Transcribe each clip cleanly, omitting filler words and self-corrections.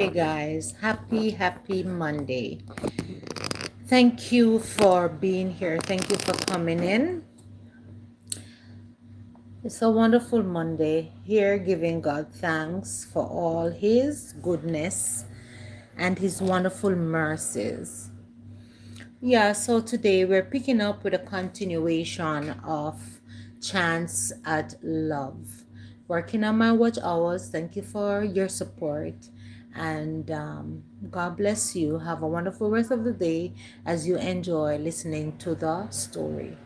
Hey guys, happy Monday. Thank you for being here. Thank you for coming in. It's a wonderful Monday here, giving God thanks for all His goodness and His wonderful mercies. Yeah, so today we're picking up with a continuation of Chance at Love. Working on my watch hours. Thank you for your support. And God bless you. Have a wonderful rest of the day as you enjoy listening to the story.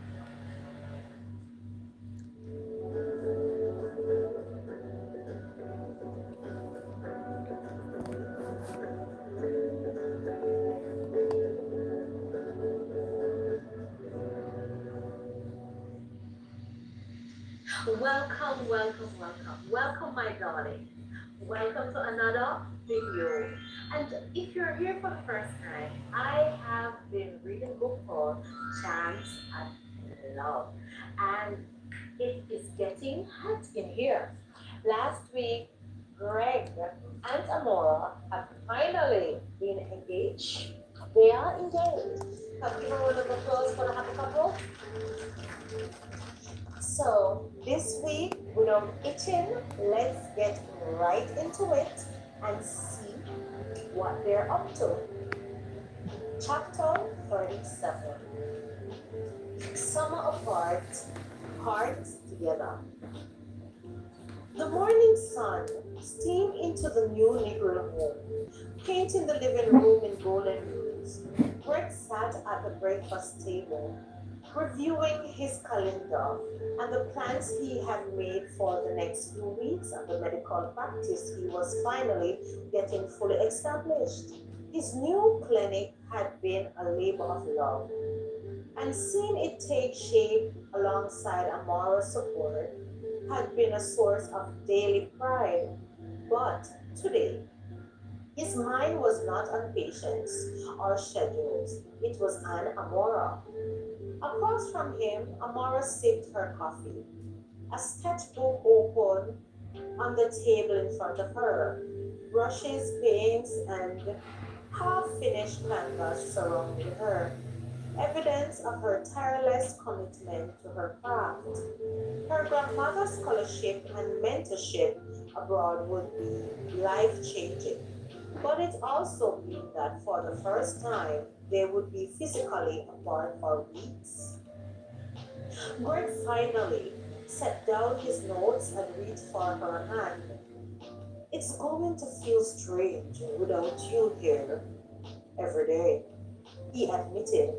Welcome, welcome, welcome. Welcome, my darling. Welcome to another video. And if you're here for the first time, I have been reading a book called Chance at Love. And it is getting hot in here. Last week, Greg and Amora have finally been engaged. They are engaged. Can we give a round of applause for the happy couple? So this week, without itching, let's get right into it and see what they're up to. Chapter 37. Summer apart, hearts together. The morning sun steamed into the new Negro home, painting the living room in golden hues. Greg sat at the breakfast table, reviewing his calendar and the plans he had made for the next few weeks and the medical practice he was finally getting fully established. His new clinic had been a labor of love, and seeing it take shape alongside Amara's support had been a source of daily pride. But today, his mind was not on patience or schedules, it was on Amora. Across from him, Amara sipped her coffee, a sketchbook open on the table in front of her. Brushes, paints, and half finished canvas surrounded her, evidence of her tireless commitment to her craft. Her grandmother's scholarship and mentorship abroad would be life changing, but it also meant that for the first time they would be physically apart for weeks. Greg finally set down his notes and reached for her hand. It's going to feel strange without you here every day, he admitted,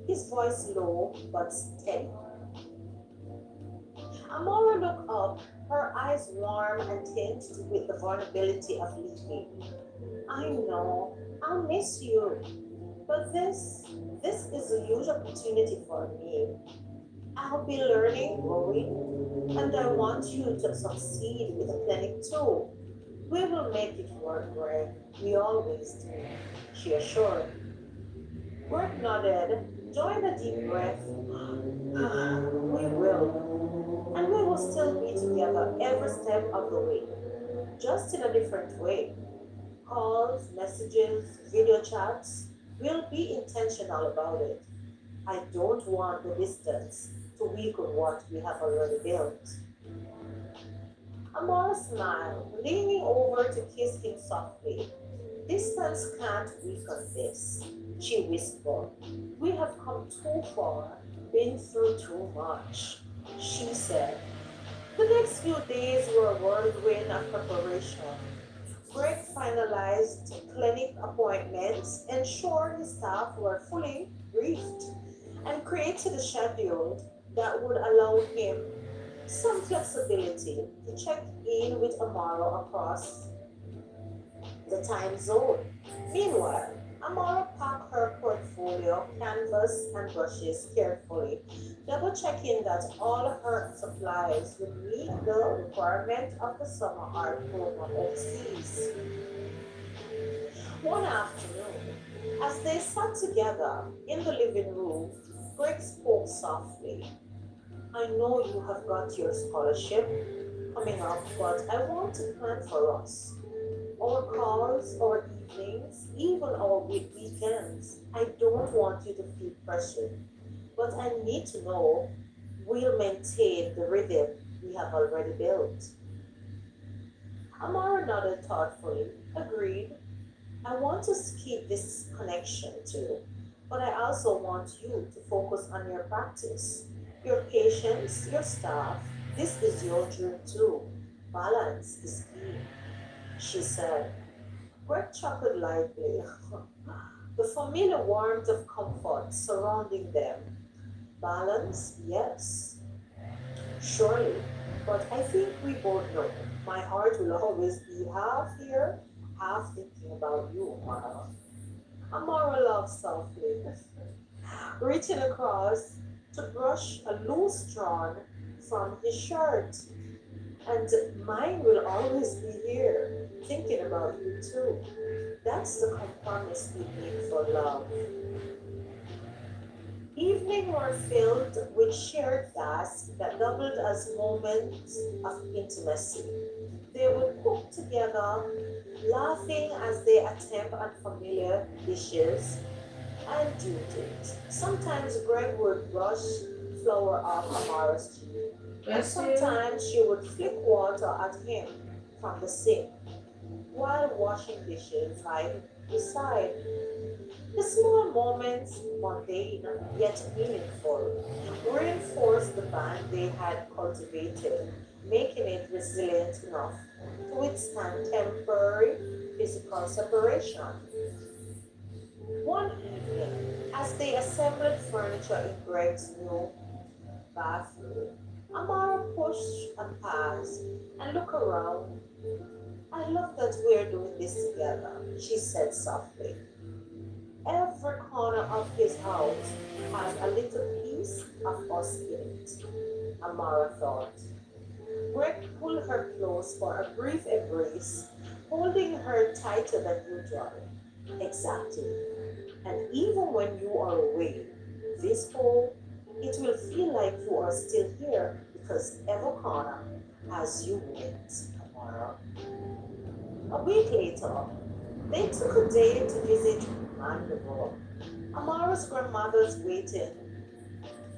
his voice low but steady. Amora looked up, her eyes warm and tinged with the vulnerability of leaving. I know, I'll miss you, but this is a huge opportunity for me. I'll be learning, growing, and I want you to succeed with the clinic too. We will make it work, Greg. We always do, she assured. Greg nodded, joined a deep breath. We will. And we will still be together every step of the way, just in a different way. Calls, messages, video chats. We'll be intentional about it. I don't want the distance to weaken what we have already built. Amara smiled, leaning over to kiss him softly. Distance can't weaken this, she whispered. We have come too far, been through too much, she said. The next few days were a whirlwind of preparation. Greg finalized clinic appointments, ensured his staff were fully briefed, and created a schedule that would allow him some flexibility to check in with Amaro across the time zone. Meanwhile, Amara packed her portfolio, canvas, and brushes carefully, double checking that all her supplies would meet the requirement of the summer art program overseas. One afternoon, as they sat together in the living room, Greg spoke softly. I know you have got your scholarship coming up, but I want to plan for us. Our calls, our evenings, even our weekends. I don't want you to feel pressured, but I need to know we'll maintain the rhythm we have already built. Amara nodded thoughtfully. Agreed. I want to keep this connection too, but I also want you to focus on your practice, your patience, your staff. This is your dream too. Balance is key, she said. Greg chuckled lightly. The familiar warmth of comfort surrounding them. Balance, yes, surely. But I think we both know my heart will always be half here, half thinking about you, Mara. Amara laughed softly, reaching across to brush a loose strand from his shirt. And mine will always be here, thinking about you too. That's the compromise we make for love. Evening were filled with shared tasks that doubled as moments of intimacy. They would cook together, laughing as they attempt unfamiliar dishes and duties. Sometimes Greg would brush flour off Amara's cheek, and sometimes she would flick water at him from the sink while washing dishes right beside. The small moments, mundane yet meaningful, reinforced the bond they had cultivated, making it resilient enough to withstand temporary physical separation. One evening, as they assembled furniture in Greg's new bathroom, Amara pushed and passed and looked around. I love that we're doing this together, she said softly. Every corner of his house has a little piece of us in it, Amara thought. Greg pulled her close for a brief embrace, holding her tighter than usual. Exactly. And even when you are away, this home, it will feel like you are still here because every corner has you in it, Amara. A week later, they took a day to visit Mandeville. Amara's grandmother's waiting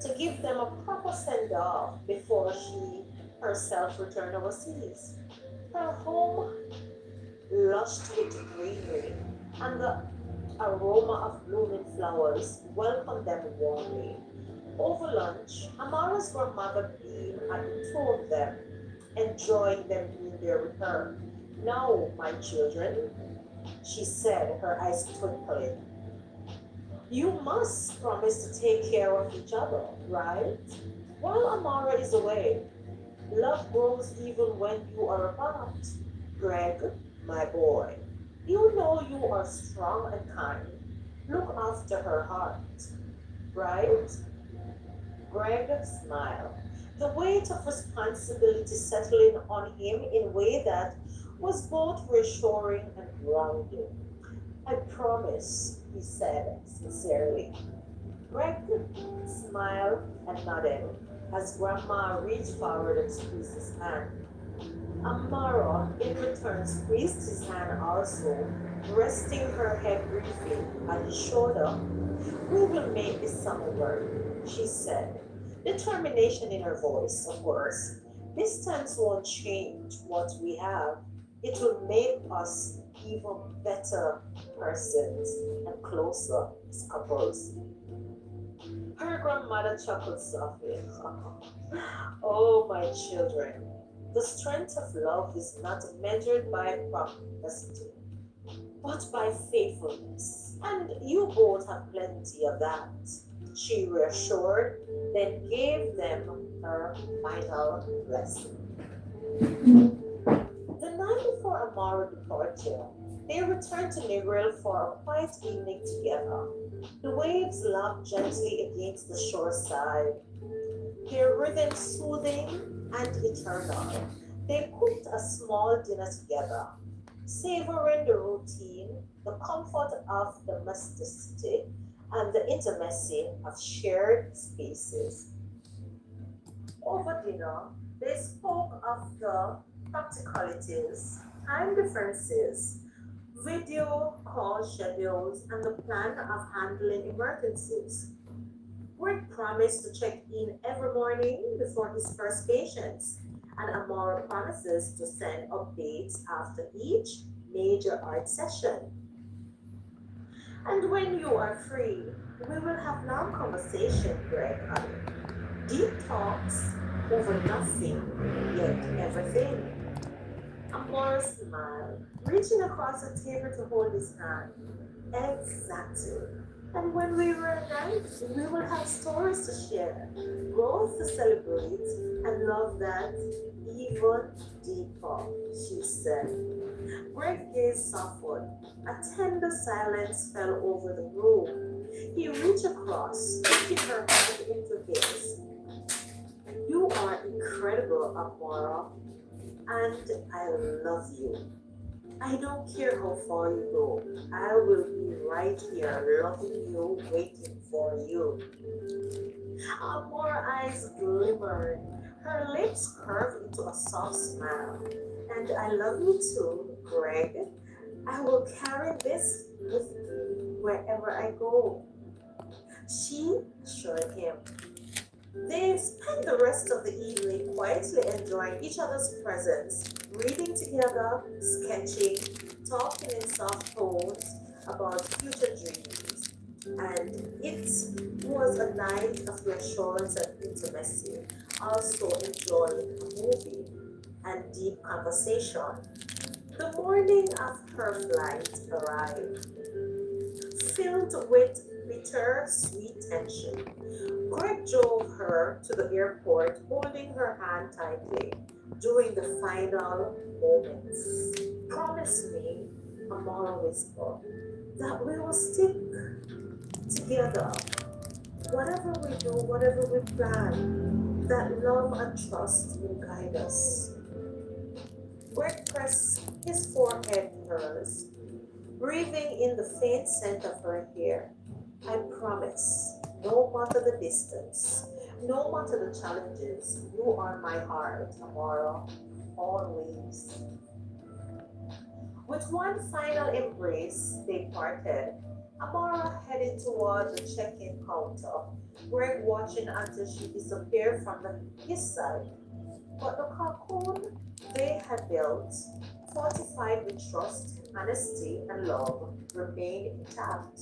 to give them a proper send off before she herself returned overseas. Her home lushed with greenery and the aroma of blooming flowers welcomed them warmly. Over lunch, Amara's grandmother beamed at the two of them, enjoying them being there with her. Now, my children, she said, her eyes twinkling, you must promise to take care of each other, right? While Amara is away, love grows even when you are apart. Greg, my boy, you know you are strong and kind. Look after her heart, right? Greg smiled, the weight of responsibility settling on him in a way that was both reassuring and grounding. I promise, he said sincerely. Greg smiled and nodded as Grandma reached forward and squeezed his hand. Amara, in return, squeezed his hand also, resting her head briefly on his shoulder. We will make this summer work, she said, determination in her voice, of course. Distance won't change what we have. It will make us even better persons and closer as couples. Her grandmother chuckled softly. Oh, my children, the strength of love is not measured by propensity, but by faithfulness. And you both have plenty of that. She reassured, then gave them her final blessing. The night before Amara's departure, they returned to Negril for a quiet evening together. The waves lapped gently against the shore side, their rhythm soothing and eternal. They cooked a small dinner together, savoring the routine, the comfort of domesticity, and the intimacy of shared spaces. Over dinner, they spoke of the practicalities, time differences, video call schedules, and the plan of handling emergencies. Greg promised to check in every morning before his first patients, and Amora promises to send updates after each major art session. And when you are free, we will have long conversation, Greg added. Deep talks over nothing, yet everything. Amora smiled, reaching across the table to hold his hand. Exactly. And when we reunite, we will have stories to share, growth to celebrate, and love that even deeper, she said. Greg gaze softened. A tender silence fell over the room. He reached across, taking her hand into his. You are incredible, Amora, and I love you. I don't care how far you go. I will be right here, loving you, waiting for you. Our eyes glimmered. Her lips curved into a soft smile. And I love you too, Greg. I will carry this with me wherever I go. She assured him. They spent the rest of the evening quietly enjoying each other's presence, reading together, sketching, talking in soft tones about future dreams. And it was a night of reassurance and intimacy, also enjoying a movie and deep conversation. The morning of her flight arrived, filled with bittersweet tension. Greg drove her to the airport, holding her hand tightly during the final moments. Promise me, Amara whispered, that we will stick together, whatever we do, whatever we plan, that love and trust will guide us. Greg pressed his forehead in hers, breathing in the faint scent of her hair. I promise, no matter the distance, no matter the challenges, you are my heart, Amara, always. With one final embrace, they parted. Amara headed toward the check-in counter, Greg watching until she disappeared from his side. But the cocoon they had built, fortified with trust, honesty, and love, remained intact.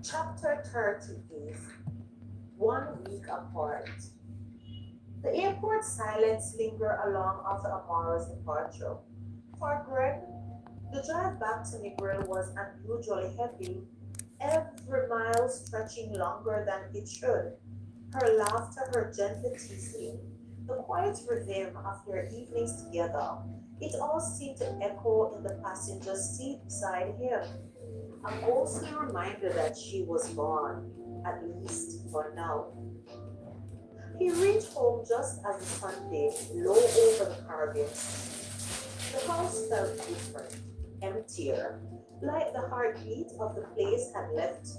Chapter 38, 1 week apart. The airport silence lingered along after Amara's departure. For Greg, the drive back to Negril was unusually heavy, every mile stretching longer than it should. Her laughter, her gentle teasing, the quiet rhythm of their evenings together, it all seemed to echo in the passenger seat beside him. A ghostly reminder that she was gone, at least for now. He reached home just as the sun dipped low over the carvings. The house felt different, emptier, like the heartbeat of the place had left,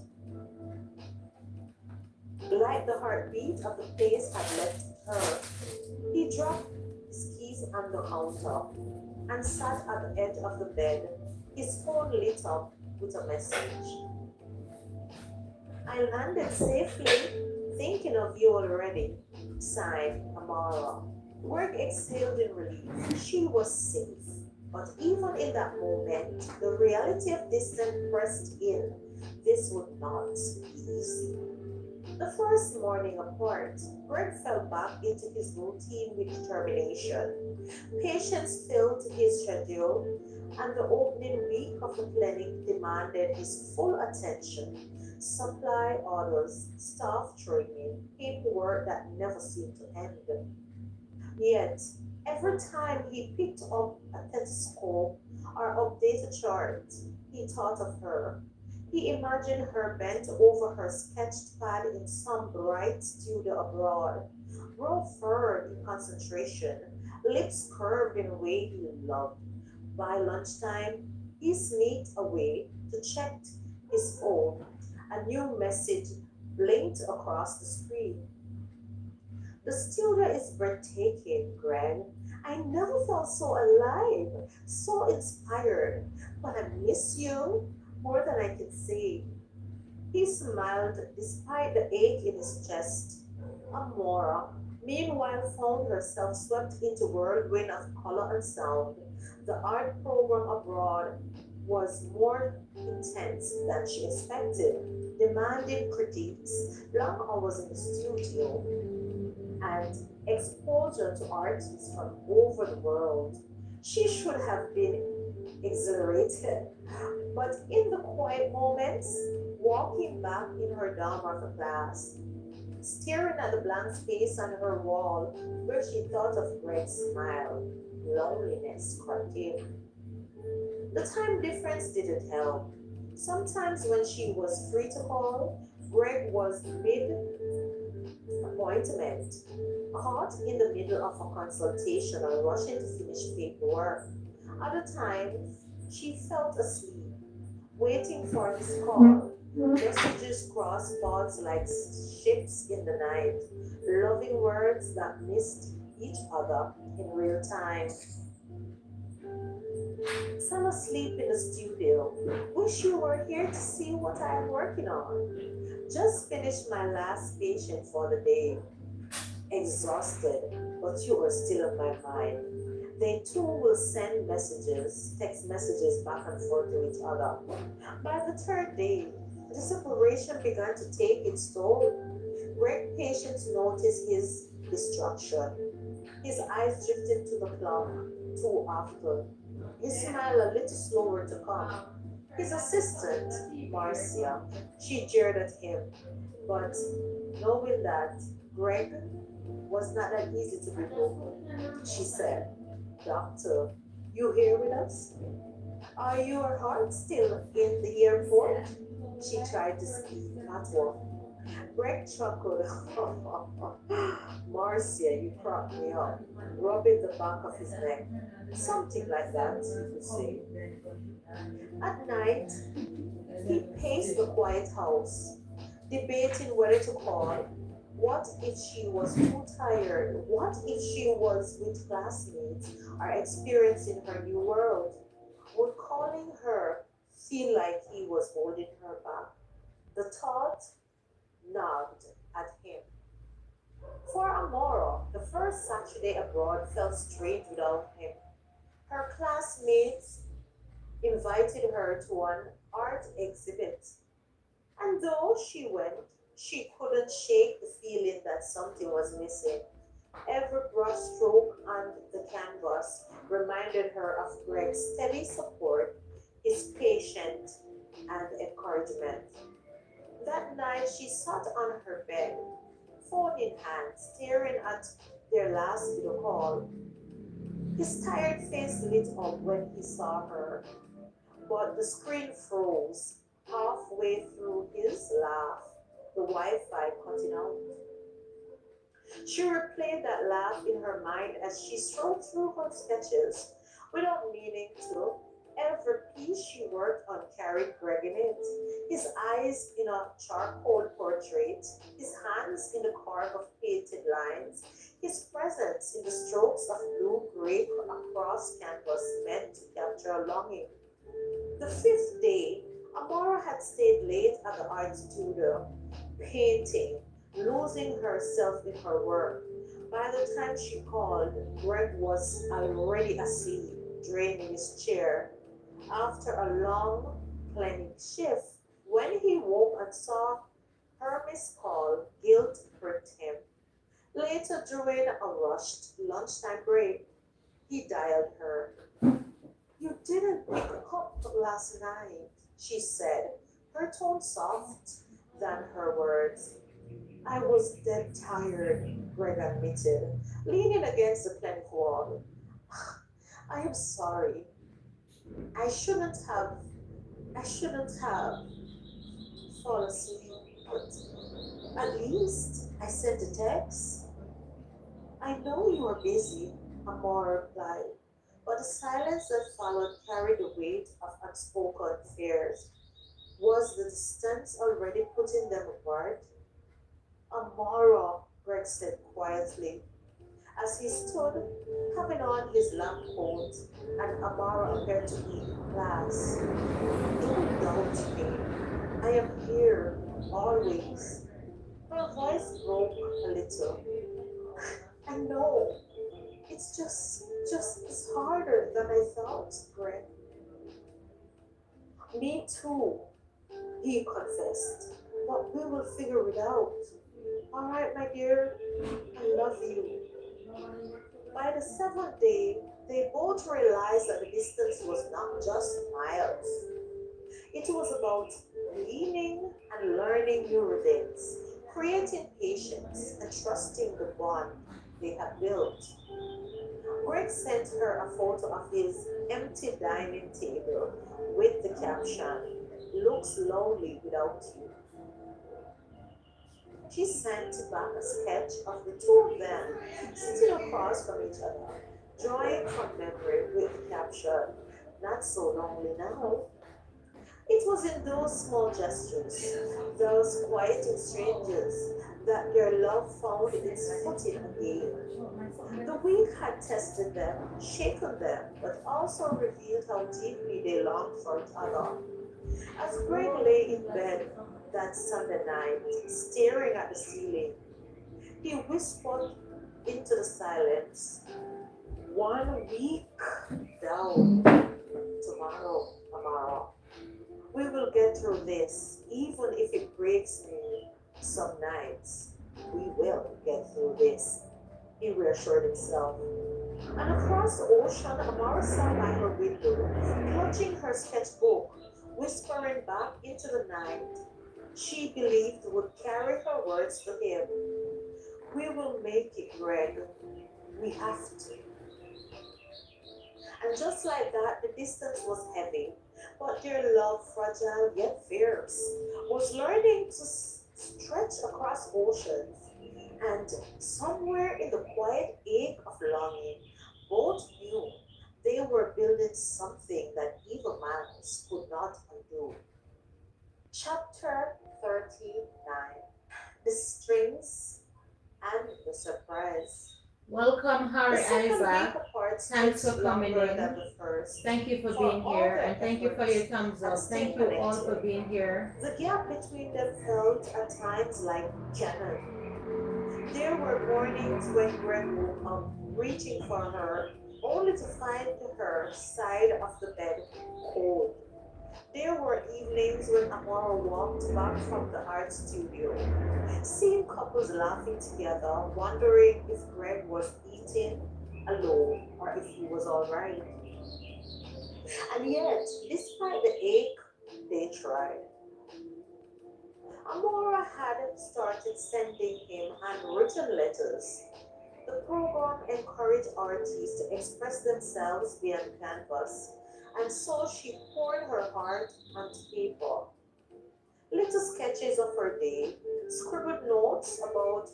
like the heartbeat of the place had left her. He dropped his keys on the counter and sat at the edge of the bed, his phone lit up with a message. I landed safely, thinking of you already, sighed Amara. Work exhaled in relief. She was safe. But even in that moment, the reality of distance pressed in. This would not be easy. The first morning apart, Greg fell back into his routine with determination. Patience filled his schedule, and the opening week of the clinic demanded his full attention. Supply orders, staff training, paperwork that never seemed to end. Yet, every time he picked up a stethoscope or updated chart, he thought of her. He imagined her bent over her sketched pad in some bright studio abroad, brow furrowed in concentration, lips curved in a way he loved. By lunchtime, he sneaked away to check his phone. A new message blinked across the screen. The studio is breathtaking, Greg. I never felt so alive, so inspired. But I miss you more than I can say. He smiled despite the ache in his chest. Amora, meanwhile, found herself swept into whirlwind of color and sound. The art program abroad was more intense than she expected, demanding critiques, long hours in the studio, and exposure to artists from over the world. She should have been exhilarated, but in the quiet moments, walking back in her Dharma for class, staring at the blank space on her wall where she thought of Greg's smile, loneliness crept in. The time difference didn't help. Sometimes when she was free to call, Greg was mid appointment, caught in the middle of a consultation or rushing to finish paperwork. Other times, she felt asleep, waiting for his call. Messages crossed paths like ships in the night, loving words that missed each other in real time. Fell asleep in the studio. Wish you were here to see what I am working on. Just finished my last patient for the day. Exhausted, but you are still on my mind. They too will send messages, text messages back and forth to each other. By the third day, the separation began to take its toll. Greg patients noticed his distraction. His eyes drifted to the clock too often. His smile a little slower to come. His assistant, Marcia, she jeered at him, but knowing that Greg was not that easy to be broken, she said, Doctor, you here with us? Are your heart still in the airport? She tried to speak patois. Greg chuckled. Marcia, you cracked me up, rubbing the back of his neck. Something like that, he could say. At night, he paced the quiet house, debating whether to call. What if she was too tired? What if she was with classmates or experiencing her new world? Would calling her feel like he was holding her back? The thought nagged at him. For Amora, the first Saturday abroad felt strange without him. Her classmates invited her to an art exhibit, and though she went, she couldn't shake the feeling that something was missing. Every brushstroke on the canvas reminded her of Greg's steady support, his patience, and encouragement. That night, she sat on her bed, phone in hand, staring at their last video call. His tired face lit up when he saw her, but the screen froze halfway through his laugh, the Wi Fi cutting out. She replayed that laugh in her mind as she strode through her sketches without meaning to. Every piece she worked on carried Greg in it. His eyes in a charcoal portrait, his hands in the carve of painted lines, his presence in the strokes of blue gray across canvas meant to capture a longing. The fifth day, Amara had stayed late at the art studio, painting, losing herself in her work. By the time she called, Greg was already asleep, draining his chair. After a long clinic shift, when he woke and saw her missed call, guilt gripped him. Later, during a rushed lunchtime break, he dialed her. You didn't pick up last night, she said, her tone soft than her words. I was dead tired, Greg admitted, leaning against the clinic wall. I am sorry. I shouldn't have, I shouldn't have fallen asleep, but at least I sent a text. I know you are busy, Amor replied, but the silence that followed carried the weight of unspoken fears. Was the distance already putting them apart? Amora, Greg said quietly. As he stood, having on his lab coat, and Amara appeared to be in class. Don't doubt me. I am here, always. Her voice broke a little. I know. It's harder than I thought, Greg. Me too, he confessed. But we will figure it out. All right, my dear, I love you. By the seventh day, they both realized that the distance was not just miles. It was about leaning and learning new rhythms, creating patience and trusting the bond they had built. Greg sent her a photo of his empty dining table with the caption, "Looks lonely without you." She sent back a sketch of the two of them sitting across from each other, drawing from memory with the caption, "Not so lonely now." It was in those small gestures, those quiet exchanges, that their love found its footing again. The week had tested them, shaken them, but also revealed how deeply they longed for each other. As Greg lay in bed that Sunday night, staring at the ceiling, he whispered into the silence, "One week down, tomorrow, Amara. We will get through this, even if it breaks me some nights. We will get through this," he reassured himself. And across the ocean, Amara sat by her window, clutching her sketchbook, whispering back into the night she believed would carry her words to him. "We will make it, Greg. We have to." And just like that, the distance was heavy, but their love, fragile yet fierce, was learning to stretch across oceans. And somewhere in the quiet ache of longing, both knew they were building something that even miles could not undo. Chapter 39: The Strings and the Surprise. Welcome, The Harry second week Isaac. apart Thanks stretched for coming longer than in. the first. Thank you for For being all here, their and thank you for your efforts thumbs at up. staying Thank you all for connected, being here. the gap between them felt at times like canon. There were mornings when Greg woke up reaching for her, only to find her side of the bed cold. There were evenings when Amara walked back from the art studio, seeing couples laughing together, wondering if Greg was eating alone or if he was alright. And yet, despite the ache, they tried. Amora had started sending him handwritten letters. The program encouraged artists to express themselves beyond canvas, and so she poured her heart onto paper. Little sketches of her day, scribbled notes about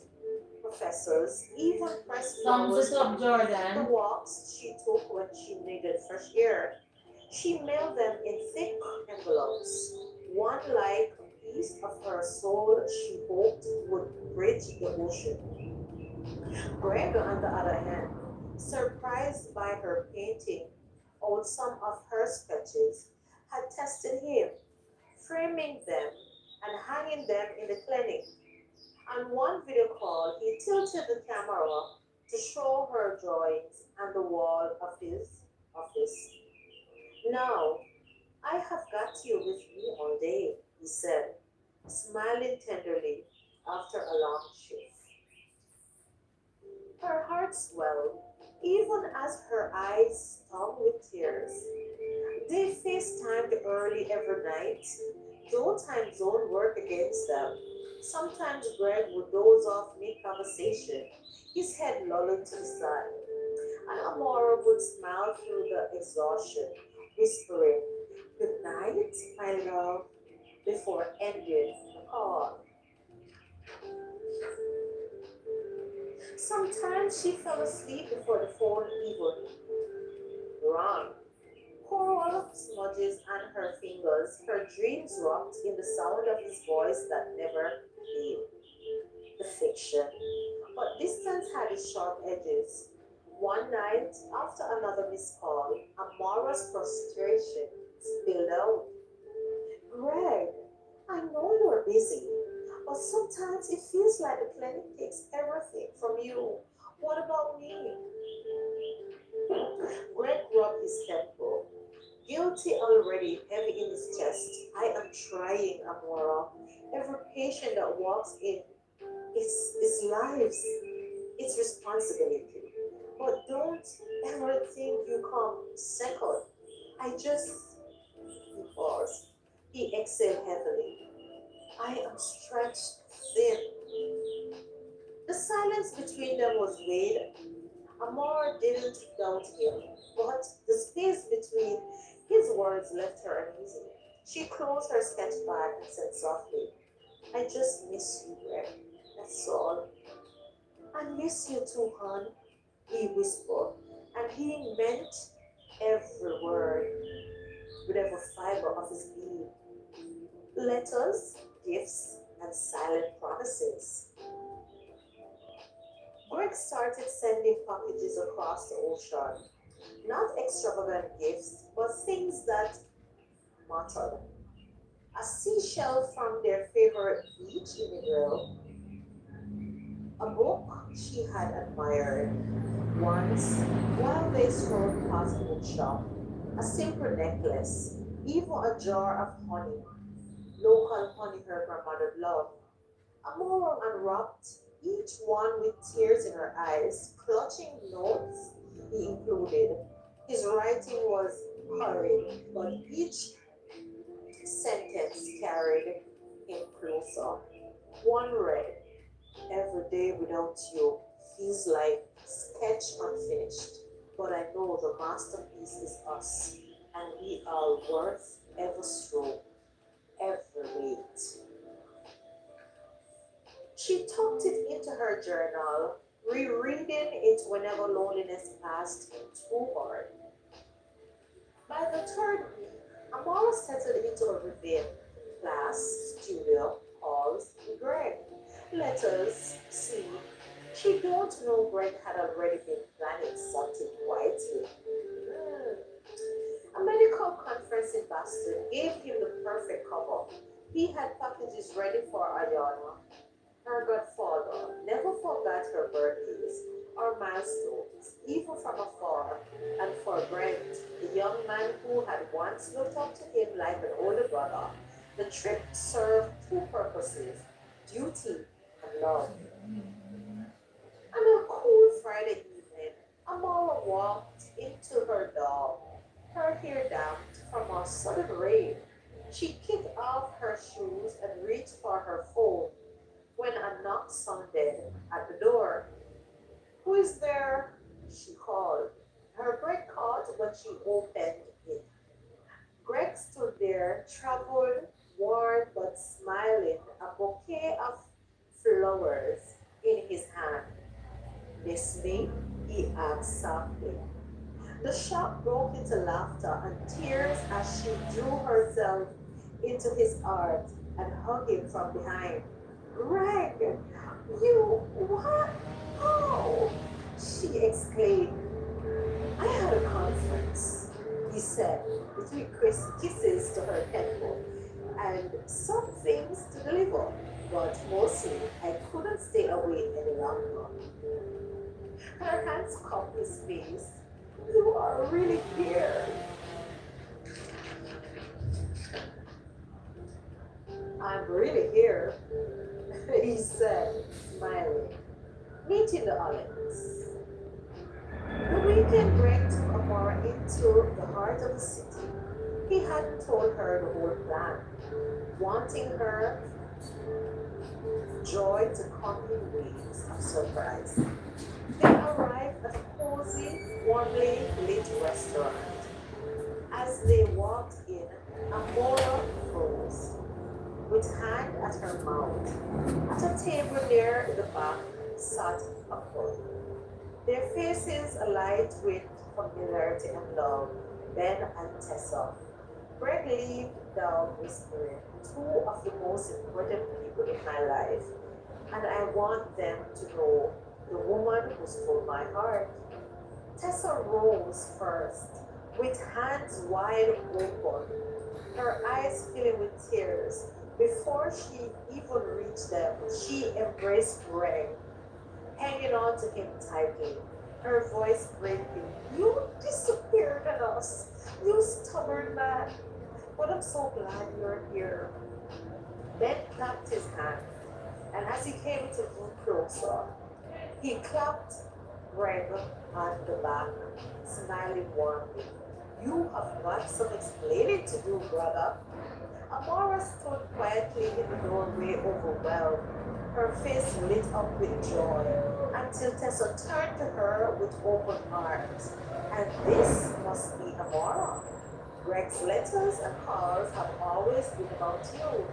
professors, even pressed Thumbs flowers it up, from the Jordan. walks she took when she needed fresh air. She mailed them in thick envelopes, one like a piece of her soul she hoped would bridge the ocean. Greg, on the other hand, surprised by her painting out some of her sketches, had tested him, framing them and hanging them in the clinic. On one video call, he tilted the camera to show her drawings on the wall of his office. "Now, I have got you with me all day," he said, smiling tenderly after a long shift. Her heart swelled, even as her eyes stung with tears. They FaceTimed early every night, though time zone worked against them. Sometimes Greg would doze off mid conversation, his head lolling to the side, and Amora would smile through the exhaustion, whispering, "Good night, my love," before ending the call. Sometimes she fell asleep before the phone even rang. Coral smudges on her fingers, her dreams rocked in the sound of his voice that never came. The fiction. But distance had its sharp edges. One night, after another missed call, Amara's frustration spilled out. Greg, I know you're busy, but sometimes it feels like the clinic takes everything from you. What about me? Greg rubbed his temple. Guilty already, heavy in his chest. I am trying, Amora. Every patient that walks in is lives. It's responsibility. But don't ever think you come second. I just, he paused. He exhaled heavily. I am stretched thin. The silence between them was weighted. Amar didn't doubt him, but the space between his words left her uneasy. She closed her sketch bag and said softly, I just miss you, Greg. That's all. I miss you too, hon, he whispered, and he meant every word with every fiber of his being. Letters, gifts, and silent promises. Greg started sending packages across the ocean. Not extravagant gifts, but things that mattered. A seashell from their favorite beach in Negril, a book she had admired once while they strolled past the bookshop, a simple necklace, even a jar of honey, local honey her grandmother loved. Amora unwrapped each one with tears in her eyes, clutching notes he included. His writing was hurried, but each sentence carried him closer. One read, every day without you feels like sketch unfinished, but I know the masterpiece is us, and we are worth every stroke, every weight. She tucked it into her journal, rereading it whenever loneliness passed too hard. By the third week, Amara settled into a rhythm: class, studio, calls, Greg, letters, sleep. She don't know Greg had already been planning something quietly. Hmm. A medical conference in Boston gave him the perfect cover. He had packages ready for Ayana. Her godfather never forgot her birthdays or milestones, even from afar. And for Brent, the young man who had once looked up to him like an older brother, the trip served two purposes: duty and love. On a cool Friday evening, Amara walked into her door, her hair damped from a sudden rain. She kicked off her shoes and reached for her phone when a knock sounded at the door. Who is there? She called. Her breath caught when she opened it. Greg stood there, troubled, worn but smiling, a bouquet of flowers in his hand. Miss me? He asked softly. The shop broke into laughter and tears as she drew herself into his arms and hugged him from behind. Greg, you what? Oh, she exclaimed. I had a conference, he said, between kisses to her temple, and some things to deliver, but mostly I couldn't stay away any longer. Her hands cupped his face. You are really here. I'm really here, he said, smiling. Meeting the Olymps. The weekend Greg took Amora into the heart of the city. He hadn't told her the whole plan, wanting her joy to come in waves of surprise. They arrived at a cozy, warmly lit restaurant. As they walked in, Amora froze, with hand at her mouth. At a table near the back sat a couple, their faces alight with familiarity and love, Ben and Tessa. Greg leaned down, whispering, two of the most important people in my life, and I want them to know. the woman who stole my heart. Tessa rose first, with hands wide open, her eyes filling with tears. Before she even reached them, she embraced Greg, hanging on to him tightly, her voice breaking. You disappeared on us, you stubborn man. But I'm so glad you're here. Ben clapped his hand, and as he came to move closer, he clapped Greg on the back, smiling warmly. You have got some explaining to do, brother. Amara stood quietly in the doorway, overwhelmed, her face lit up with joy, until Tessa turned to her with open arms. And this must be Amara. Greg's letters and calls have always been about you.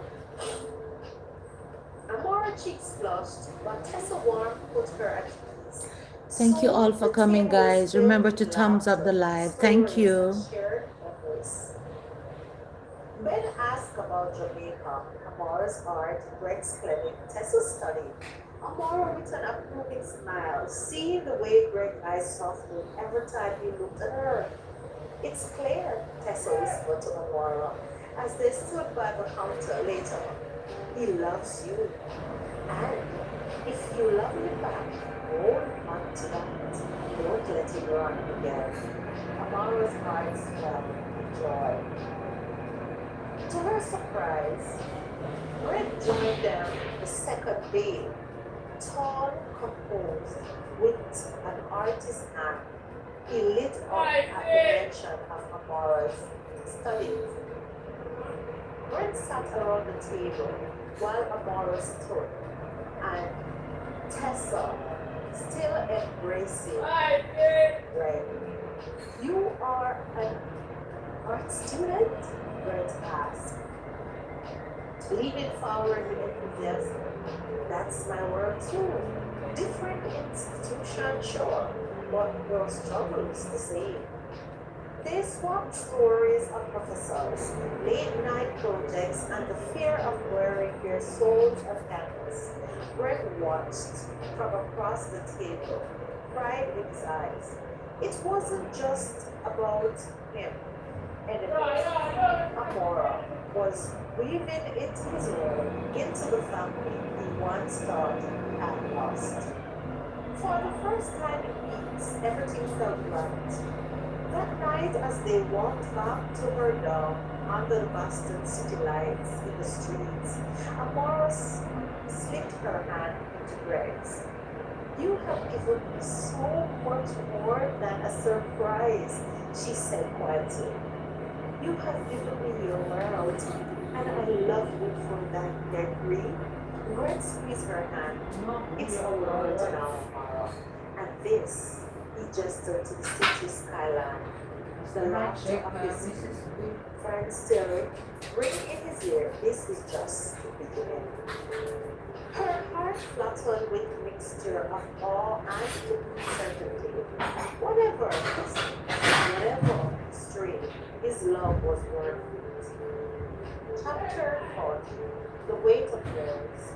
Amara cheeks flushed, but Tessa warmth put her at ease. Thank you all Soon for the coming, table was guys. filled Remember with to thumbs up the laughter, live. Thank stories, and you. shared memories. Ben asked about Jamaica, Amara's art, Greg's clinic, Tessa's study. Amara with an approving smile, seeing the way Greg's eyes softened every time he looked at her. It's clear, Tessa whispered to Amara as they stood by the counter later. He loves you. And if you love him back, hold on to that. Don't let it run again. Amara's heart swelled with joy. To her surprise, Red joined them the second day, tall, composed, with an artist's hand. He lit up at the mention of Amara's studies. Red sat around the table while Amara stood, and Tessa, still embracing Red. You are an art student? Red asked, leaning forward with enthusiasm. That's my work too. Different institution, sure, but your struggle is the same. They swapped stories of professors, late night projects, and the fear of wearing their souls on canvas. Greg watched from across the table, pride in his eyes. It wasn't just about him anymore. Amora was weaving into his role, into the family he once thought he had lost. For the first time in weeks, everything felt right. That night, as they walked back to her dorm under the Boston city lights in the streets, Amora slipped her hand into Greg's. You have given me so much more than a surprise, she said quietly. You have given me your world, and I love you for that, Gregory. Greg squeezed her hand. It's a world now, Amara. And this, he gestured to the city skyline. The laughter of his friend still ringing in his ear. This is just the beginning. Her heart fluttered with a mixture of awe and certainty. Whatever stream, his love was worth it. Chapter 40. The Weight of Words.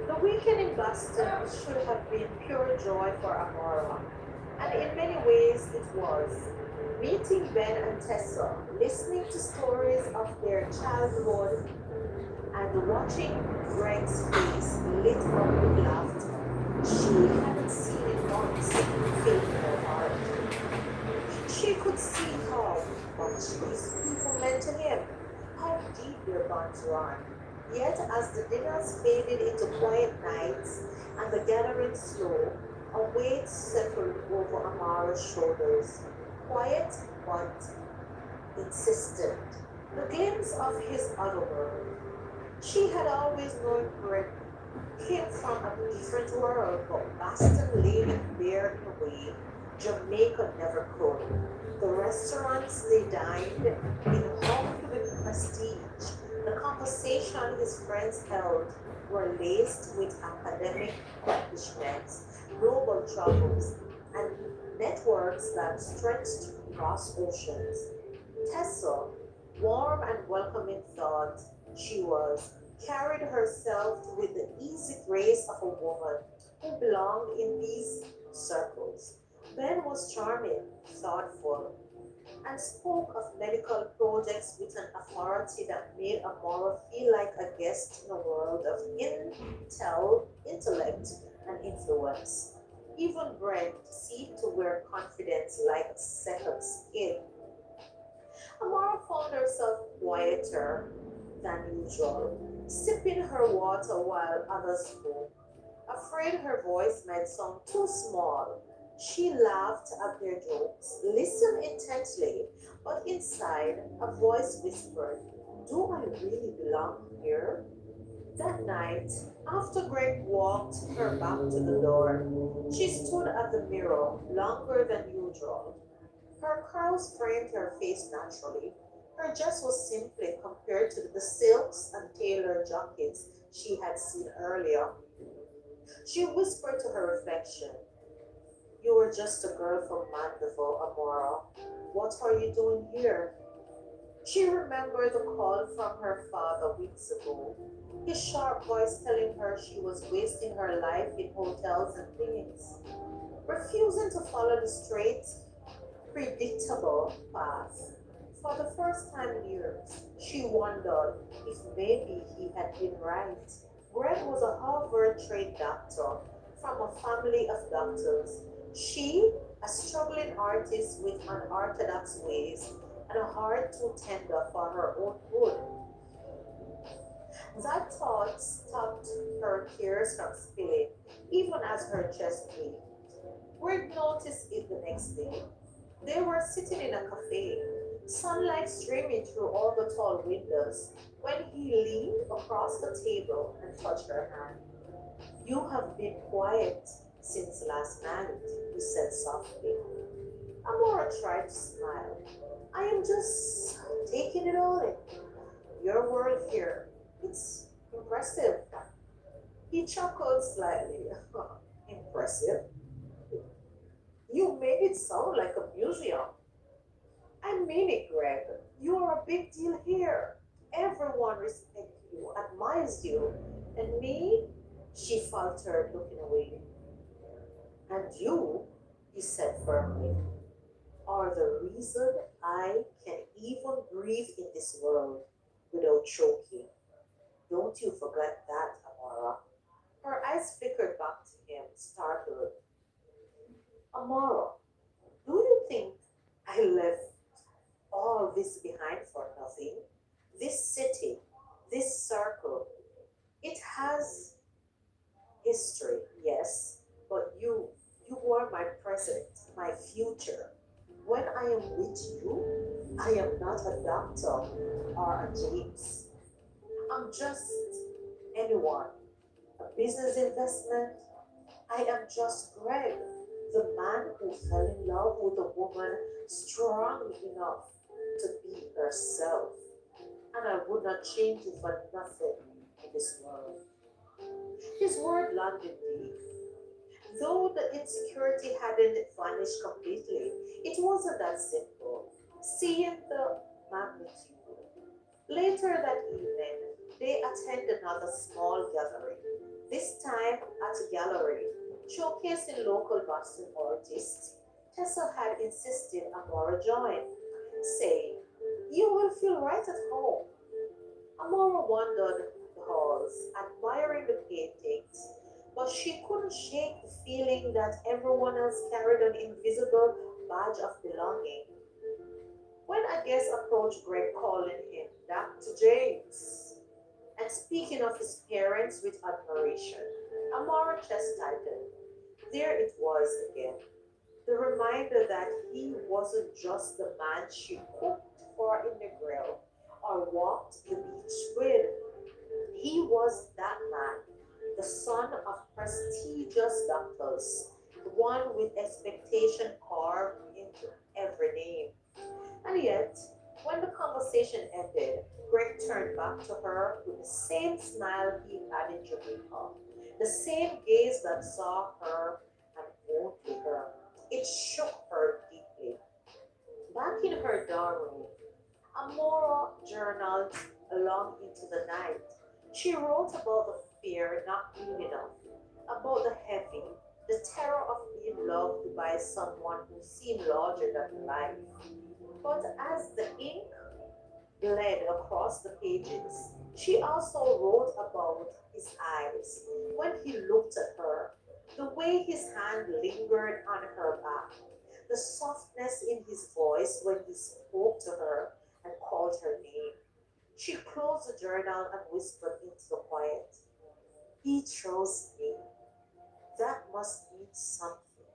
The weekend in Boston should have been pure joy for Amara, and in many ways it was. Meeting Ben and Tessa, listening to stories of their childhood, and watching Greg's face lit up with laughter. She hadn't seen it once, filled her heart. She could see how much these people meant to him, how deep their bonds run. Yet, as the dinners faded into quiet nights and the gathering slow, a weight settled over Amara's shoulders. Quiet but insistent. The glimpse of his other world. She had always known Greg came from a different world, but Boston laid it bare in a way Jamaica never could. The restaurants they dined in hummed with prestige. The conversation his friends held were laced with academic accomplishments, global troubles, and networks that stretched across oceans. Tessa, warm and welcoming, thought she was carried herself with the easy grace of a woman who belonged in these circles. Ben was charming, thoughtful, and spoke of medical projects with an authority that made Amora feel like a guest in a world of intellect, and influence. Even Brent seemed to wear confidence like a second skin. Amara found herself quieter than usual, sipping her water while others spoke. Afraid her voice might sound too small, she laughed at their jokes, listened intently, but inside a voice whispered, "Do I really belong here?" That night, after Greg walked her back to the door, she stood at the mirror longer than usual. Her curls framed her face naturally. Her dress was simply compared to the silks and tailored jackets she had seen earlier. She whispered to her reflection, "You were just a girl from Mandeville, Amora. What are you doing here?" She remembered the call from her father weeks ago, his sharp voice telling her she was wasting her life in hotels and clinics, refusing to follow the straight, predictable path. For the first time in years, she wondered if maybe he had been right. Greg was a Harvard trained doctor from a family of doctors. She, a struggling artist with unorthodox ways and a heart too tender for her own good. That thought stopped her tears from spilling, even as her chest beat. Greg noticed it the next day. They were sitting in a cafe, sunlight streaming through all the tall windows, when he leaned across the table and touched her hand. "You have been quiet since last night," he said softly. Amora tried to smile. "I am just taking it all in. Your world here. It's impressive." He chuckled slightly. "Impressive? You made it sound like a museum." "I mean it, Greg. You are a big deal here. Everyone respects you, admires you. And me?" She faltered, looking away. "And you," he said firmly, "are the reason I can even breathe in this world without choking. Don't you forget that, Amara." Her eyes flickered back to him, startled. "Amara, do you think I left all this behind for nothing? This city, this circle, it has history, yes, but you are my present, my future. When I am with you, I am not a doctor or a James. I'm just anyone, a business investment. I am just Greg, the man who fell in love with a woman strong enough to be herself. And I would not change it for nothing in this world." His word landed deep. Though the insecurity hadn't vanished completely, it wasn't that simple. Seeing the magnitude. Later that evening, they attended another small gathering, this time at a gallery showcasing local Boston artists. Tessa had insisted Amora join, saying, "You will feel right at home." Amora wandered the halls, admiring the paintings, but she couldn't shake the feeling that everyone else carried an invisible badge of belonging. When a guest approached Greg, calling him Dr. James, and speaking of his parents with admiration, Amora chest tightened. There it was again, the reminder that he wasn't just the man she cooked for in the grill or walked the beach with. He was that man, the son of prestigious doctors, the one with expectation carved into every name. And yet, when the conversation ended, Greg turned back to her with the same smile he had in Jamaica, the same gaze that saw her and only her. It shook her deeply. Back in her dorm room, Amora journaled along into the night. She wrote about the fear not being enough, about the heavy, the terror of being loved by someone who seemed larger than life. But as the ink bled across the pages, she also wrote about his eyes when he looked at her, the way his hand lingered on her back, the softness in his voice when he spoke to her and called her name. She closed the journal and whispered into the quiet, "He chose me. That must mean something.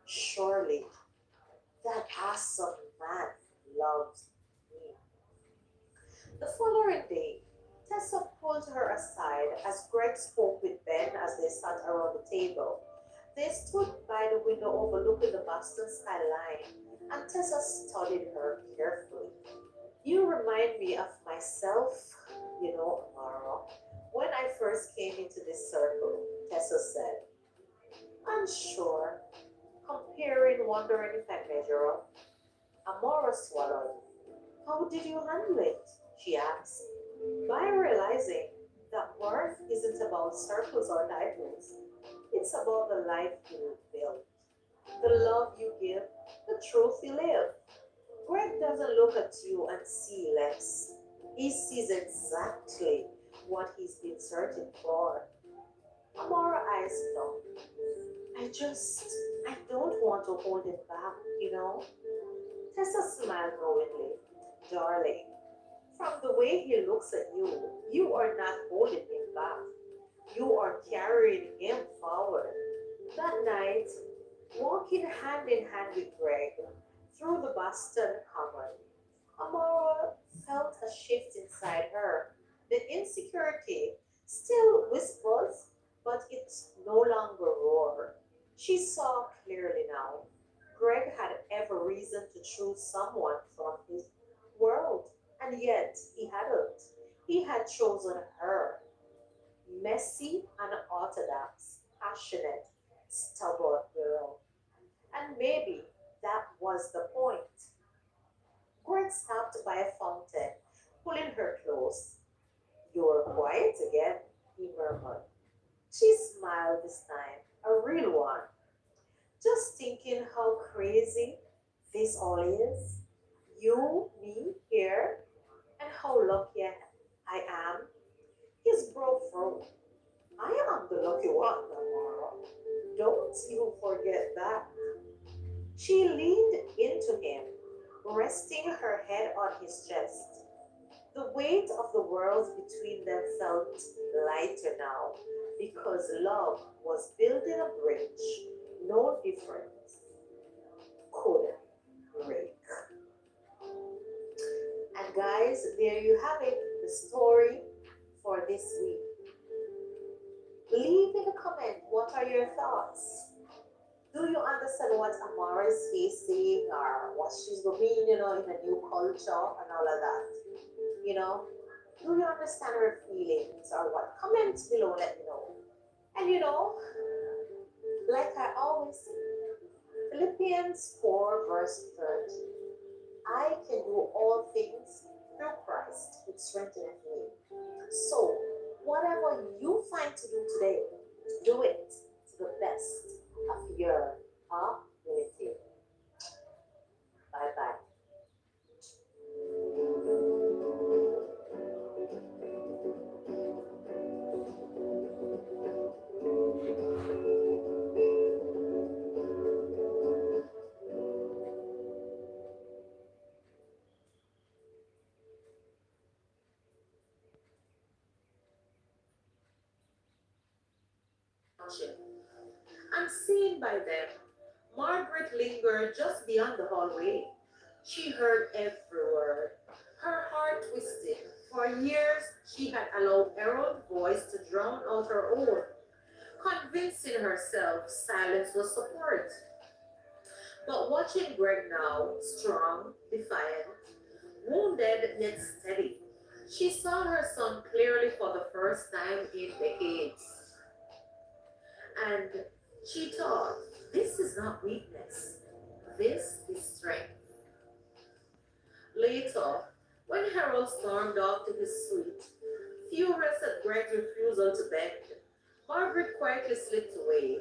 Surely that awesome man loves me." The following day, Tessa pulled her aside as Greg spoke with Ben as they sat around the table. They stood by the window overlooking the Boston skyline, and Tessa studied her carefully. "You remind me of myself, Amara. When I first came into this circle," Tessa said, unsure, comparing, wondering if I measure up. Amara swallowed. "How did you handle it?" she asked. "By realizing that worth isn't about circles or titles, it's about the life you build, the love you give, the truth you live. Greg doesn't look at you and see less. He sees exactly what he's been searching for." Amara eyes down. I don't want to hold it back. Tessa smiled knowingly. "Darling, from the way he looks at you, you are not holding him back. You are carrying him forward." That night, walking hand in hand with Greg through the Boston Common, Amara felt a shift inside her. The insecurity still whispers, but it no longer roars. She saw clearly now. Greg had every reason to choose someone from his world, and yet he hadn't. He had chosen her, messy, unorthodox, passionate, stubborn girl. And maybe that was the point. Greg stopped by a fountain, pulling her close. "You're quiet again," he murmured. She smiled this time, a real one. "Just thinking how crazy this all is. You, me, here, and how lucky I am." His brow frowned. "I am the lucky one, Amara. Don't you forget that." She leaned into him, resting her head on his chest. The weight of the world between them felt lighter now because love was building a bridge no difference could break. And guys, there you have it, the story for this week. Leave in the comment what are your thoughts. Do you understand what Amara is facing or what she's doing, in a new culture and all of that? You know, do you understand her feelings or what? Comment below, let me know. And like I always say, Philippians 4, verse 30. "I can do all things through Christ, which strengthens me." So, whatever you find to do today, do it to the best of your ability. Bye bye. Unseen by them, Margaret lingered just beyond the hallway. She heard every word. Her heart twisted. For years, she had allowed Errol's voice to drown out her own, convincing herself silence was support. But watching Greg now, strong, defiant, wounded yet steady, she saw her son clearly for the first time in decades. And she thought, this is not weakness, this is strength. Later, when Harold stormed off to his suite, Furious at Greg's refusal to bend, Margaret quietly slipped away.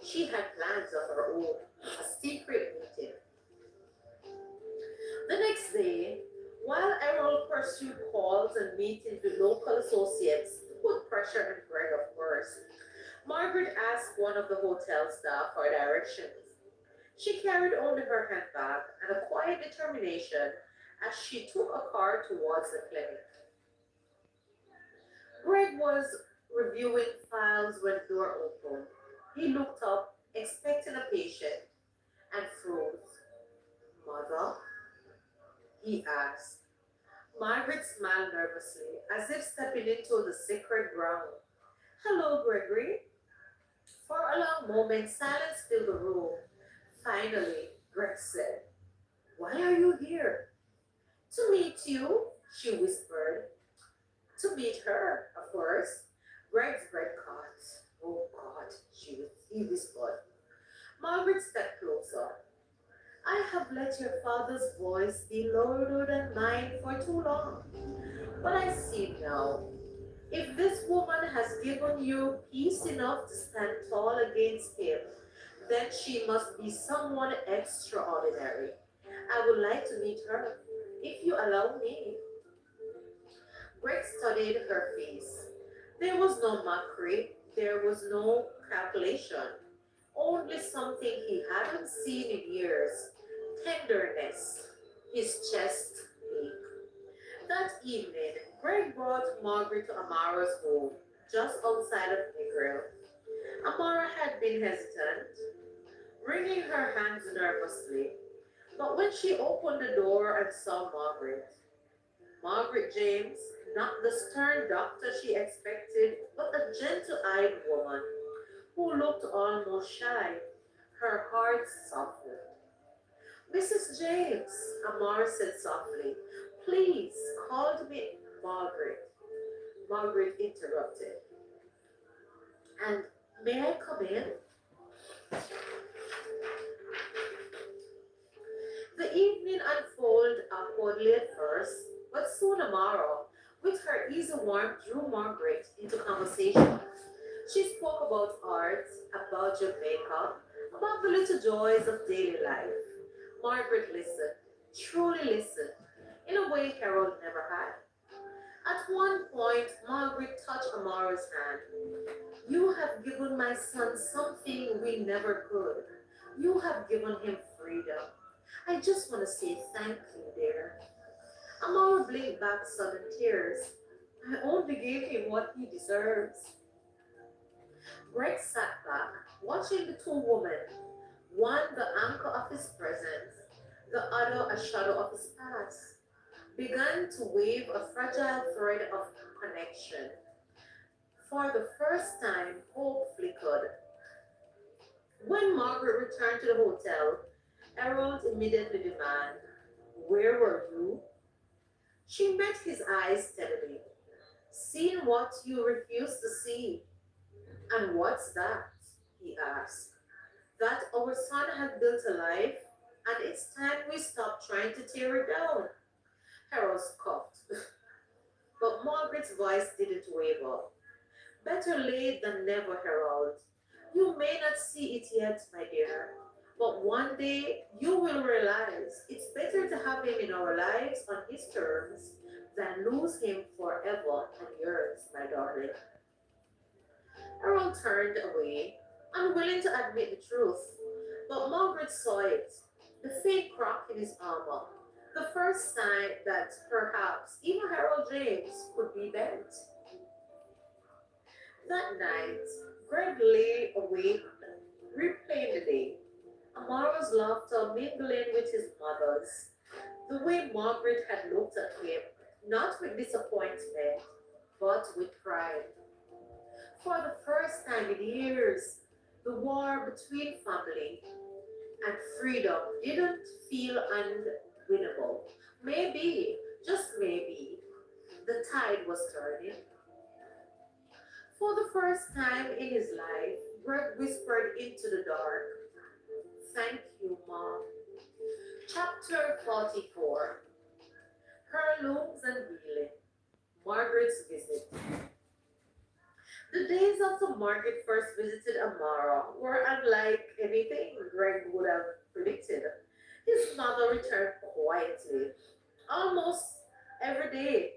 She had plans of her own, a secret meeting. The next day, while Errol pursued calls and meetings with local associates to put pressure on Greg, of course, Margaret asked one of the hotel staff for directions. She carried only her handbag and a quiet determination as she took a car towards the clinic. Greg was reviewing files when the door opened. He looked up, expecting a patient, and froze. Mother? He asked. Margaret smiled nervously, as if stepping into the sacred ground. Hello, Gregory. For a long moment, silence filled the room. Finally, Greg said, why are you here? To meet you, she whispered. To meet her, of course. Greg's bread caught. Oh God, he whispered. Margaret stepped closer. I have let your father's voice be louder than mine for too long. But I see now. If this woman has given you peace enough to stand tall against him, then she must be someone extraordinary. I would like to meet her, if you allow me. Greg studied her face. There was no mockery, there was no calculation, only something he hadn't seen in years tenderness. His chest ached. That evening, Greg brought Margaret to Amara's home, just outside of Negril. Amara had been hesitant, wringing her hands nervously, but when she opened the door and saw Margaret James, not the stern doctor she expected, but a gentle eyed woman who looked almost shy, her heart softened. Mrs. James, Amar said softly, please call me Margaret. Margaret interrupted. And may I come in? The evening unfolded awkwardly at first, but soon Amara, with her easy warmth, drew Margaret into conversation. She spoke about art, about Jamaica, about the little joys of daily life. Margaret listened, truly listened, in a way Harold never had. At one point, Margaret touched Amara's hand. You have given my son something we never could. You have given him freedom. I just want to say thank you, dear. Amara blinked back sudden tears. I only gave him what he deserves. Greg sat back, watching the two women, one the anchor of his presence, the other a shadow of his past, began to wave a fragile thread of connection. For the first time, hope flickered. When Margaret returned to the hotel, Harold immediately demanded, where were you? She met his eyes steadily. Seeing what you refused to see. And what's that? He asked. That our son had built a life, and it's time we stopped trying to tear it down. Harold scoffed, but Margaret's voice didn't waver. Better late than never, Harold. You may not see it yet, my dear, but one day you will realize it's better to have him in our lives on his terms than lose him forever and yours, my darling. Harold turned away, unwilling to admit the truth, but Margaret saw it, the faint crack in his armor, the first sign that perhaps even Harold James could be bent. That night, Greg lay awake, replaying the day, Amara's laughter mingling with his mother's, the way Margaret had looked at him, not with disappointment, but with pride. For the first time in years, the war between family and freedom didn't feel unwinnable. Maybe, just maybe, the tide was turning. For the first time in his life, Greg whispered into the dark, thank you, Mom. Chapter 44. Heirlooms and Wheeling. Margaret's visit. Results of Margaret first visited Amara were unlike anything Greg would have predicted. His mother returned quietly, almost every day,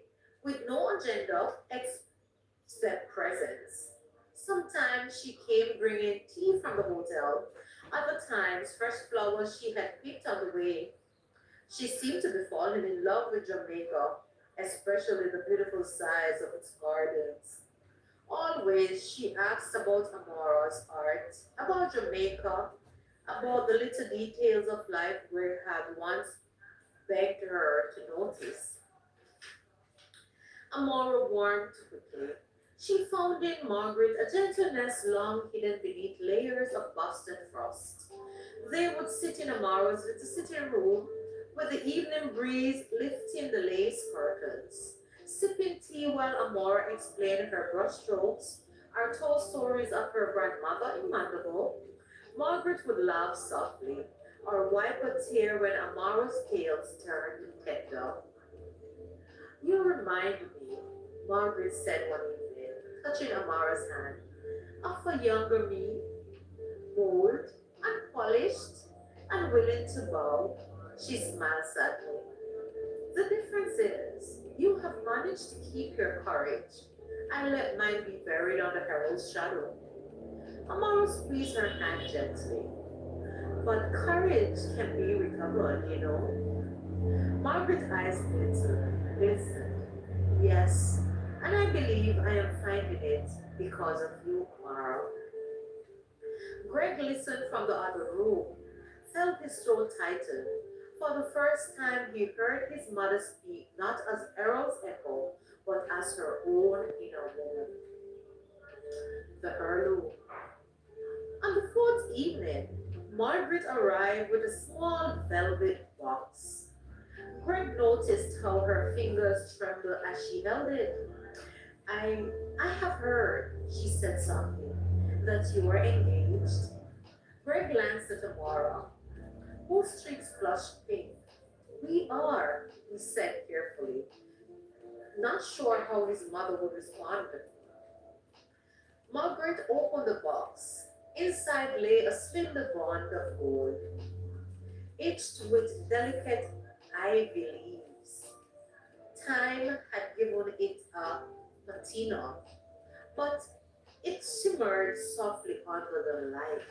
with no agenda except presence. Sometimes she came bringing tea from the hotel, other times fresh flowers she had picked on the way. She seemed to be falling in love with Jamaica, especially the beautiful size of its gardens. Always she asked about Amara's art, about Jamaica, about the little details of life Greg had once begged her to notice. Amora warmed quickly. She found in Margaret a gentleness long hidden beneath layers of Boston frost. They would sit in Amora's little sitting room with the evening breeze lifting the lace curtains, sipping tea while Amora explained her brushstrokes or told stories of her grandmother in Mandeville. Margaret would laugh softly or wipe a tear when Amora's tales turned tender. You remind me, Margaret said one evening, touching Amara's hand, of a younger me, bold, unpolished, and willing to bow. She smiled sadly. The difference is, you have managed to keep your courage and let mine be buried under Harold's shadow. Amara squeezed her hand gently. But courage can be recovered, you know. Margaret's eyes glistened. Yes, and I believe I am finding it because of you, Amara. Greg listened from the other room, felt his throat tighten. For the first time, he heard his mother speak not as Errol's echo, but as her own inner woman, the heirloom. On the fourth evening, Margaret arrived with a small velvet box. Greg noticed how her fingers trembled as she held it. I, I have heard, she said softly, that you are engaged. Greg glanced at Amara, whose cheeks flushed pink. We are, he said carefully, not sure how his mother would respond. Margaret opened the box. Inside lay a slender bond of gold, etched with delicate ivy leaves. Time had given it a patina, but it shimmered softly under the light.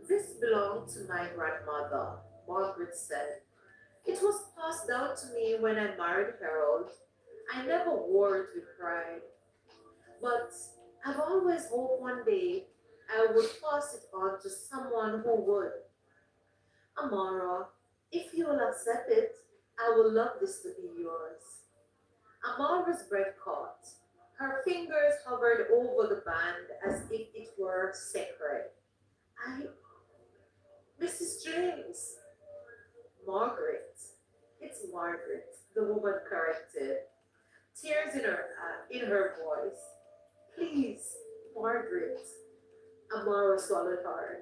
This belonged to my grandmother, Margaret said. It was passed down to me when I married Harold. I never wore it with pride, but I've always hoped one day I would pass it on to someone who would. Amara, if you'll accept it, I would love this to be yours. Amara's breath caught. Her fingers hovered over the band as if it were sacred. I, Mrs. James, Margaret. It's Margaret, the woman corrected, tears in her voice. Please, Margaret. Amara swallowed hard.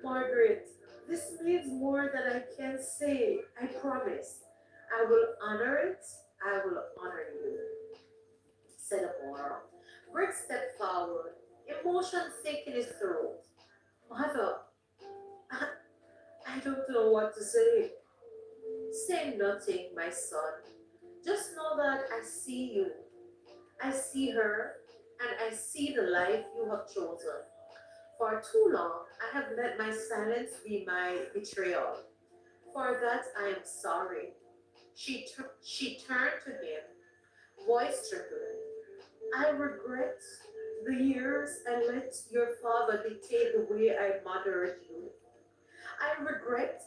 Margaret, this means more than I can say. I promise. I will honor it. I will honor you, said Amara. Greg stepped forward, emotion thick in his throat. Mother, I, I don't know what to say. Say nothing, my son. Just know that I see you. I see her, and I see the life you have chosen. For too long, I have let my silence be my betrayal. For that, I am sorry. She turned to him, voice trembling. I regret the years I let your father dictate the way I mothered you. I regret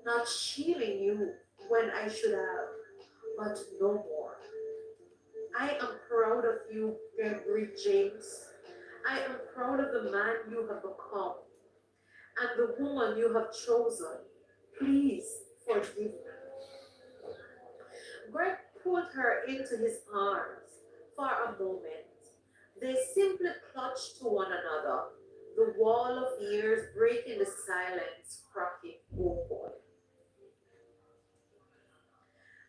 not shielding you when I should have, but no more. I am proud of you, Gregory James. I am proud of the man you have become and the woman you have chosen. Please forgive me. Greg pulled her into his arms for a moment. They simply clutched to one another, the wall of years breaking the silence, cracking open.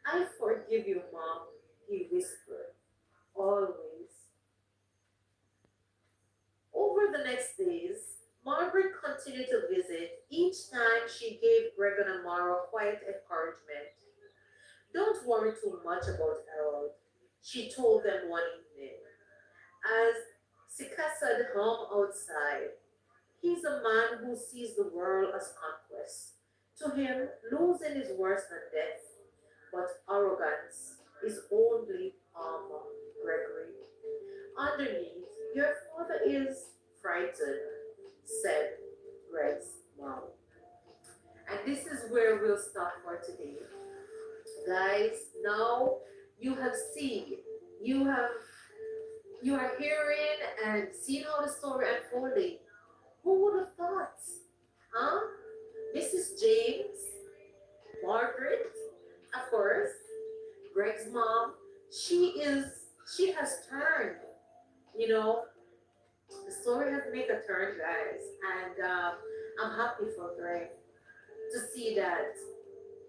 I forgive you, Mom, he whispered. Always. much about Harold. She told them one evening, as Sikasad hum outside, he's a man who sees the world as conquest. To him, losing is worse than death, but arrogance is only armor, Gregory. Underneath, your father is frightened, said Greg's mom. And this is where we'll stop for today. Guys, now you have seen, you have you are hearing and seeing how the story unfolding. Who would have thought? Huh? Mrs. James, Margaret, of course, Greg's mom, she has turned, you know, the story has made a turn, guys. And I'm happy for Greg to see that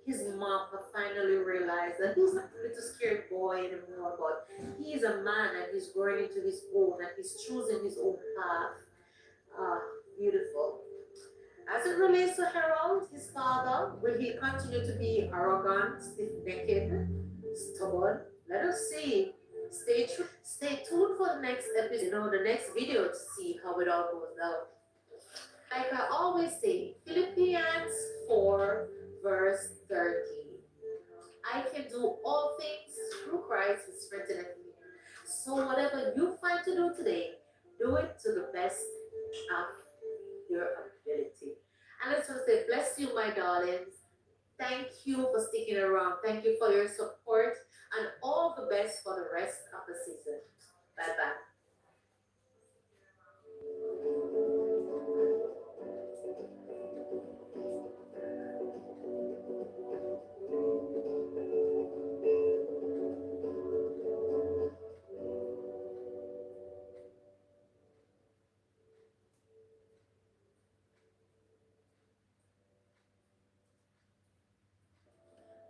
his mom have finally realized that he's not a little scared boy anymore, but he is a man and he's growing into his own and he's choosing his own path. Ah, beautiful. As it relates to Harold, his father, will he continue to be arrogant, stiff-necked, stubborn? Let us see. Stay tuned for the next episode, the next video to see how it all goes down. Like I always say, Philippians 4, verse 13. I can do all things through Christ who strengthens me. So whatever you find to do today, do it to the best of your ability. And let's just say, bless you, my darlings. Thank you for sticking around. Thank you for your support and all the best for the rest of the season. Bye bye.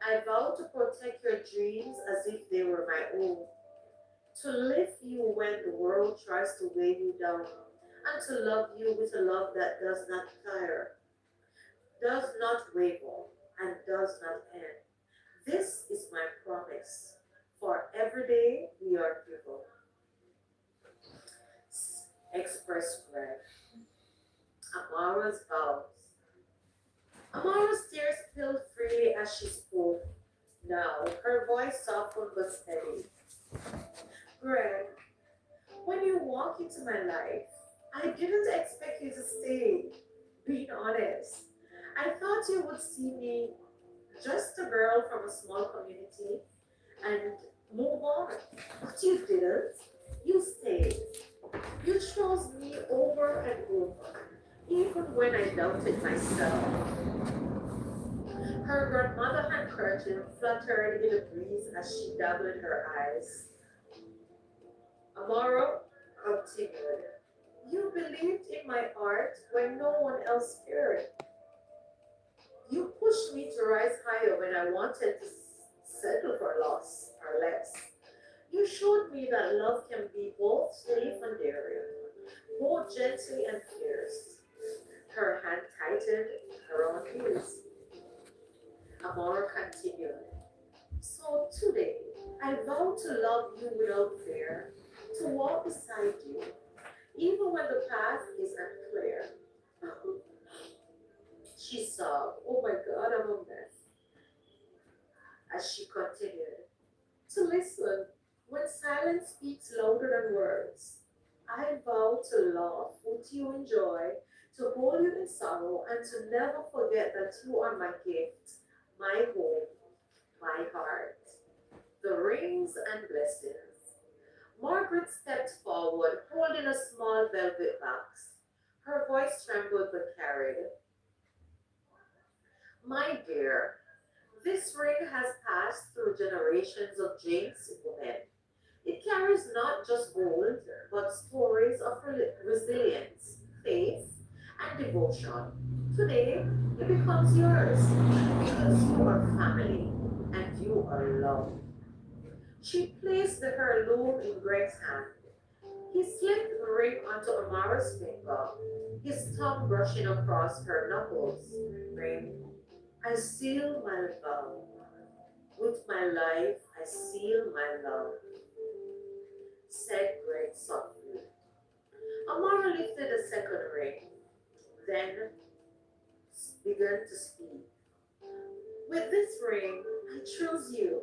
I vow to protect your dreams as if they were my own, to lift you when the world tries to weigh you down, and to love you with a love that does not tire, does not waver, and does not end. This is my promise. For every day we are given. Express Greg. Amara's vows. Amara's tears spilled freely as she spoke. Now, her voice softened but steady. Greg, when you walk into my life, I didn't expect you to stay. Being honest, I thought you would see me just a girl from a small community and move on. But you didn't. You stayed. You chose me over and over, even when I doubted myself. Her grandmother handkerchief fluttered in the breeze as she dabbled her eyes. Amaro continued. You believed in my art when no one else cared. You pushed me to rise higher when I wanted to settle for loss or less. You showed me that love can be both safe and daring, both gently and fierce. Her hand tightened around his. Amora continued. So today, I vow to love you without fear, to walk beside you, even when the path is unclear. She sobbed, oh my God, I'm a mess, as she continued. To listen when silence speaks louder than words. I vow to laugh with you in joy, to hold you in sorrow, and to never forget that you are my gift, my home, my heart, the rings and blessings. Margaret stepped forward, holding a small velvet box. Her voice trembled but carried. My dear, this ring has passed through generations of James women. It carries not just gold, but stories of resilience, faith, and devotion. Today, it becomes yours because you are family and you are loved. She placed the heirloom in Greg's hand. He slipped the ring onto Amara's finger, his tongue brushing across her knuckles. Ring, I seal my vow. With my life, I seal my love, said Greg softly. Amara lifted a second ring, then began to speak. With this ring, I choose you.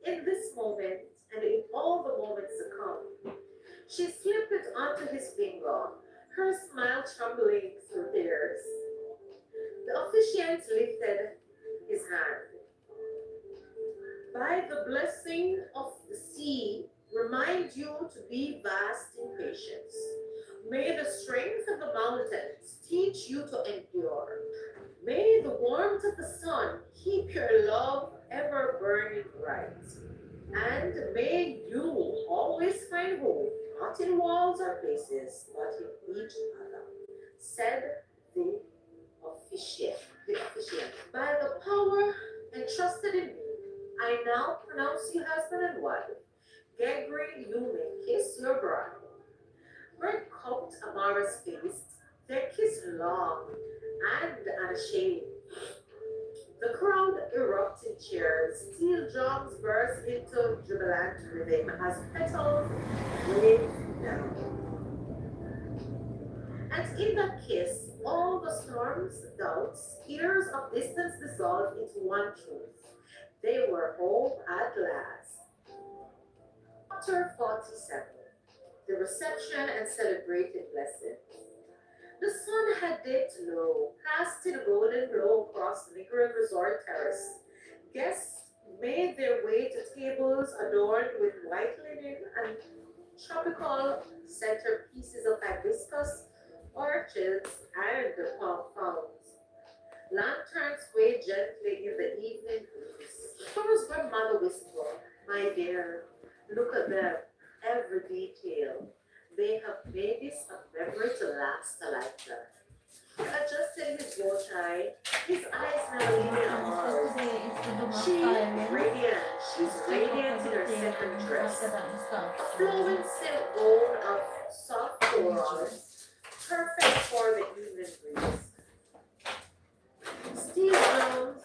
In this moment, and in all the moments to come. She slipped it onto his finger, her smile trembling through tears. The officiant lifted his hand. By the blessing of the sea, remind you to be vast in patience. May the strength of the mountains teach you to endure. May the warmth of the sun keep your love ever burning bright. And may you always find hope, not in walls or places, but in each other, said the officiant. The officiant. By the power entrusted in me, I now pronounce you husband and wife. Gregory, you may kiss your bride. Greg cupped Amara's face, their kiss long and unashamed. The crowd erupted in cheers. Steel drums burst into jubilant rhythm as petals waved down. And in that kiss, all the storms, doubts, fears of distance dissolved into one truth. They were home at last. Chapter 47. The reception and celebrated blessing. The sun had dipped low, casting a golden glow across the Nicorette Resort Terrace. Guests made their way to tables adorned with white linen and tropical centerpieces of hibiscus, orchids, and palm fronds. Lanterns swayed gently in the evening breeze. Laura's grandmother whispered, "My dear, look at them, every detail. They have made this a memory to last a lifetime." He adjusted his bow tie, his eyes now leaving So hers. today is the Duma She Island. radiant, she's Let's check out radiant for in the her day second and after dress. that we start A school. flowing silk gown of soft Enjoy. corals, perfect for the evening breeze. Steel drums,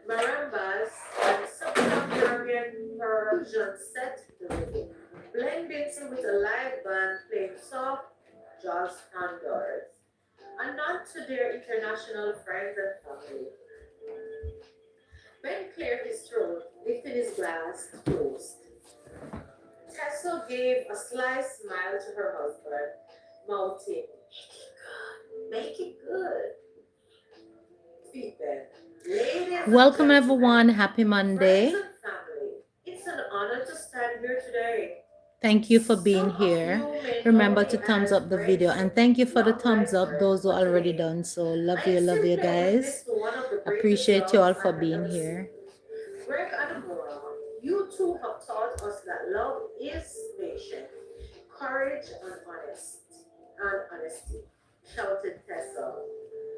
marimbas, and subtle Caribbean percussion set the rhythm, blending with a live band playing soft jazz standards. A nod to their international friends and family. Ben cleared his throat, lifting his glass to toast. Tessa gave a sly smile to her husband, mouthing, "Make it good." Speak then. Ladies and Welcome gentlemen, everyone. Happy friends Monday. and family, it's an honor to stand here today. Thank you for being Some of here. you may know Remember to me thumbs as up the video Greg's and thank you for the young thumbs up grandson, those who but already today done so. I am Love you simply a witness guys. to one of the greatest Appreciate you all loves for I have being ever seen. here. Greg and Amora, you two have taught us that love is patient, courage, and honesty, shouted Tessa.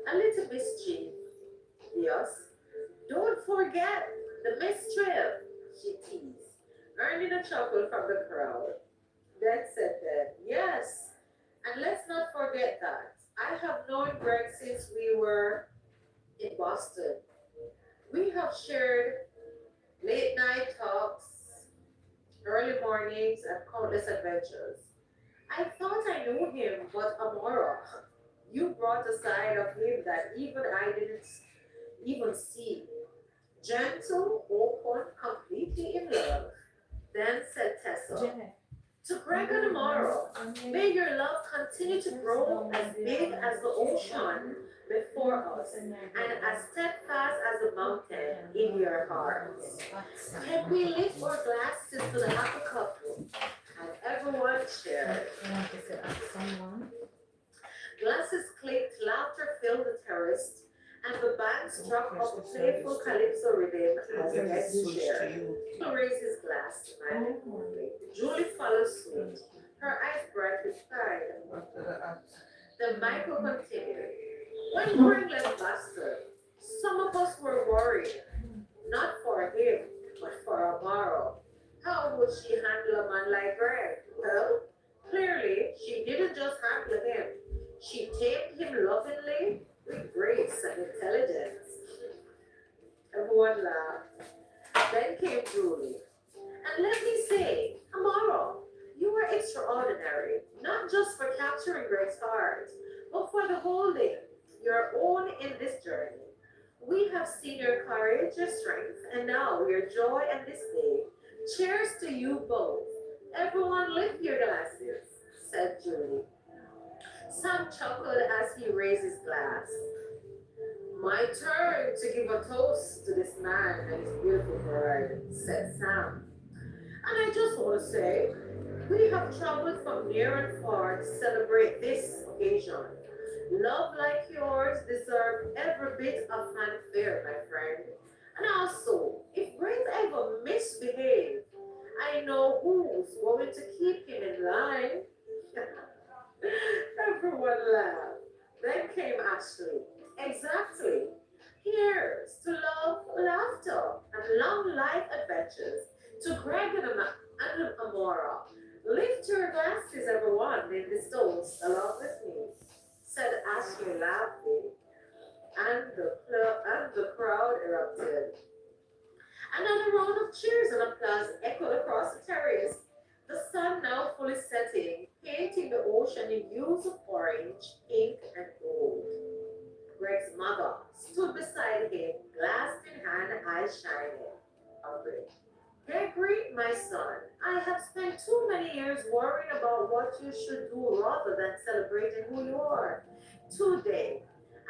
A little mischief, yes. Don't forget the mischief, she teased, earning a chuckle from the crowd. Then said that, yes, and let's not forget that I have known Greg since we were in Boston. We have shared late night talks, early mornings, and countless adventures. I thought I knew him, but Amora, you brought a side of him that even I didn't even see. Gentle, open, completely in love. Then said Tessa, to Greg and Amara, may your love continue to grow as big as the ocean before us and as steadfast as the mountain in your hearts. Can we lift our glasses to the happy couple? And everyone shared. Glasses clicked, laughter filled the terrace, and the band struck up a playful calypso rhythm as the guests shared. He raised his glass, smiling warmly. Julie followed suit, her eyes bright with pride. Then Michael continued. When Greg left Boston, some of us were worried, not for him, but for Amaro. How would she handle a man like Greg? Well, clearly, she didn't just handle him. She tamed him lovingly with grace and intelligence. Everyone laughed. came Julie. And let me say, Amaro, you were extraordinary, not just for capturing Greg's heart, but for the holding your own in this journey. We have seen your courage, your strength, and now your joy and this day. Cheers to you both. Everyone lift your glasses, said Julie. Sam chuckled as he raised his glass. My turn to give a toast to this man and his beautiful bride, said Sam. And I just want to say, we have traveled from near and far to celebrate this occasion. Love like yours deserves every bit of fanfare, my friend. And also, if Brent ever misbehave, I know who's going to keep him in line. Everyone laughed. Then came Ashley. Exactly. Here's to love, laughter, and long life adventures. To Greg and Amora. Lift your glasses, everyone, in this toast along with me, said Ashley laughing, and the crowd erupted. Another round of cheers and applause echoed across the terrace. The sun now fully setting, painting the ocean in hues of orange, pink, and gold. Greg's mother stood beside him, glass in hand, eyes shining. Hungry. Gregory, my son, I have spent too many years worrying about what you should do rather than celebrating who you are. Today,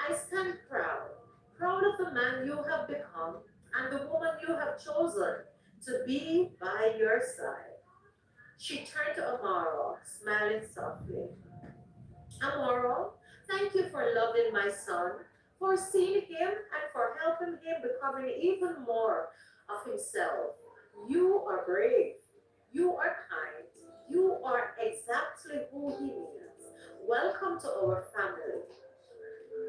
I stand proud, proud of the man you have become and the woman you have chosen to be by your side. She turned to Amaro, smiling softly. Amaro, thank you for loving my son, for seeing him, and for helping him becoming even more of himself. You are brave. You are kind. You are exactly who he needs. Welcome to our family.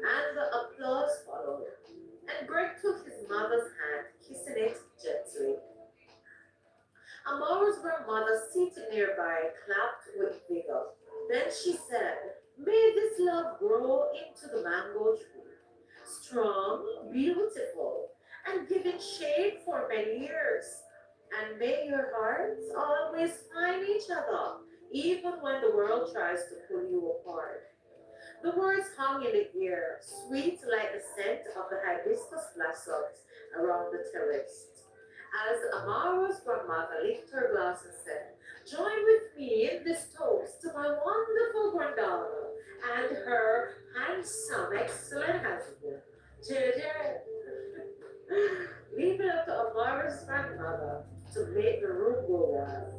And the applause followed. And Greg took his mother's hand, kissing it gently. Amaro's grandmother, seated nearby, clapped with vigor. Then she said, may this love grow into the mango tree, strong, beautiful, and giving shade for many years. And may your hearts always find each other, even when the world tries to pull you apart. The words hung in the air, sweet like the scent of the hibiscus blossoms around the terrace. As Amaro's grandmother lifted her glass and said, join with me in this toast to my wonderful granddaughter and her handsome, excellent husband, JJ. Leave it up to Amaro's grandmother to make the room go wild.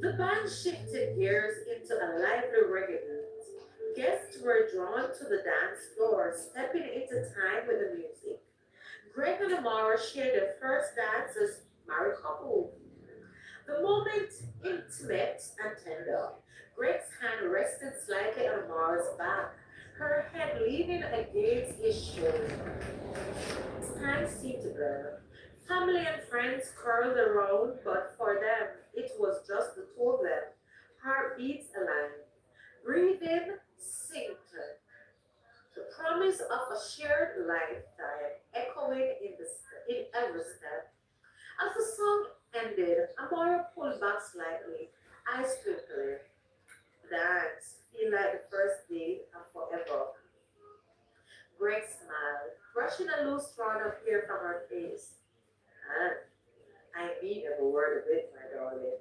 The band shifted gears into a lively reggae beat. Guests were drawn to the dance floor, stepping into time with the music. Greg and Amara shared their first dance as married couple. The moment intimate and tender. Greg's hand rested slightly on Amara's back, her head leaning against his shoulder. Time seemed to blur. Family and friends curled around, but for them, it was just the two of them. Heartbeats aligned. Breathing synced. The promise of a shared lifetime echoing in every step. As the song ended, Amara pulled back slightly, eyes twinkling. Dance, feel like the first day of forever. Greg smiled, brushing a loose strand of hair from her face. And I mean every word of it, my darling.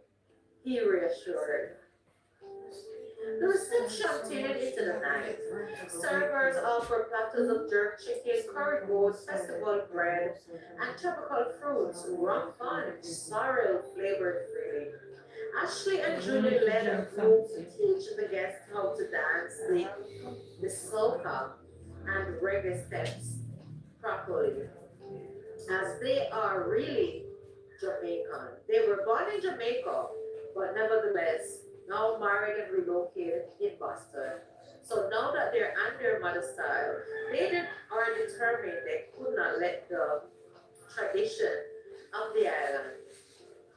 He reassured. The reception turned into the night. Servers offered platters of jerk chicken, curry goat, festival bread, and tropical fruits, rum punch, sorrel flavored freely. Ashley and Julie led a group to teach the guests how to dance the soca and reggae steps properly, as they are really Jamaican. They were born in Jamaica, but nevertheless now married and relocated in Boston. So now that they're under mother style, are determined they could not let the tradition of the island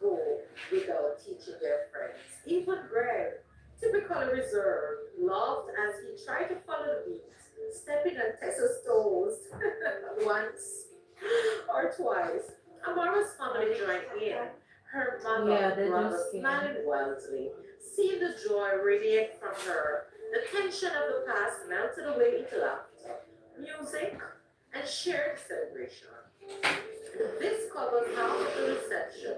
go without teaching their friends. Even Greg, typically reserved, laughed as he tried to follow the beat, stepping on Tessa's toes once or twice. Amara's family joined in, her Yeah, mother they rather just came. smiling wildly. Seeing the joy radiate from her, the tension of the past melted away into laughter, music, and shared celebration. This covers half of the reception,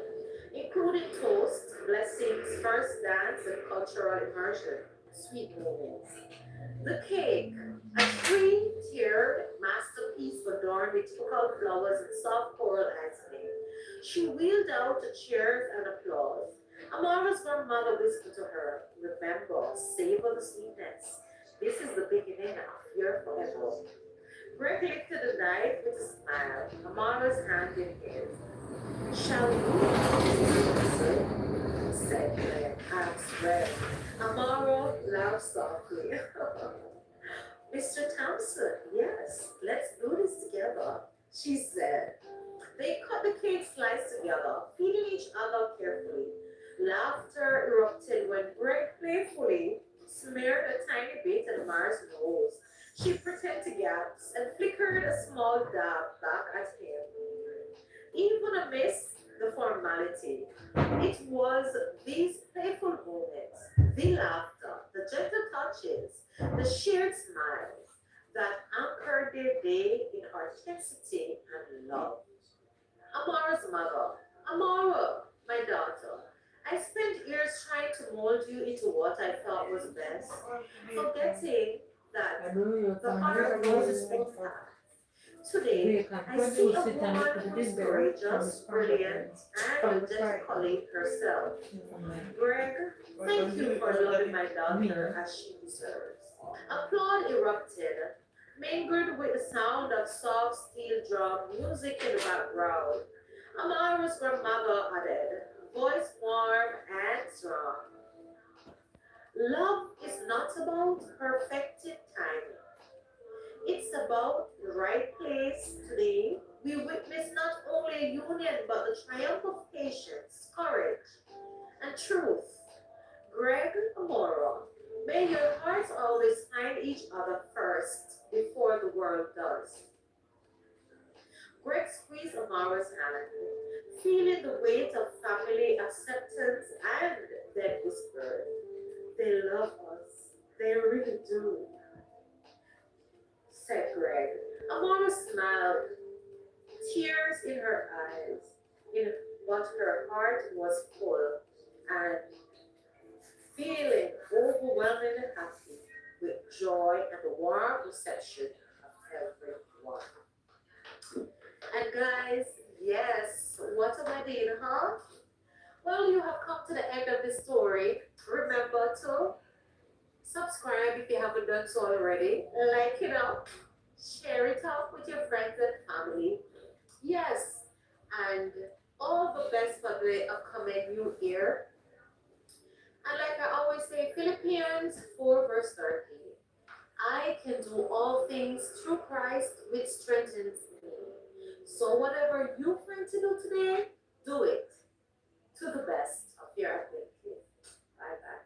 including toasts, blessings, first dance, and cultural immersion, sweet moments. The cake, a three-tiered masterpiece adorned with typical flowers and soft coral icing. She wheeled out to cheers and applause. Amara's grandmother whispered to her, "Remember, savor the sweetness. This is the beginning of your forever." Greg lifted the knife with a smile, Amara's hand in his. "Shall we, Mr. Thompson?" said Greg. Asked Greg. Amara laughed softly. "Mr. Thompson, yes, let's do this together," she said. They cut the cake slice together, feeding each other carefully. Laughter erupted when Greg playfully smeared a tiny bit on Mara's nose. She pretended to gasp and flickered a small dab back at him. Even amidst the formality, it was these playful moments, the laughter, the gentle touches, the shared smiles that anchored their day in authenticity and love. Amara's mother. "Amara, my daughter, I spent years trying to mold you into what I thought was best, forgetting that the heart grows with time. Today, I see a woman who's courageous, brilliant, and authentically herself. Greg, thank you for loving my daughter as she deserves." Applaud erupted, mingled with the sound of soft steel drum music in the background. Amara's grandmother added, voice warm and strong. "Love is not about perfected timing. It's about the right place today. We witness not only a union but the triumph of patience, courage, and truth. Greg Amora, may your hearts always find each other first before the world does." Greg squeezed Amara's hand, feeling the weight of family acceptance, and then whispered, "They love us. They really do," said Greg. Amara smiled, tears in her eyes, in, but her heart was full and feeling overwhelmingly happy with joy and the warm reception of everyone. And guys, yes, what a wedding, huh? Well, you have come to the end of the story. Remember to subscribe if you haven't done so already, like it up, share it out with your friends and family. Yes, and all the best for the upcoming new year. And like I always say, Philippians 4 verse 13. I can do all things through Christ which strengthens me. So whatever you plan to do today, do it to the best of your ability. Bye bye.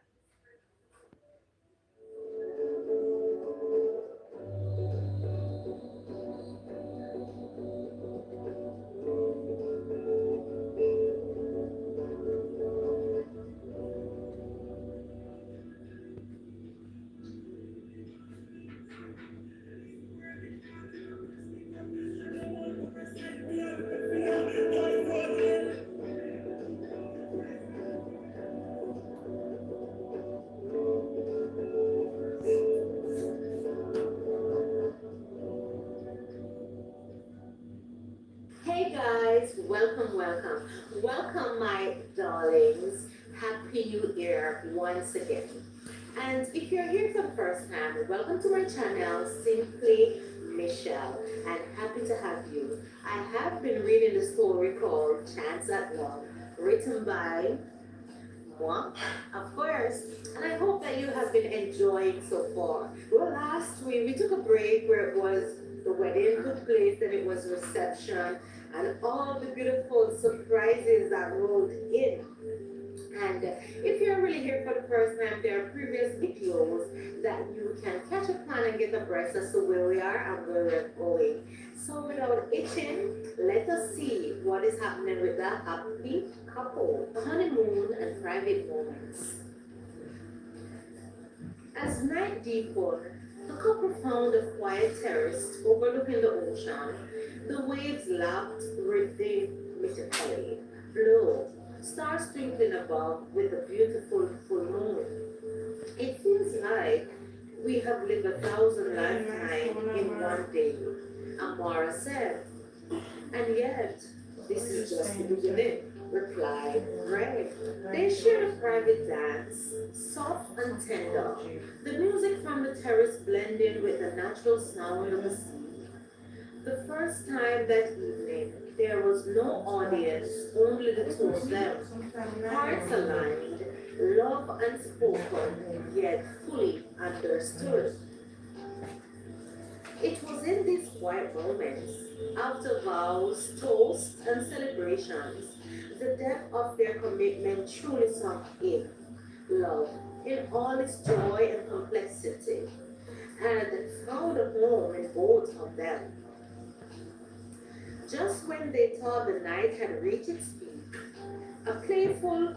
Hey guys, welcome, welcome. Welcome, my darlings. Happy New Year once again. And if you're here for the first time, welcome to my channel, Simply Michelle, and happy to have you. I have been reading the story called Chance at Love, written by moi, of course. And I hope that you have been enjoying so far. Well, last week we took a break where it was the wedding took place, then it was reception, and all the beautiful surprises that rolled in. And if you're really here for the first time, there are previous videos that you can catch up on and get abreast as to where we are and where we're going. So without itching, let us see what is happening with that happy couple. Honeymoon and private moments. As night deepened, the couple found a quiet terrace overlooking the ocean. The waves lapped rhythmically, blue, stars twinkling above with a beautiful full moon. It feels like we have lived 1,000 lifetimes in one day, Amara said. And yet, this is just the beginning, replied Greg. They shared a private dance, soft and tender, the music from the terrace blending with the natural sound of the sea. The first time that evening, there was no audience, only the two of them, hearts aligned, love unspoken, yet fully understood. It was in these quiet moments, after vows, toasts, and celebrations, the depth of their commitment truly sunk in. Love, in all its joy and complexity, and found a home in both of them. Just when they thought the night had reached its peak, a playful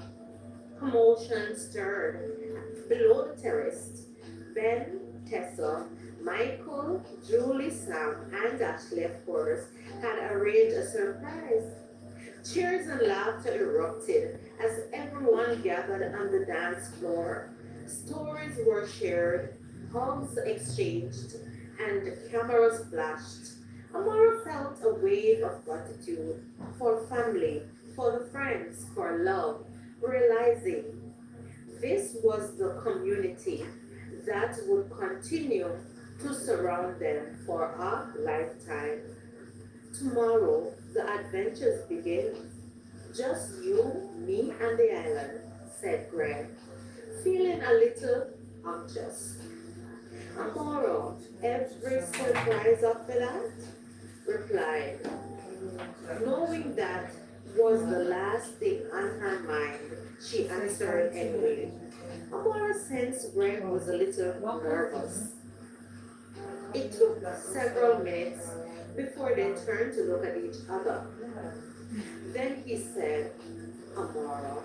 commotion stirred below the terrace. Ben, Tessa, Michael, Julie, Sam, and Ashley, of course, had arranged a surprise. Cheers and laughter erupted as everyone gathered on the dance floor. Stories were shared, hugs exchanged, and cameras flashed. Amara felt a wave of gratitude for family, for the friends, for love, realizing this was the community that would continue to surround them for a lifetime. Tomorrow, the adventures begin. Just you, me, and the island, said Greg, feeling a little anxious. Tomorrow, every surprise after that, replied, knowing that was the last thing on her mind. She answered anyway. Amara sensed Greg was a little nervous. It took several minutes before they turned to look at each other. Then he said, Amara,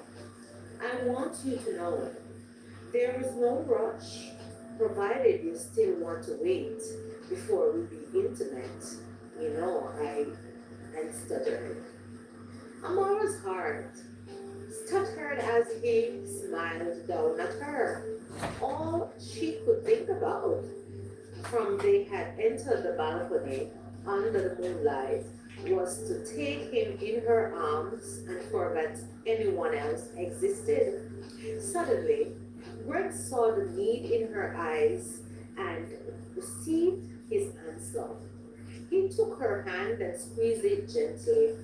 I want you to know there is no rush, provided you still want to wait before we be intimate. You know, I stuttered. Amara's heart stuttered as he smiled down at her. All she could think about from they had entered the balcony under the moonlight was to take him in her arms and forget anyone else existed. Suddenly, Greg saw the need in her eyes and received his answer. He took her hand and squeezed it gently.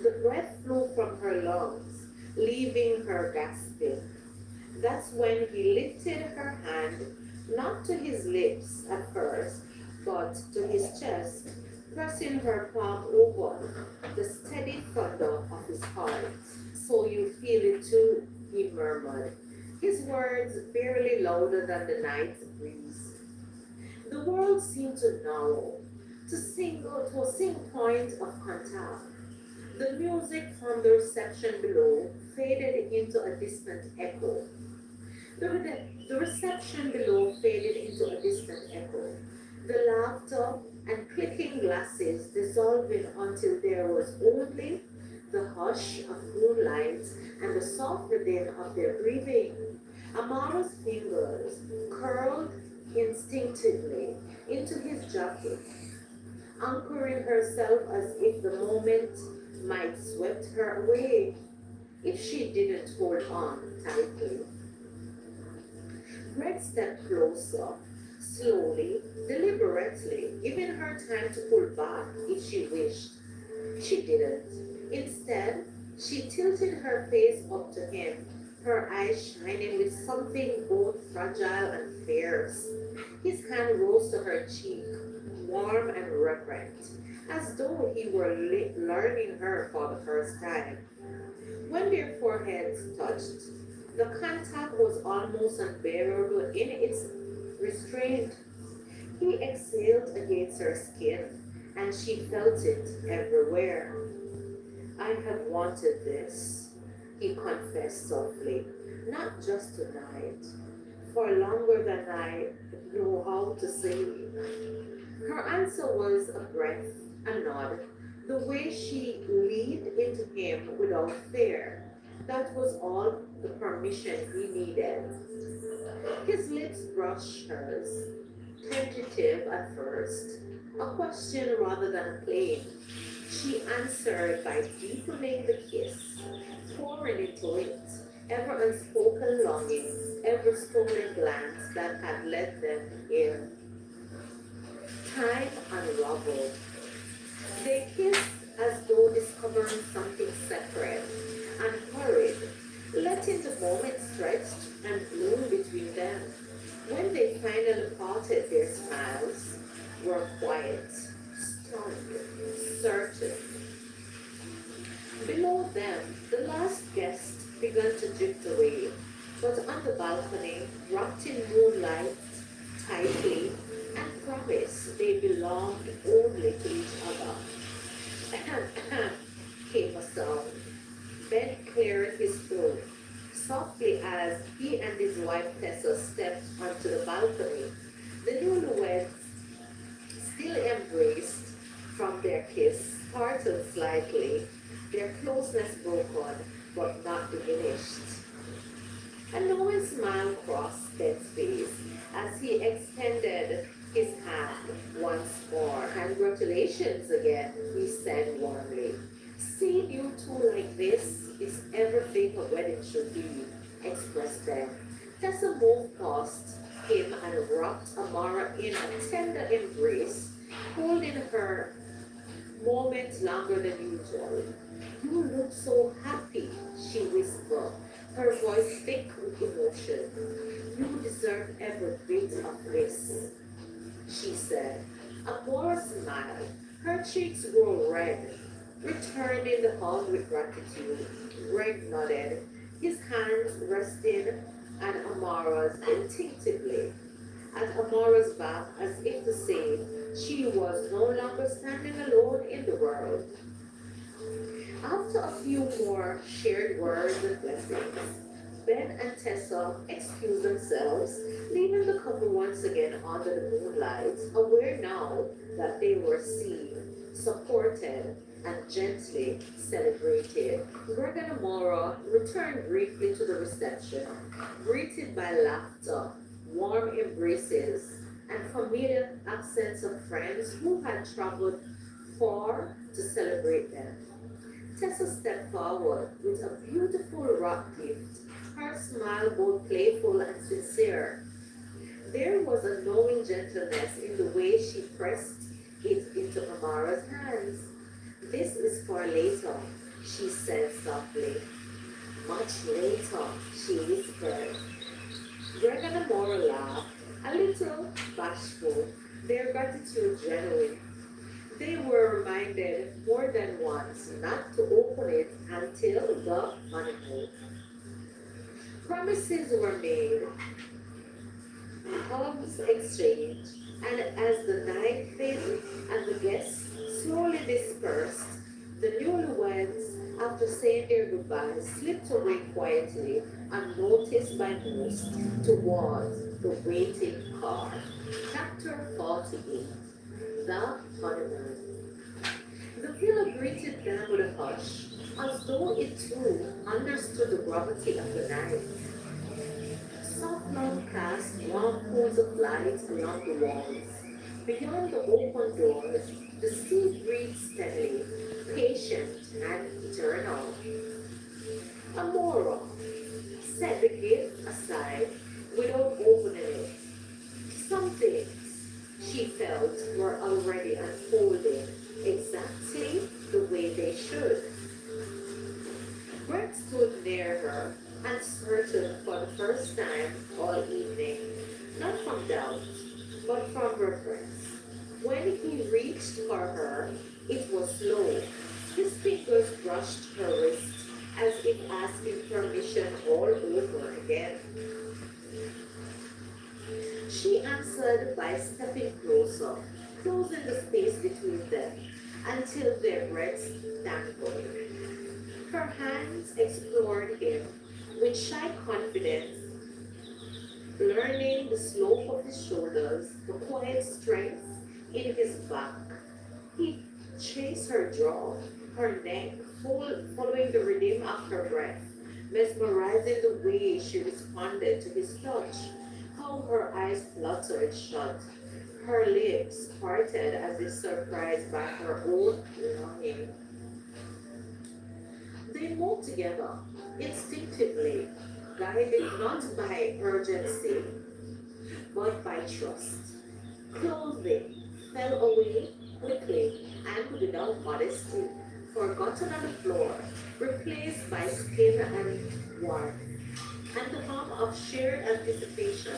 The breath flew from her lungs, leaving her gasping. That's when he lifted her hand, not to his lips at first, but to his chest, pressing her palm over the steady thunder of his heart. So you feel it too, he murmured, his words barely louder than the night's breeze. The world seemed to narrow, to a single point of contact. The music from the reception below faded into a distant echo. The reception below faded into a distant echo. The laughter and clicking glasses dissolving until there was only the hush of moonlight and the soft rhythm of their breathing. Amara's fingers curled instinctively into his jacket, anchoring herself as if the moment might swept her away if she didn't hold on tightly. Greg stepped closer, slowly, deliberately, giving her time to pull back if she wished. She didn't. Instead, she tilted her face up to him, her eyes shining with something both fragile and fierce. His hand rose to her cheek, warm and reverent, as though he were learning her for the first time. When their foreheads touched, The contact was almost unbearable in its restraint. He exhaled against her skin, and she felt it everywhere. I have wanted this, he confessed softly, not just tonight, for longer than I know how to say. Her answer was a breath, a nod, the way she leaned into him without fear. That was all the permission he needed. His lips brushed hers, tentative at first, a question rather than a claim. She answered by deepening the kiss, pouring into it, ever unspoken longing, ever stolen glance that had led them here. Time unraveled. They kissed as though discovering something sacred, and hurried, letting the moment stretch and bloom between them. When they finally parted, their smiles were quiet, stunned, certain. Below them, the last guest began to drift away, but on the balcony, wrapped in moonlight, tightly, and promised they belonged only to each other. Came a sound. Ben cleared his throat softly as he and his wife Tessa stepped onto the balcony. The newlyweds, still embraced from their kiss, startled slightly, their closeness broken but not diminished. A knowing smile crossed Ben's face as he extended his hand once more. Congratulations again, he said warmly. Seeing you two like this is everything a wedding should be, expressed Ben. Tessa moved past him and wrapped Amara in a tender embrace, holding her moments longer than usual. You look so happy, she whispered, her voice thick with emotion. You deserve every bit of this, she said. Amora smiled. Her cheeks grew red, returning the hug with gratitude. Greg nodded, his hands resting on Amara's instinctively, at Amara's back as if to say she was no longer standing alone in the world. After a few more shared words and blessings, Ben and Tessa excused themselves, leaving the couple once again under the moonlight, aware now that they were seen, supported, and gently celebrated. Greg and Amora returned briefly to the reception, greeted by laughter, warm embraces, and familiar accents of friends who had traveled far to celebrate them. Tessa stepped forward with a beautiful rock gift, her smile both playful and sincere. There was a knowing gentleness in the way she pressed it into Amara's hands. This is for later, she said softly. Much later, she whispered. Greg and Amora laughed, a little bashful, their gratitude genuine. They were reminded more than once not to open it until the honeymoon. Promises were made, hugs exchanged, and as the night faded and the guests slowly dispersed, the newlyweds, after saying their goodbyes, slipped away quietly, unnoticed by most, towards the waiting car. Chapter 48. The honeymoon. The villa greeted them with a hush, as though it too understood the gravity of the night. Soft light cast warm pools of light along the walls. Beyond the open doors, the sea breathed steadily, patient and eternal. Amora set the gift aside without opening it. Some things she felt were already unfolding exactly the way they should. Brett stood near her, uncertain for the first time all evening, not from doubt, but from reverence. When he reached for her, it was slow. His fingers brushed her wrist, as if asking permission all over again. She answered by stepping closer, closing the space between them until their breaths tangled. Her hands explored him with shy confidence, learning the slope of his shoulders, the quiet strength in his back. He chased her jaw, her neck, following the rhythm of her breath, mesmerizing the way she responded to his touch, how her eyes fluttered shut, her lips parted as if surprised by her own longing. They moved together, instinctively, guided not by urgency, but by trust. Clothing fell away quickly and without modesty, forgotten on the floor, replaced by skin and warmth, and the hum of shared anticipation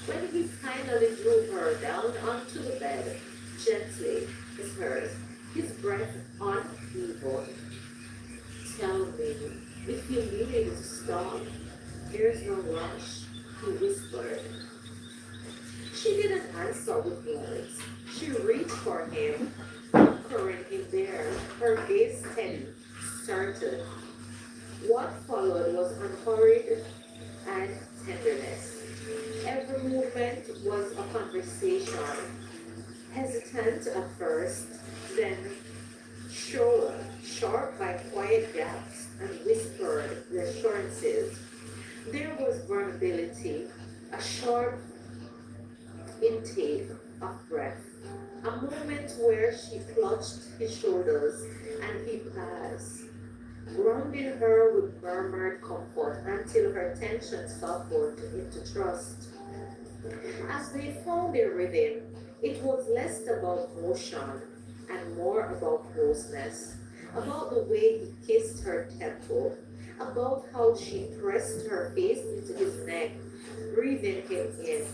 when he finally drew her down onto the bed, gently as hers, his breath uneven. Tell me if you needed to stop. There's no rush, he whispered. She didn't answer with words. She reached for him, anchoring him there, her gaze steady, certain. What followed was unhurried and tenderness. Every movement was a conversation, hesitant at first, then sure, sharp by quiet gaps and whispered reassurances. There was vulnerability, a sharp intake of breath, a moment where she clutched his shoulders and he passed, grounding her with murmured comfort until her tension softened into trust. As they found their rhythm, it was less about motion and more about closeness, about the way he kissed her temple, about how she pressed her face into his neck, breathing him in.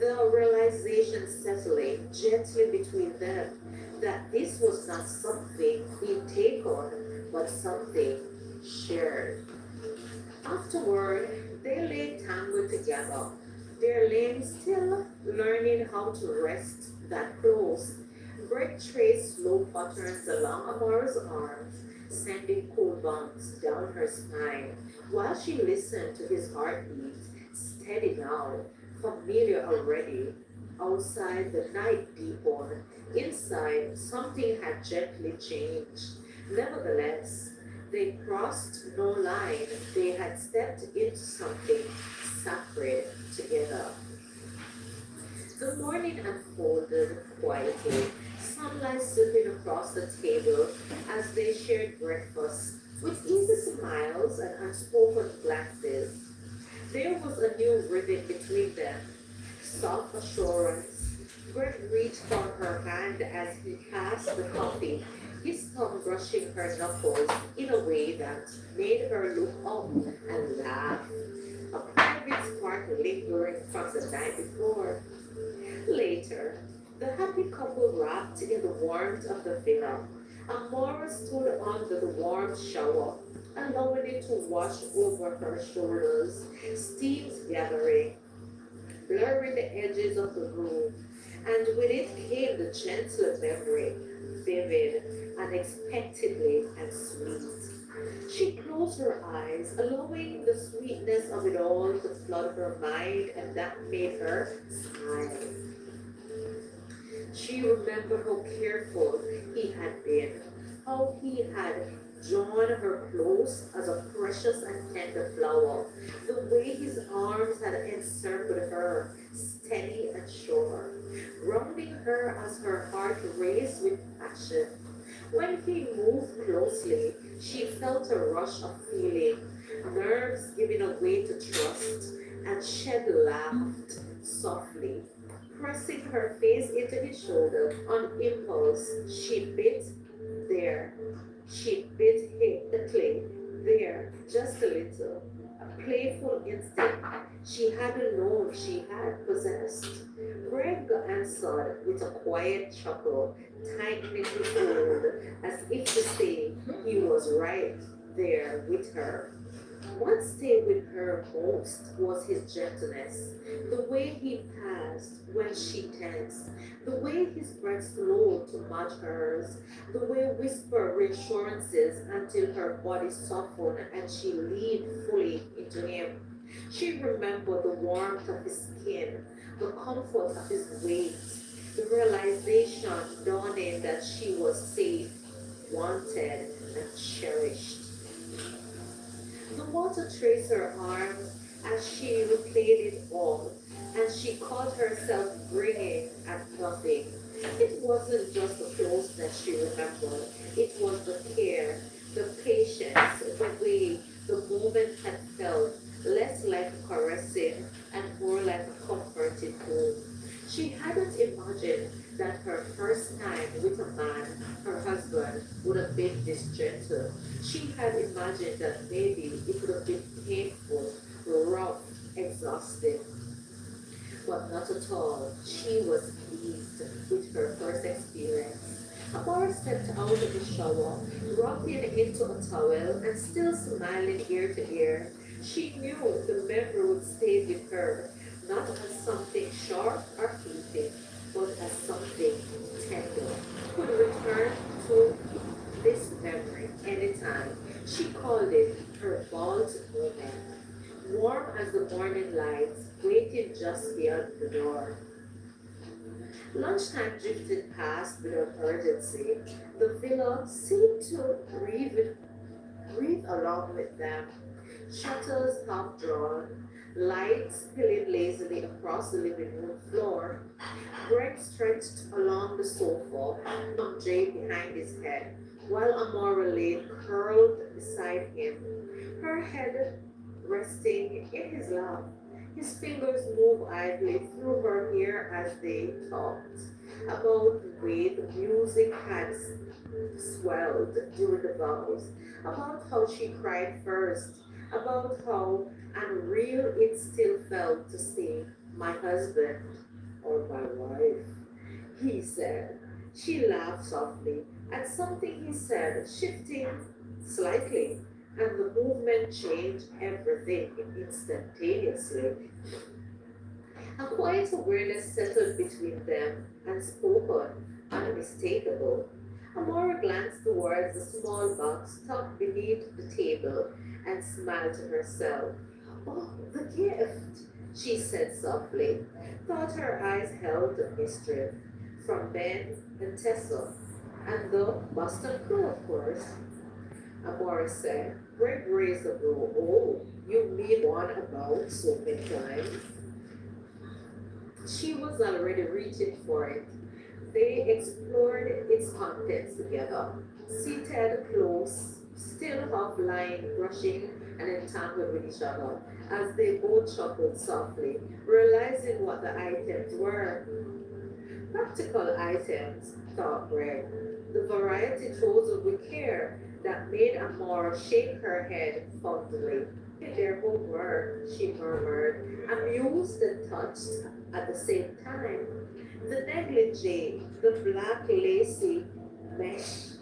The realization settling gently between them that this was not something he'd take on, but something shared. Afterward, they lay tangled together, their limbs still learning how to rest that close. Greg traced slow patterns along Amora's arms, sending cool bumps down her spine, while she listened to his heartbeat, steady now, familiar already. Outside, the night deepened. Inside, something had gently changed. Nevertheless, they crossed no line. They had stepped into something sacred together. The morning unfolded quietly, sunlight slipping across the table as they shared breakfast with easy smiles and unspoken glances. There was a new rhythm between them, soft assurance. Greg reached for her hand as he passed the coffee, his tongue brushing her knuckles in a way that made her look up and laugh. A private spark lingering from the night before. Later, the happy couple wrapped in the warmth of the villa. Amora stood under the warm shower, allowing it to wash over her shoulders, steams gathering, blurring the edges of the room, and with it came the gentle memory, vivid, unexpectedly, and sweet. She closed her eyes, allowing the sweetness of it all to flood her mind, and that made her smile. She remembered how careful he had been, how he had drawn her close as a precious and tender flower, the way his arms had encircled her, steady and sure, grounding her as her heart raced with passion. When he moved closely, she felt a rush of feeling, nerves giving way to trust, and Shed laughed softly, pressing her face into his shoulder. On impulse, she bit there. She bit hit the clay there, just a little. A playful instinct she hadn't known she had possessed. Greg answered with a quiet chuckle, tightening his hold as if to say he was right. there with her. What stayed with her most was his gentleness, the way he passed when she tensed, the way his breath slowed to match hers, the way whisper reassurances until her body softened and she leaned fully into him. She remembered the warmth of his skin, the comfort of his weight, the realization dawning that she was safe, wanted, and cherished. The water traced her arms as she replayed it all, and she caught herself grinning at nothing. It wasn't just the closeness she remembered, it was the care, the patience, the way the moment had felt, less like a caressing and more like a comforting home. She hadn't imagined that her first time with a man, her husband, would have been this gentle. She had imagined that maybe it would have been painful, rough, exhausting, but not at all. She was pleased with her first experience. Amara stepped out of the shower, rocking into a towel and still smiling ear to ear. She knew the memory would stay with her, not as something sharp or fleeting, but as something tender. Could return to this memory anytime. She called it her vault moment, warm as the morning lights, waiting just beyond the door. Lunchtime drifted past without urgency. The villa seemed to breathe along with them. Shutters half drawn, lights spilling lazily across the living room floor. Greg stretched along the sofa, thumb draped behind his head, while Amora lay curled beside him, her head resting in his lap. His fingers moved idly through her hair as they talked about the way the music had swelled during the vows, about how she cried first, about how unreal it still felt to say, my husband or my wife, he said. She laughed softly at something he said, shifting slightly, and the movement changed everything instantaneously. A quiet awareness settled between them, unspoken, unmistakable. Amora glanced towards the small box tucked beneath the table and smiled to herself. Oh, the gift, she said softly. Thought her eyes held the mystery from Ben and Tessa, and the Boston crew, of course. Amora said. Greg raised the brow. Oh, you mean one about so many times? She was already reaching for it. They explored its contents together, seated close, still half lying, brushing and entangled with each other, as they both chuckled softly, realizing what the items were. Practical items, thought Greg, the variety chosen with care that made Amora shake her head fondly. Their homework, she murmured, amused and touched at the same time. The negligee, the black lacy mesh,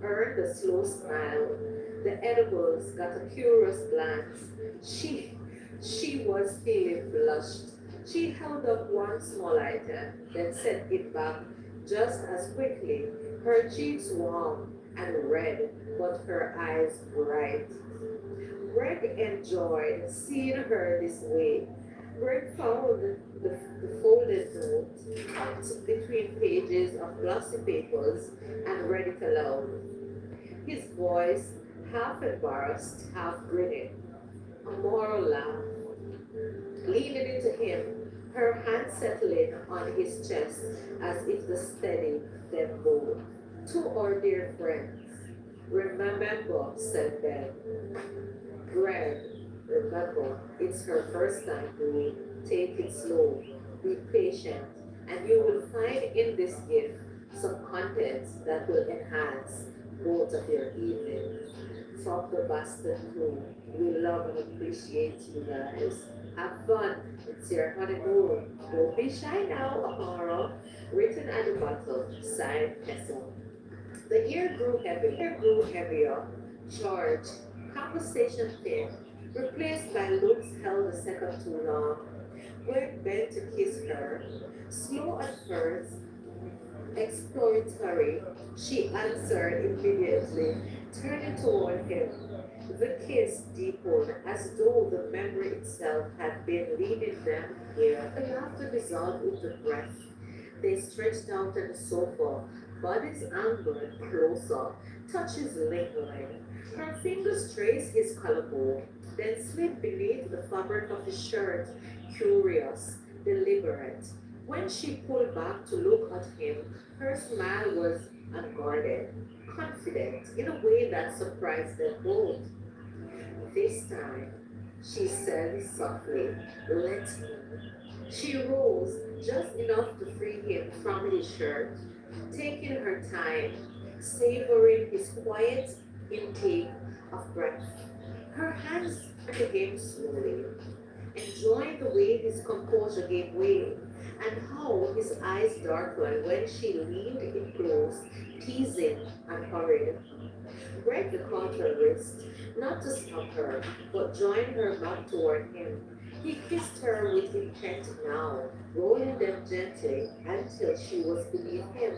earned a slow smile. The edibles got a curious glance. She was feeling blushed. She held up one small item, then sent it back just as quickly, her cheeks warm and red, but her eyes bright. Greg enjoyed seeing her this way. Greg found the folded note tucked between pages of glossy papers and read it aloud. His voice half embarrassed, half grinning. A moral laugh, leaning into him, her hand settling on his chest as if to steady them both. To our dear friends, remember, said Ben. Greg, remember, it's her first time doing. Take it slow, be patient, and you will find in this gift some contents that will enhance both of your evenings. From the Boston crew, we love and appreciate you guys. Have fun. It's your honeymoon. Don't be shy now, Amara. Written at the bottom, signed Tessa. The air grew heavier, charged, Conversation thin, replaced by looks held a second too long. Greg bent to kiss her, slow at first, exploratory. She answered immediately, turning toward him. The kiss deepened as though the memory itself had been leading them here. The laughter dissolved into breath. They stretched out on the sofa, bodies angled closer, touches lingering. Her fingers traced his collarbone, then slid beneath the fabric of his shirt, curious, deliberate. When she pulled back to look at him, her smile was unguarded, confident, in a way that surprised them both. This time, she said softly, let me. She rose just enough to free him from his shirt, taking her time, savoring his quiet intake of breath. Her hands turned to him slowly, enjoying the way his composure gave way, and how his eyes darkened when she leaned in close, teasing and hurried. Greg caught her wrist, not to stop her, but join her back toward him. He kissed her with intent now, rolling them gently until she was beneath him,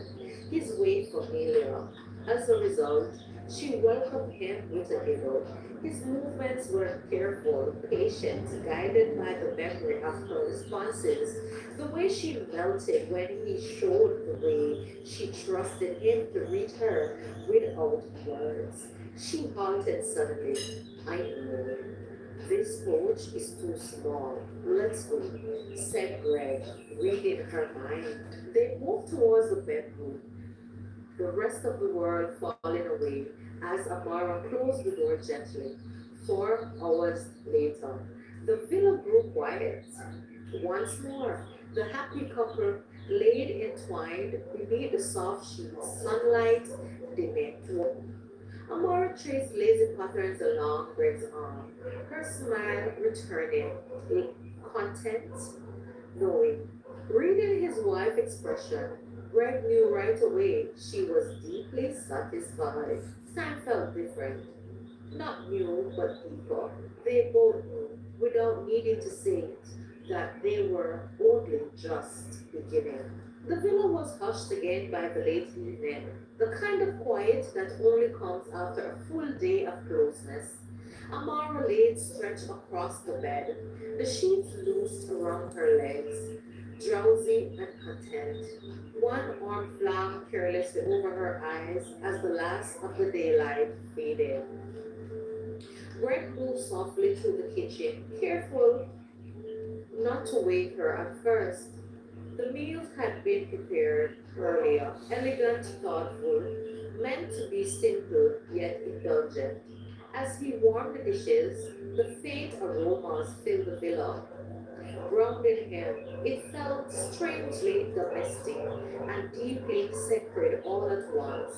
his weight familiar. As a result, she welcomed him with a giggle. His movements were careful, patient, guided by the memory of her responses. The way she melted when he showed the way she trusted him to reach her without words. She halted suddenly. I know. This pouch is too small. Let's go, said Greg, reading her mind. They moved towards the bedroom, the rest of the world falling away as Amara closed the door gently. 4 hours later, the villa grew quiet. Once more, the happy couple laid entwined beneath the soft sheets, sunlight dimming. Amara traced lazy patterns along Greg's arm, her smile returning, content, knowing. Reading his wife's expression, Greg knew right away she was deeply satisfied. Time felt different. Not new, but deeper. They both knew, without needing to say it, that they were only just beginning. The villa was hushed again by the late evening, the kind of quiet that only comes after a full day of closeness. Amara laid stretched across the bed, the sheets loosed around her legs, drowsy and content. One arm flung carelessly over her eyes as the last of the daylight faded. Greg moved softly through the kitchen, careful not to wake her at first. The meals had been prepared earlier, elegant, thoughtful, meant to be simple yet indulgent. As he warmed the dishes, the faint aromas filled the villa, grounded him. It felt strangely domestic and deeply sacred all at once.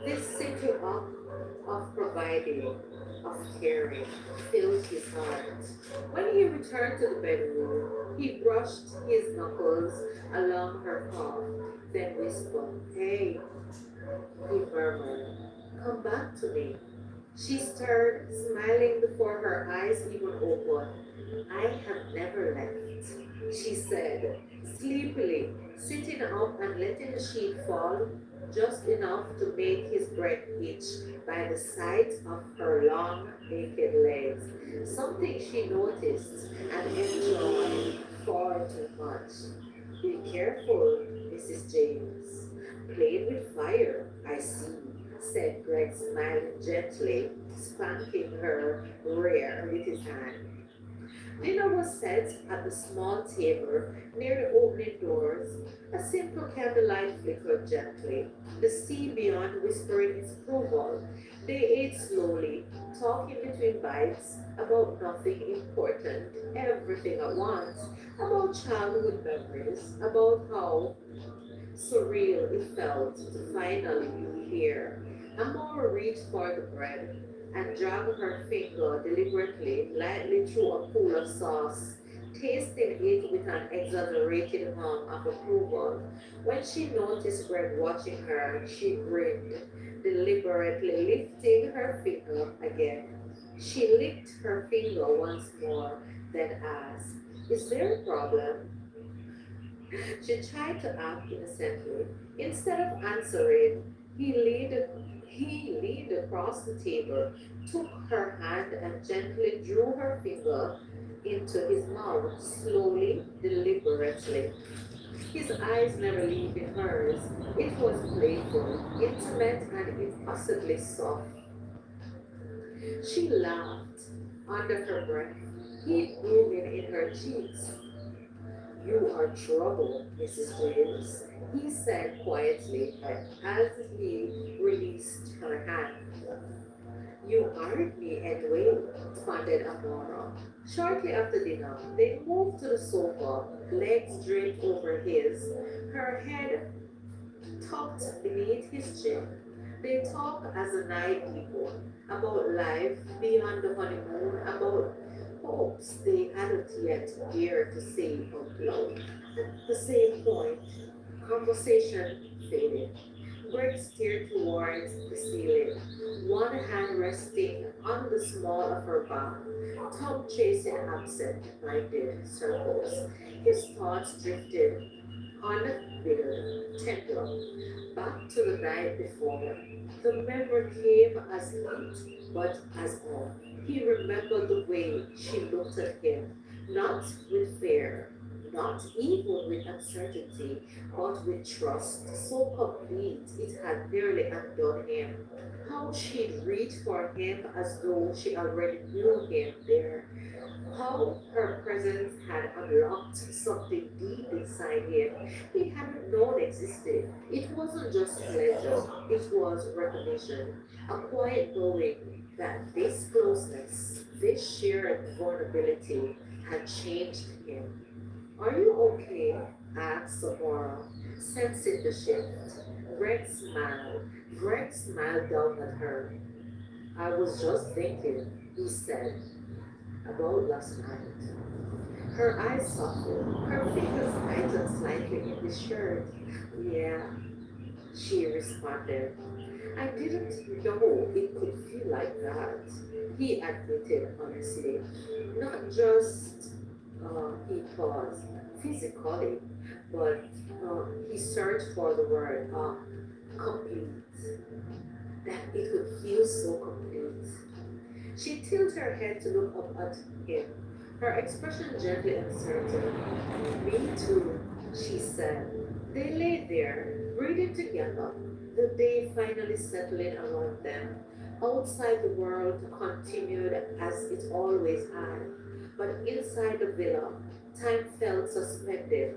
This simple act of providing, of caring, filled his heart. When he returned to the bedroom, he brushed his knuckles along her cough, then whispered, Hey, he murmured, come back to me. She stirred, smiling before her eyes even opened. I have never left, she said, sleepily, sitting up and letting the sheet fall just enough to make his breath itch by the sight of her long, naked legs. Something she noticed and enjoyed far too much. Be careful, Mrs. James. Played with fire, I see, said Greg, smiling gently, spanking her rear with his hand. Dinner was set at the small table near the opening doors. A simple candlelight flickered gently, the sea beyond whispering its approval. They ate slowly, talking between bites about nothing important, everything at once, about childhood memories, about how surreal it felt to finally be here. Amor reached for the bread and dragged her finger deliberately, lightly through a pool of sauce, tasting it with an exaggerated hum of approval. When she noticed Greg watching her, she grinned, deliberately lifting her finger again. She licked her finger once more, then asked, "Is there a problem?" She tried to act innocently. Instead of answering, he leaned across the table, took her hand, and gently drew her finger into his mouth, slowly, deliberately. His eyes never leaving hers. It was playful, intimate, and impossibly soft. She laughed under her breath. He blew in her cheeks. "You are trouble, Mrs. James," he said quietly as he released her hand. "You aren't me anyway," responded Amora. Shortly after dinner, they moved to the sofa, legs draped over his, her head tucked beneath his chin. They talk as a night people about life beyond the honeymoon, about hopes they hadn't yet dared to say out loud. At the same point, conversation faded. Greg steered towards the ceiling, one hand resting on the small of her back, tongue chasing absent-minded circles. His thoughts drifted unbitter, tender, back to the night before. The memory came as heat, but as awe. He remembered the way she looked at him, not with fear, not even with uncertainty, but with trust so complete it had nearly undone him. How she'd reach for him as though she already knew him there, how her presence had unlocked something deep inside him he hadn't known existed. It wasn't just pleasure, it was recognition, a quiet knowing that this closeness, this shared vulnerability had changed him. "Are you okay?" asked Samora, sensing the shift. Greg smiled. Greg smiled down at her. "I was just thinking," he said, "about last night." Her eyes softened, her fingers tightened slightly in the shirt. "Yeah," she responded. "I didn't know it could feel like that," he admitted honestly. "Not just," he paused, "physically, but he searched for the word, complete. That it could feel so complete." She tilted her head to look up at him, her expression gently uncertain. "Me too," she said. They lay there, breathing together, the day finally settling around them. Outside, the world continued as it always had, but inside the villa, time felt suspended,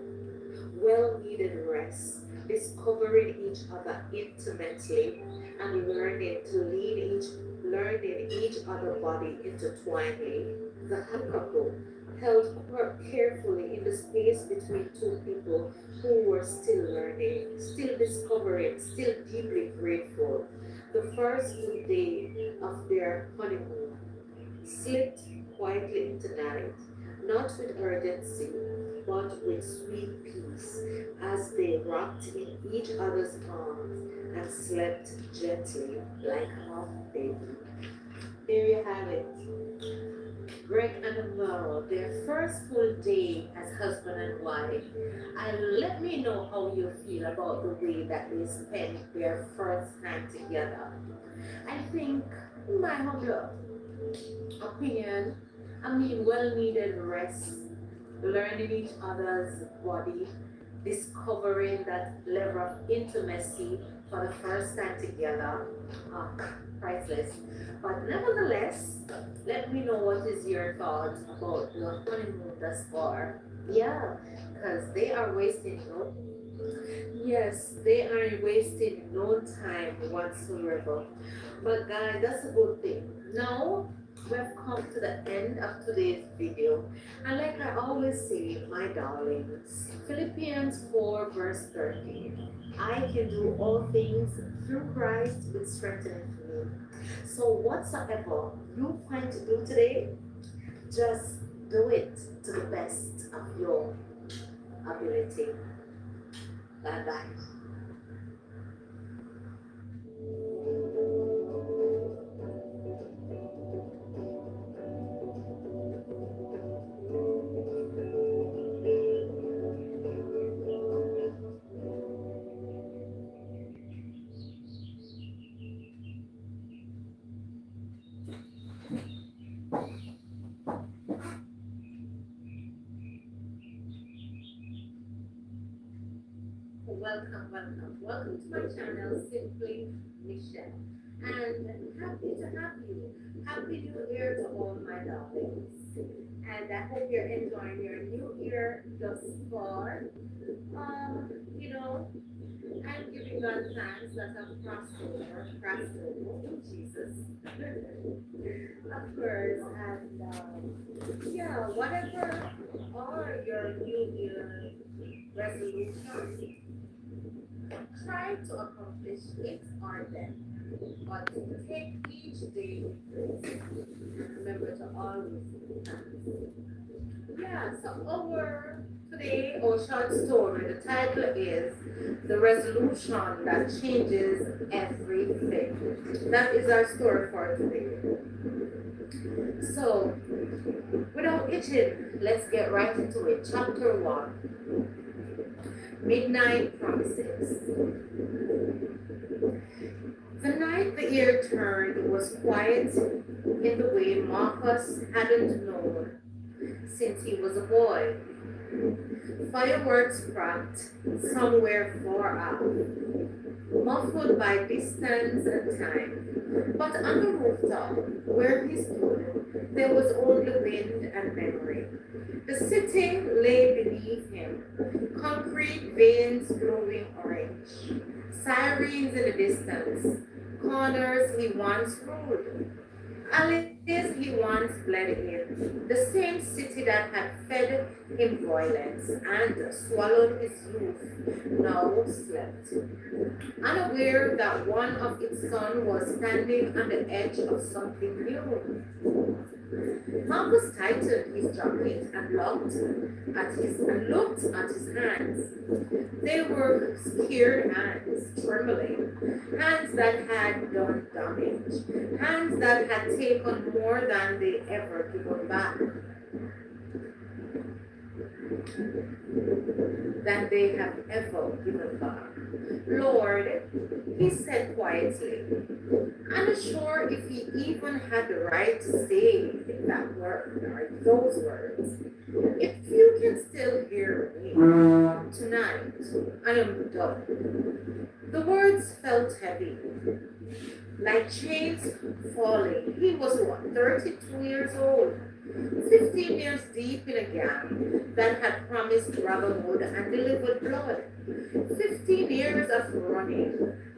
well needed rest, discovering each other intimately and learning each other body intertwinedly. The happy couple held carefully in the space between two people who were still learning, still discovering, still deeply grateful. The first good day of their honeymoon slipped quietly into night, not with urgency, but with sweet peace, as they rocked in each other's arms and slept gently like half baby. There you have it. Greg and Amara, their first full day as husband and wife. And let me know how you feel about the way that they spent their first time together. I think, in my humble opinion, well needed rest, learning each other's body, discovering that level of intimacy for the first time together. Uh, Priceless. But nevertheless, let me know what is your thoughts about the honeymoon thus far. Yeah, because they are wasting no. Yes, they are wasting no time whatsoever. But guys, that's a good thing. Now we've come to the end of today's video. And like I always say, my darlings, Philippians 4 verse 13. I can do all things through Christ which strengthens me. So whatsoever you find to do today, just do it to the best of your ability. Bye bye. welcome, welcome. Welcome to my channel, Simply Michelle. And happy to have you. Happy New Year to all my darlings. And I hope you're enjoying your new year thus far. You know, I'm giving God thanks that I've crossed over, oh Jesus, of course, and yeah, whatever are your New Year resolutions, try to accomplish it or them, but take each day with grace and remember to always give thanks. Yeah, so our short story, the title is The Resolution That Changes Everything. That is our story for today. So, without itching, let's get right into it. Chapter 1, Midnight Promises. The night the year turned was quiet in the way Marcus hadn't known since he was a boy. Fireworks cracked somewhere far off, muffled by distance and time. But on the rooftop, where he stood, there was only wind and memory. The city lay beneath him, concrete veins glowing orange, sirens in the distance, corners he once ruled, alleys he once bled in, the same city that had fed him violence and swallowed his youth now slept, unaware that one of its sons was standing on the edge of something new. Marcus tightened his jacket and looked at his hands. They were scared hands, trembling, hands that had done damage, hands that had taken more than they ever given back, than they have ever given back. Lord, he said quietly, unsure if he even had the right to say that word or those words. If you can still hear me tonight, I am done. The words felt heavy, like chains falling. He was what, 32 years old, 15 years deep in a gang that had promised brotherhood and delivered blood. 15 years of running,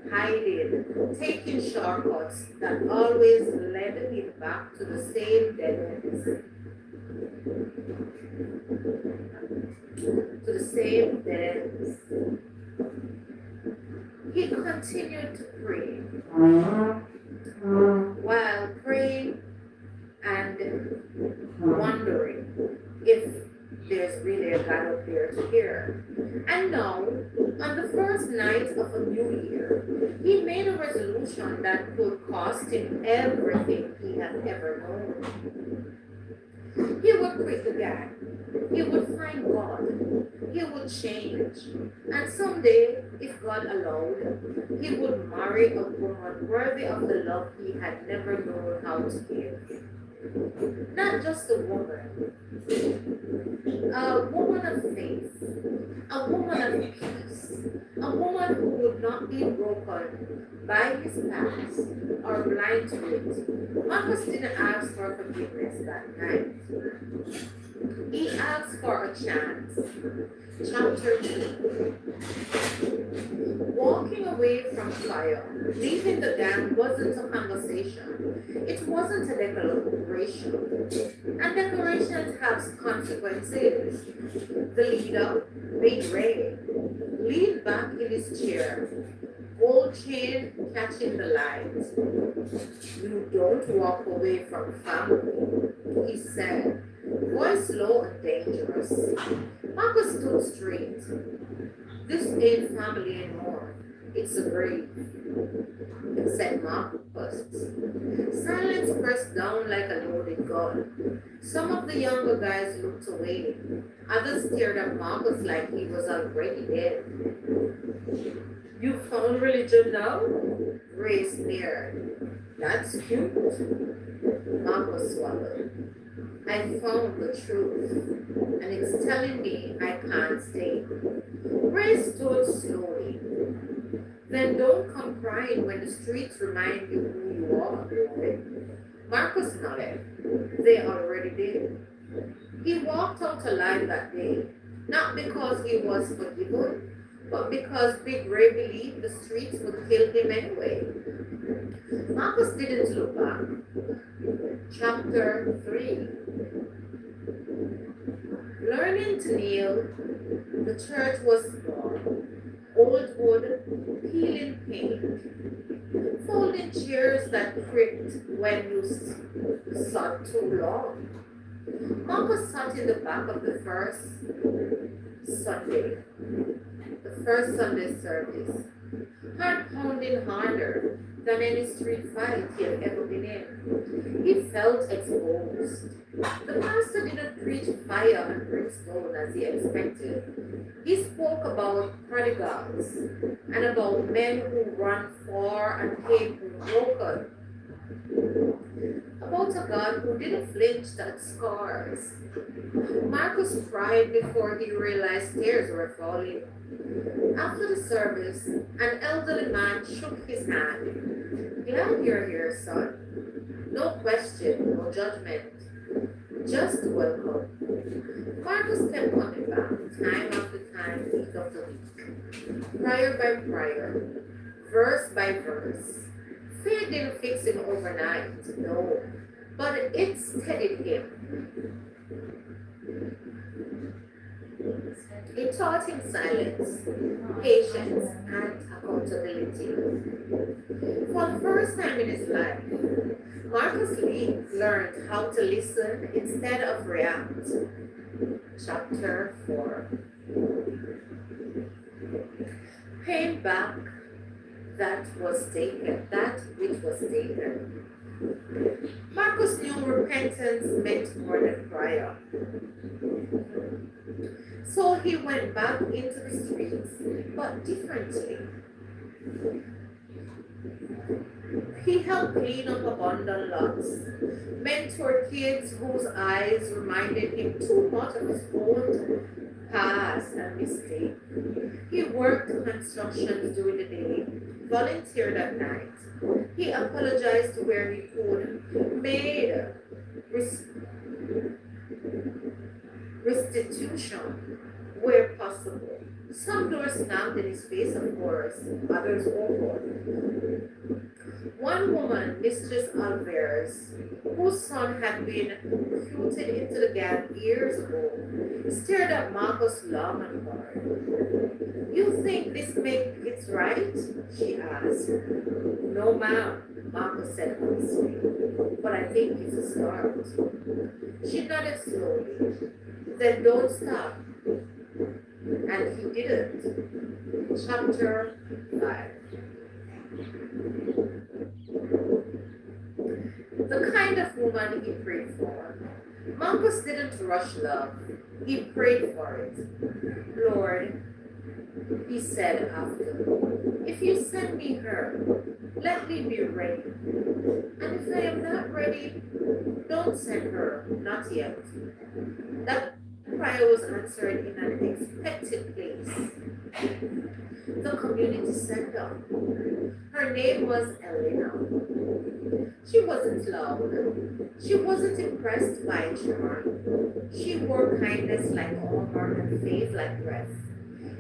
hiding, taking shortcuts that always led him back to the same dead ends, to the same dead ends. He continued to pray. While praying and wondering if there's really a God up there to hear. And now, on the first night of a new year, he made a resolution that could cost him everything he had ever known. He would quit the gang. He would find God. He would change. And someday, if God allowed, he would marry a woman worthy of the love he had never known how to give. Not just a woman of faith, a woman of peace, a woman who would not be broken by his past or blind to it. Marcus didn't ask for forgiveness that night. He asked for a chance. Chapter 2. Walking away from fire, leaving the gang wasn't a conversation. It wasn't a declaration. And declarations have consequences. The leader, Big Ray, leaned back in his chair, gold chain catching the light. You don't walk away from family, he said, voice low and dangerous. Marcus stood straight. This ain't family anymore. It's a grave, said Marcus. Silence pressed down like a loaded gun. Some of the younger guys looked away. Others stared at Marcus like he was already dead. You found religion now? Ray sneered. That's cute. Marcus swallowed. I found the truth, and it's telling me I can't stay. Grace stood slowly. Then don't come crying when the streets remind you who you are, Lord. Marcus nodded. They already did. He walked out alive that day, not because he was forgiven, but because Big Ray believed the streets would kill him anyway. Marcus didn't look back. Chapter 3. Learning to kneel, the church was small. Old wood, peeling paint, folding chairs that creaked when you sat too long. Marcus sat in the back of Sunday, the first Sunday service, heart pounding harder than any street fight he had ever been in. He felt exposed. The pastor didn't preach fire and brimstone as he expected. He spoke about prodigals and about men who ran far and came broken, about a God who didn't flinch at scars. Marcus cried before he realized tears were falling. After the service, an elderly man shook his hand. Glad you're here, son. No question, no judgment. Just welcome. Marcus kept coming back, time after time, week after week. Prayer by prayer, verse by verse. Faith didn't fix him overnight, no. But it steadied him. It taught him silence, patience, and accountability. For the first time in his life, Marcus Lee learned how to listen instead of react. Chapter 4. Paying back that which was taken. Marcus knew repentance meant more than prayer. So he went back into the streets, but differently. He helped clean up abandoned lots, mentored kids whose eyes reminded him too much of his own past and mistake. He worked construction during the day, volunteered at night. He apologized where he could, made restitution where possible. Some doors slammed in his face, of course, others opened. One woman, Mistress Alvarez, whose son had been recruited into the gang years ago, stared at Marcus long and hard. You think this makes it right? She asked. No, ma'am, Marcus said honestly, but I think it's a start. She nodded slowly. Then don't stop. And he didn't. Chapter 5. The kind of woman he prayed for. Marcus didn't rush love. He prayed for it. Lord, he said after, if you send me her, let me be ready. And if I am not ready, don't send her, not yet. That prayer was answered in an unexpected place. The community center. Her name was Elena. She wasn't loud. She wasn't impressed by charm. She wore kindness like armor and faith like breath.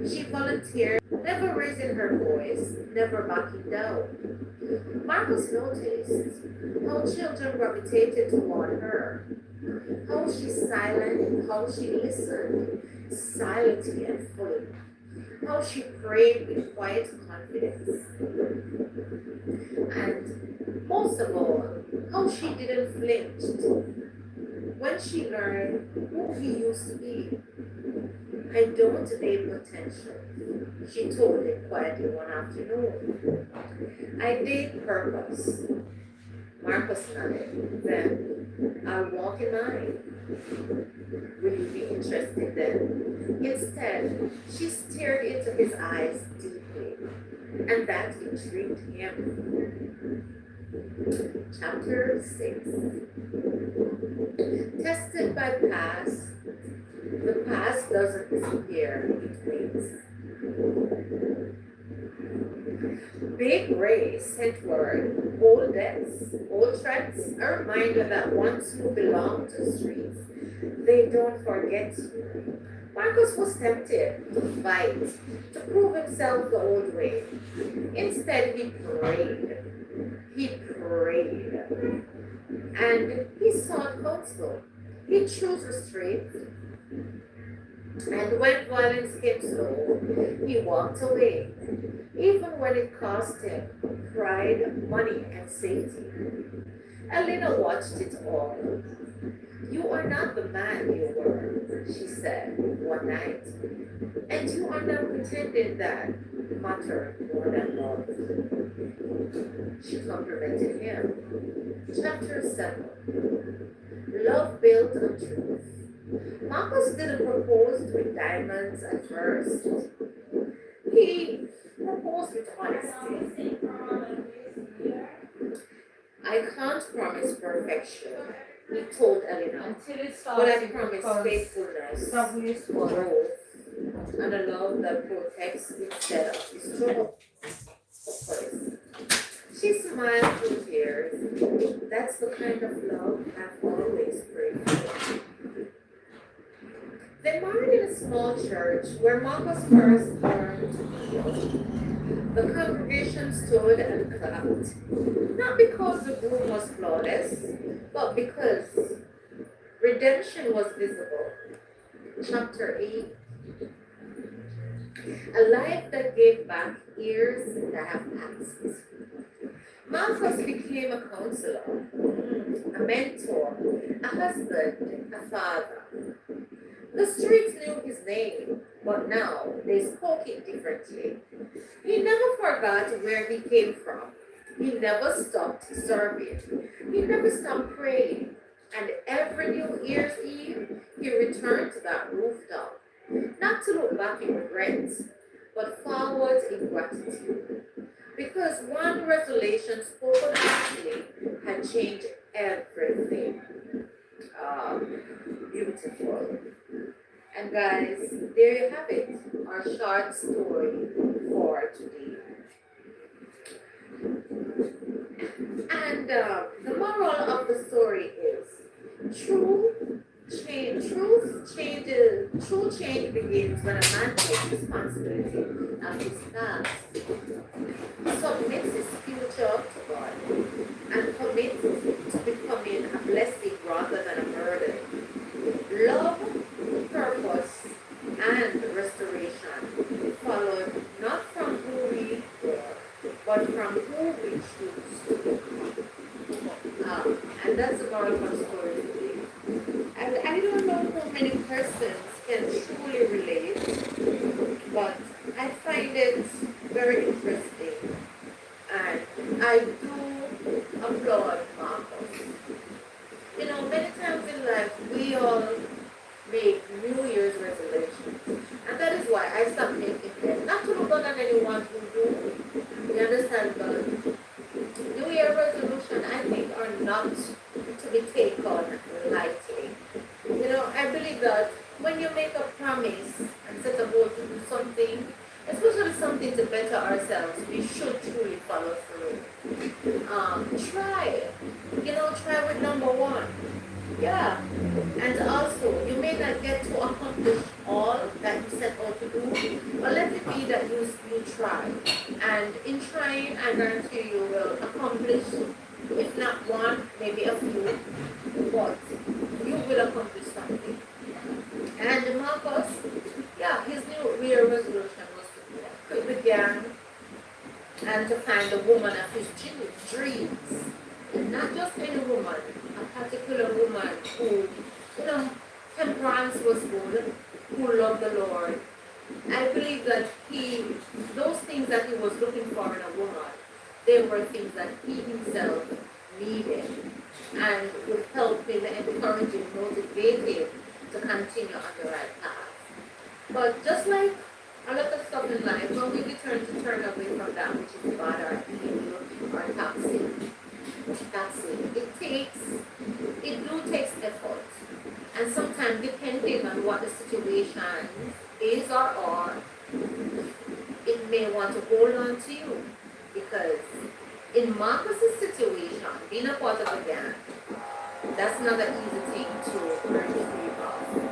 She volunteered, never raising her voice, never backing down. Marcus noticed how children gravitated toward her, how she silent, how she listened silently and fully, how she prayed with quiet confidence, and most of all, how she didn't flinch when she learned who he used to be. I don't date potential, she told him quietly one afternoon. I date purpose. Marcus nodded. Then, I'll walk in mine. Will you be interested then? Instead, she stared into his eyes deeply, and that intrigued him. Chapter 6. Tested by past, the past doesn't disappear, it waits. Big Ray sent word, old debts, old threats, a reminder that once you belong to the streets, they don't forget you. Marcus was tempted to fight, to prove himself the old way. Instead, he prayed. He prayed. And he sought counsel. He chose restraint. And when violence came slow, he walked away, even when it cost him pride, money, and safety. Elena watched it all. You are not the man you were, she said one night, and you are not pretending that mattered more than love. She complimented him. Chapter 7. Love built on truth. Marcus didn't propose with diamonds at first. He proposed with honesty. I can't promise perfection, he told Eleanor, Until it but I started promise because faithfulness, Fabulous growth, and a love that protects instead of destroys. Of course. She smiled through tears. That's the kind of love I've always prayed for. They married in a small church where Marcus first learned to kneel. The congregation stood and clapped, not because the groom was flawless, but because redemption was visible. Chapter 8. A life that gave back years that have passed. Marcus became a counselor, a mentor, a husband, a father. The streets knew his name, but now they spoke it differently. He never forgot where he came from. He never stopped serving. He never stopped praying. And every New Year's Eve, he returned to that rooftop, not to look back in regret, but forward in gratitude. Because one revelation spoken honestly had changed everything. Ah, beautiful. And guys, there you have it, our short story for today. And the moral of the story is true change begins when a man takes responsibility of his past, submits his future to God, and commits to becoming a blessing rather than a burden. Love, purpose, and restoration followed not from who we were, but from who we choose to become. And that's the moral of the story today. And I don't know how many persons can truly relate, but I find it very interesting. And I do applaud Marcos. You know, many times in life we all make New Year's resolutions. And that is why I stopped making them. Not to look down on anyone who do. You understand? But New Year resolution, I think, are not to be taken lightly. You know, I believe that when you make a promise and set a goal to do something, especially something to better ourselves, we should truly follow through. Try, try with number one. Yeah. And also, you may not get to accomplish all that you set out to do, but let it be that you try. And in trying, I guarantee you will accomplish, if not one, maybe a few, but you will accomplish something. And Marcus, yeah, his new Year resolution was to quit the gang and to find the woman of his dreams. And not just any woman, a particular woman who, temperance was good, who loved the Lord. I believe that those things that he was looking for in a woman, they were things that he himself needed and would help him, encourage him, motivate him to continue on the right path. But just like a lot of stuff in life, when we turn away from that which is bad or evil or toxic, That's it. It takes effort. And sometimes depending on what the situation is or are, it may want to hold on to you. Because in Marcus's situation, being a part of a gang, that's not an easy thing to break free of.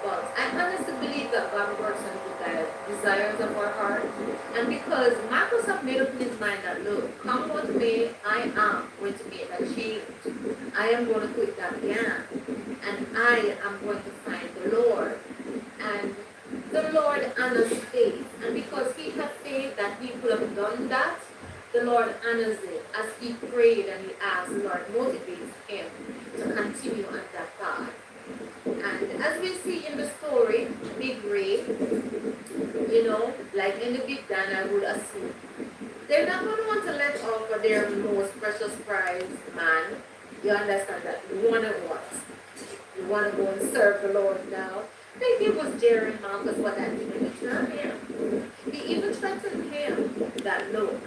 But I honestly believe that God works on the desires of our heart. And because Marcus have made up in his mind that, look, come what may, I am going to make that change. I am going to quit that gang. And I am going to find the Lord. And the Lord honors faith. And because he had faith that he could have done that, the Lord honors it as he prayed and he asked, the Lord motivates him to continue on that path. And as we see in the story, Big Ray, like in the Big Dan, I would assume, they're not going to want to let off of their most precious prize man. You understand that? You want to what? You want to go and serve the Lord now? I think it was Jerry Marcus what that didn't return him. He even threatened him that, look,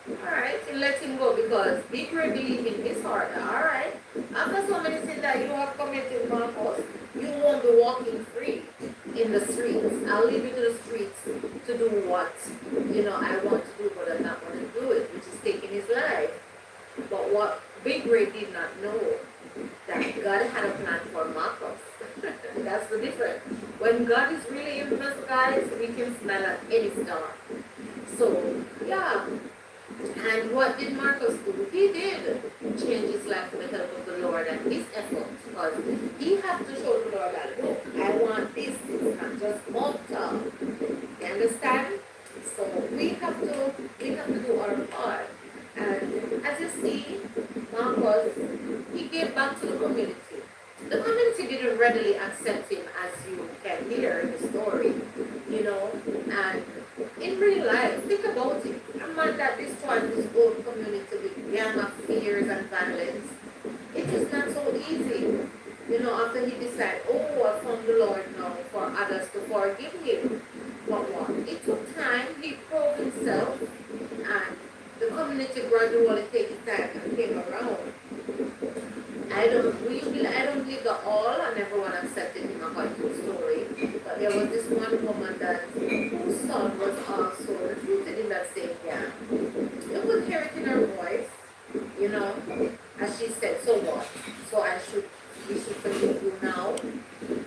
all right, and let him go because Big Ray believe in his heart. All right, after so many sins that you have committed, Marcos, you won't be walking free in the streets. I'll leave you to the streets to do what I want to do, but I'm not going to do it, which is taking his life. But what Big Ray did not know that God had a plan for Marcos. That's the difference. When God is really in us, guys, we can smell at any star. So yeah. And what did Marcus do? He did change his life with the help of the Lord and his efforts because he had to show the Lord that, look, I want this, it's not just mortal. You understand? So we have to do our part. And as you see, Marcus, he gave back to the community. The community didn't readily accept him as you can hear in the story, and in real life, think about it. A man that destroyed his own community with gang of fears and violence, it is not so easy. After he decided, oh, I found the Lord now for others to forgive him. But what? It took time, he proved himself, and the community gradually take time and came around. I don't believe that all and everyone accepted him according to the story. But there was this one woman that whose son was also recruited in that same gang. You could hear it in her voice, you know, as she said, so what? So we should forgive you now.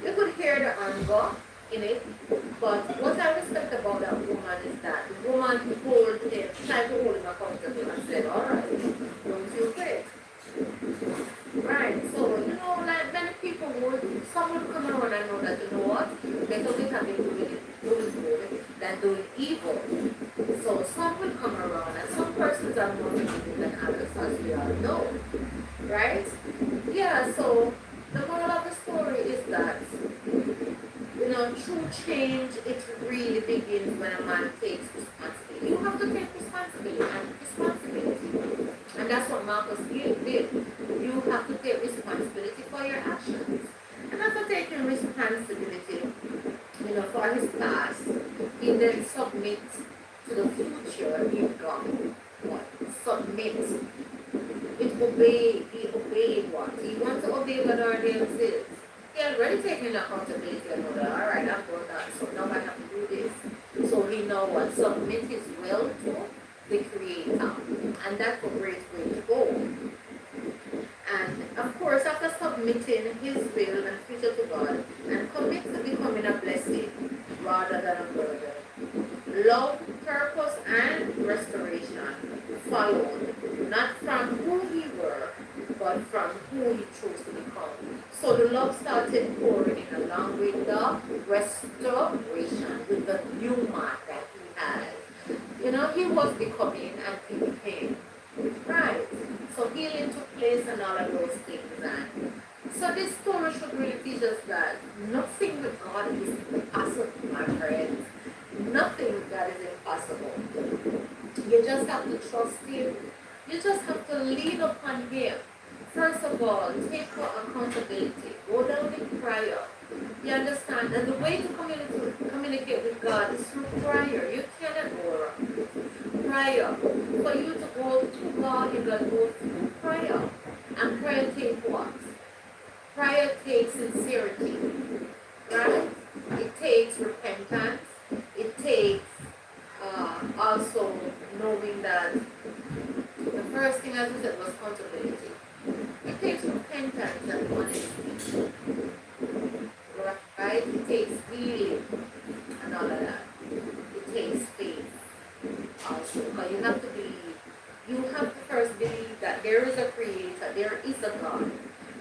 You could hear the anger in it. But what I respect about that woman is that the woman tried to hold him accountable and said, all right, don't you quit. Right, so like many people would, some would come around and know that what, better we have been doing good than doing evil. So some will come around, and some persons are more forgiving than others, as we all know, right? Yeah. So the moral of the story is that true change, it really begins when a man takes responsibility. You have to take responsibility. And that's what Marcus did. You have to take responsibility for your actions. And after taking responsibility, for his past, he then submit to the future in God. What? Submit. He obeyed what? He wants to obey what our name says. He already taken accountability and know that, all right, I've done that, so now I have to do this. So he know what? Submit his will to the Creator. And that's a great way to go. And of course, after submitting his will and future to God and commit to becoming a blessing rather than a burden, love, purpose, and restoration followed, not from who he were, but from who he chose to become. So the love started pouring in along with the restoration, with the new man that he had. He was becoming and he became. Right. So healing took place and all of those things. And so this story should really teach us that nothing with God is impossible, my friends. Nothing with God is impossible. You just have to trust Him. You just have to lean upon Him. First of all, take for accountability. Go down in prayer. You understand? And the way to communicate with God is through prayer. You cannot go wrong. Prayer. For you to go to God, you got to go through prayer. prayer. And prayer takes what? Prayer takes sincerity, right? It takes repentance. It takes also knowing that the first thing, as I said, was accountability. It takes repentance and honesty, right? It takes healing and all of that. It takes faith also. But you have to believe. You have to first believe that there is a creator, there is a God,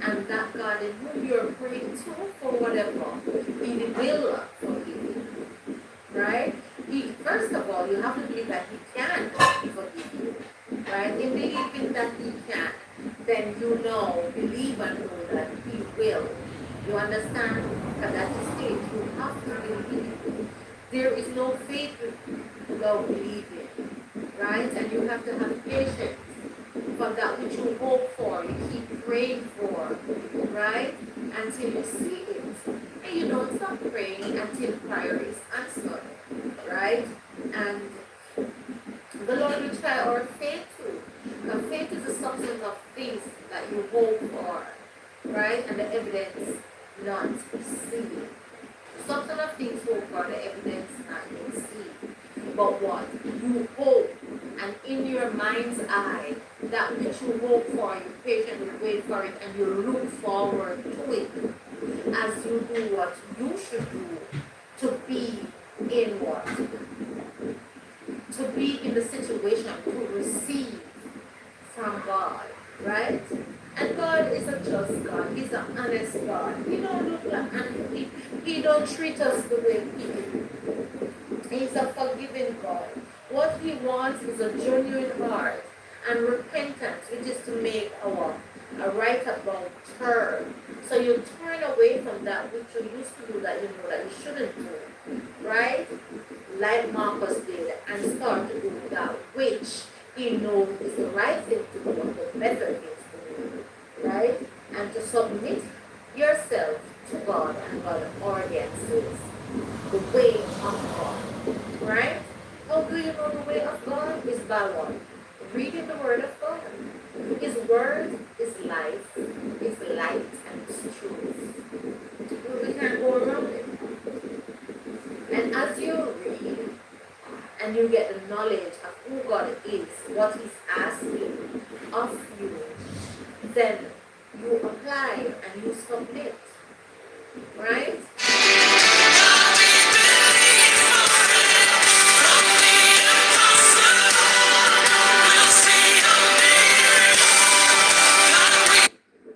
and that God in whom you're praying to for whatever, He will forgive you. Right? First of all, you have to believe that He can forgive you. Right? In believing that He can, then you know, believe and know that He will. You understand? Because at this stage, you have to believe. There is no faith without believing. Right? And you have to have patience for that which you hope for, you keep praying for, right? Until you see it. And you don't stop praying until prayer is answered, right? And the Lord will try our faith too. Because faith is the substance of things that you hope for, right? And the evidence not seen. The substance of things hoped for, the evidence not yet seen. But what? You hope, and in your mind's eye, that which you hope for, you patiently wait for it, and you look forward to it as you do what you should do to be in what? To be in the situation to receive from God, right? And God is a just God. He's an honest God. He don't look like, and he don't treat us the way people. He's a forgiving God. What He wants is a genuine heart and repentance, which is to make a right about turn. So you turn away from that which you used to do that you know that you shouldn't do, right? Like Marcus did, and start to do that which he knows is the right thing to do and the better things to do, right? And to submit yourself to God and God's ordinances, the way of God, right? How do you know the way of God? Is by what? Reading the Word of God. His Word is life, is light, and is truth. We can't go around it. And as you read and you get the knowledge of who God is, what He's asking of you, then you apply and you submit, right?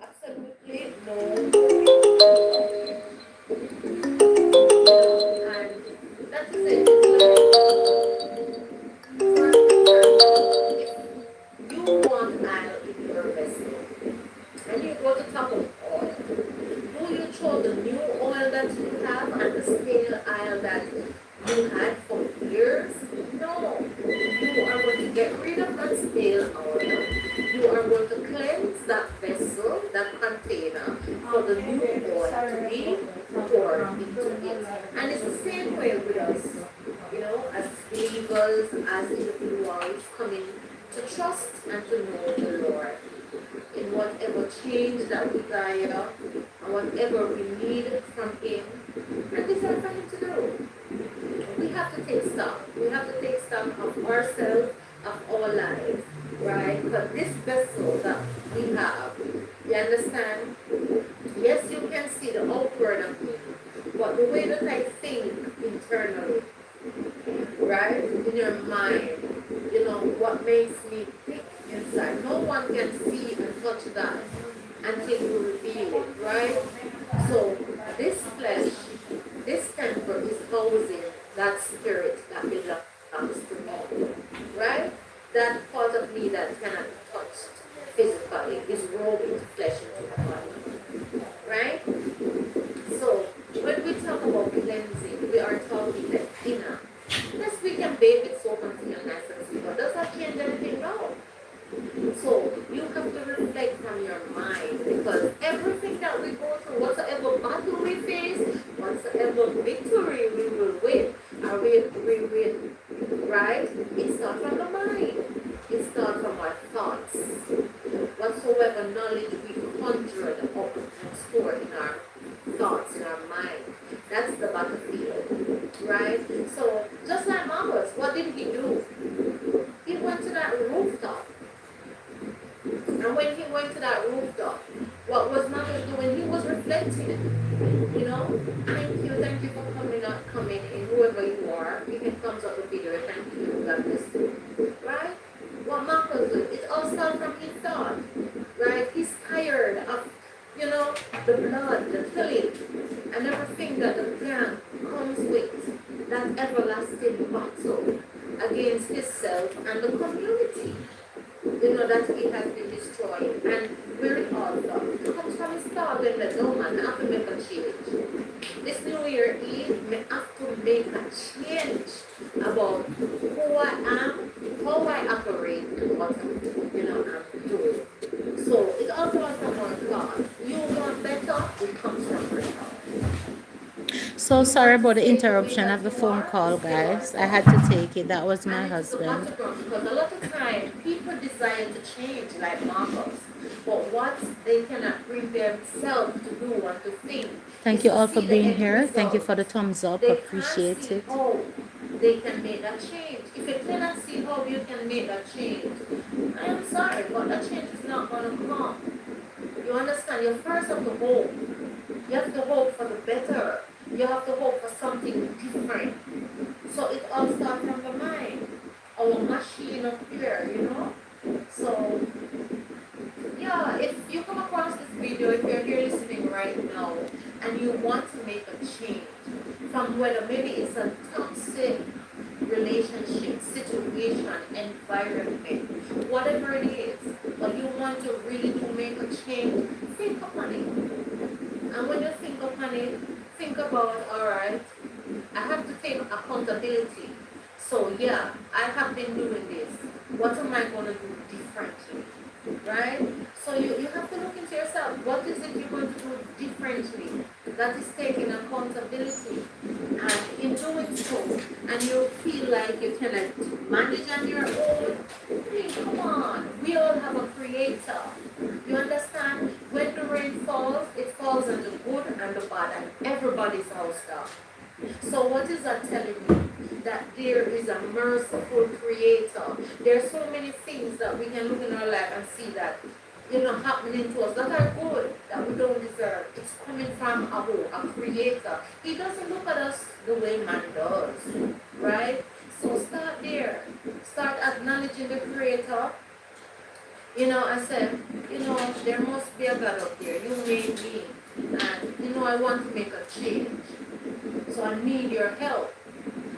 Absolutely no worry. And that is it. For example, if you want oil in your vessel and you go to top of oil, do you throw the new oil that you have and the stale oil that you had for years? No. You are going to get rid of that stale oil. You are going to cleanse that vessel, that container, for the new oil to be poured into it. And it's the same way with us, as believers, as individuals coming to trust and to know the Lord in whatever change that we desire and whatever we need from Him. And this is for Him to do. We have to take stock. We have to take stock of ourselves, of our life, right? But this vessel that we have, you understand? Yes, you can see the outward of me, but the way that I think internally, right? In your mind, what makes me tick inside. No one can see and touch that until you reveal it, right? So this flesh, this temple is housing that spirit that belongs to me, right? That part of me that cannot be touched physically is robing flesh into the body, right? So when we talk about cleansing, we are talking the inner. Yes, we can bathe with soap and feel nice and sweet, but does that change anything? No. So you have to reflect from your mind, because everything that we go through, whatsoever battle we face, whatsoever victory we will win, we win, right? It starts from the mind. It starts from our thoughts. Whatsoever mind. That's the battlefield, right? So just like Marcus, what did he do? He went to that rooftop. And when he went to that rooftop, what was Marcus doing? He was reflecting. Thank you for coming in, whoever you are. You can thumbs up the video. Thank you. God bless you. Right? What Marcus did, it all started from his thought. Right? He's tired of, the blood, the killing, and everything that the gang comes with. That everlasting battle against himself and the community. That he has been destroying. And where it all from. It comes from his thought when the no man have to make a change. This New Year Eve, may have to make a change about who I am, how I operate, and what I'm doing. So it all comes from our thought. You want better, it comes from your thought. So You sorry want to about the stay the way interruption of that the you phone are, call, stay guys. like I that. had to take it. That was my And it's the husband. battleground because a lot of time people desire to change like Marcos, but what they cannot bring themselves to do and to think Thank is you to all for see the being end here. Thank you result. for the thumbs up. They can't Appreciate see it. how they can make that change. If you cannot see how you can make that change, I am sorry, but that change is not going to come. You understand? You first have to hope. You have to hope for the better. You have to hope for something different. So it all starts from the mind. Our machine up here. So yeah, if you come across this video, if you're here listening right now and you want to make a change from whether maybe it's a toxic relationship, situation, environment, whatever it is, but you want to really to make a change, think upon it. And when you think upon it, think about, all right, I have to take accountability. So yeah, I have been doing this. What am I going to do differently? Right? So you have to look into yourself. What is it you're going to do differently? That is taking accountability. And in doing so, and you feel like you cannot manage on your own, I mean, come on. We all have a creator. You understand? When the rain falls, it falls on the good and the bad, and everybody's housed up. So what is that telling me? That there is a merciful creator. There are so many things that we can look in our life and see that, happening to us that are good, that we don't deserve. It's coming from a creator. He doesn't look at us the way man does, right? So start there. Start acknowledging the creator. I said, there must be a God up there. You made me. And, I want to make a change. So I need your help.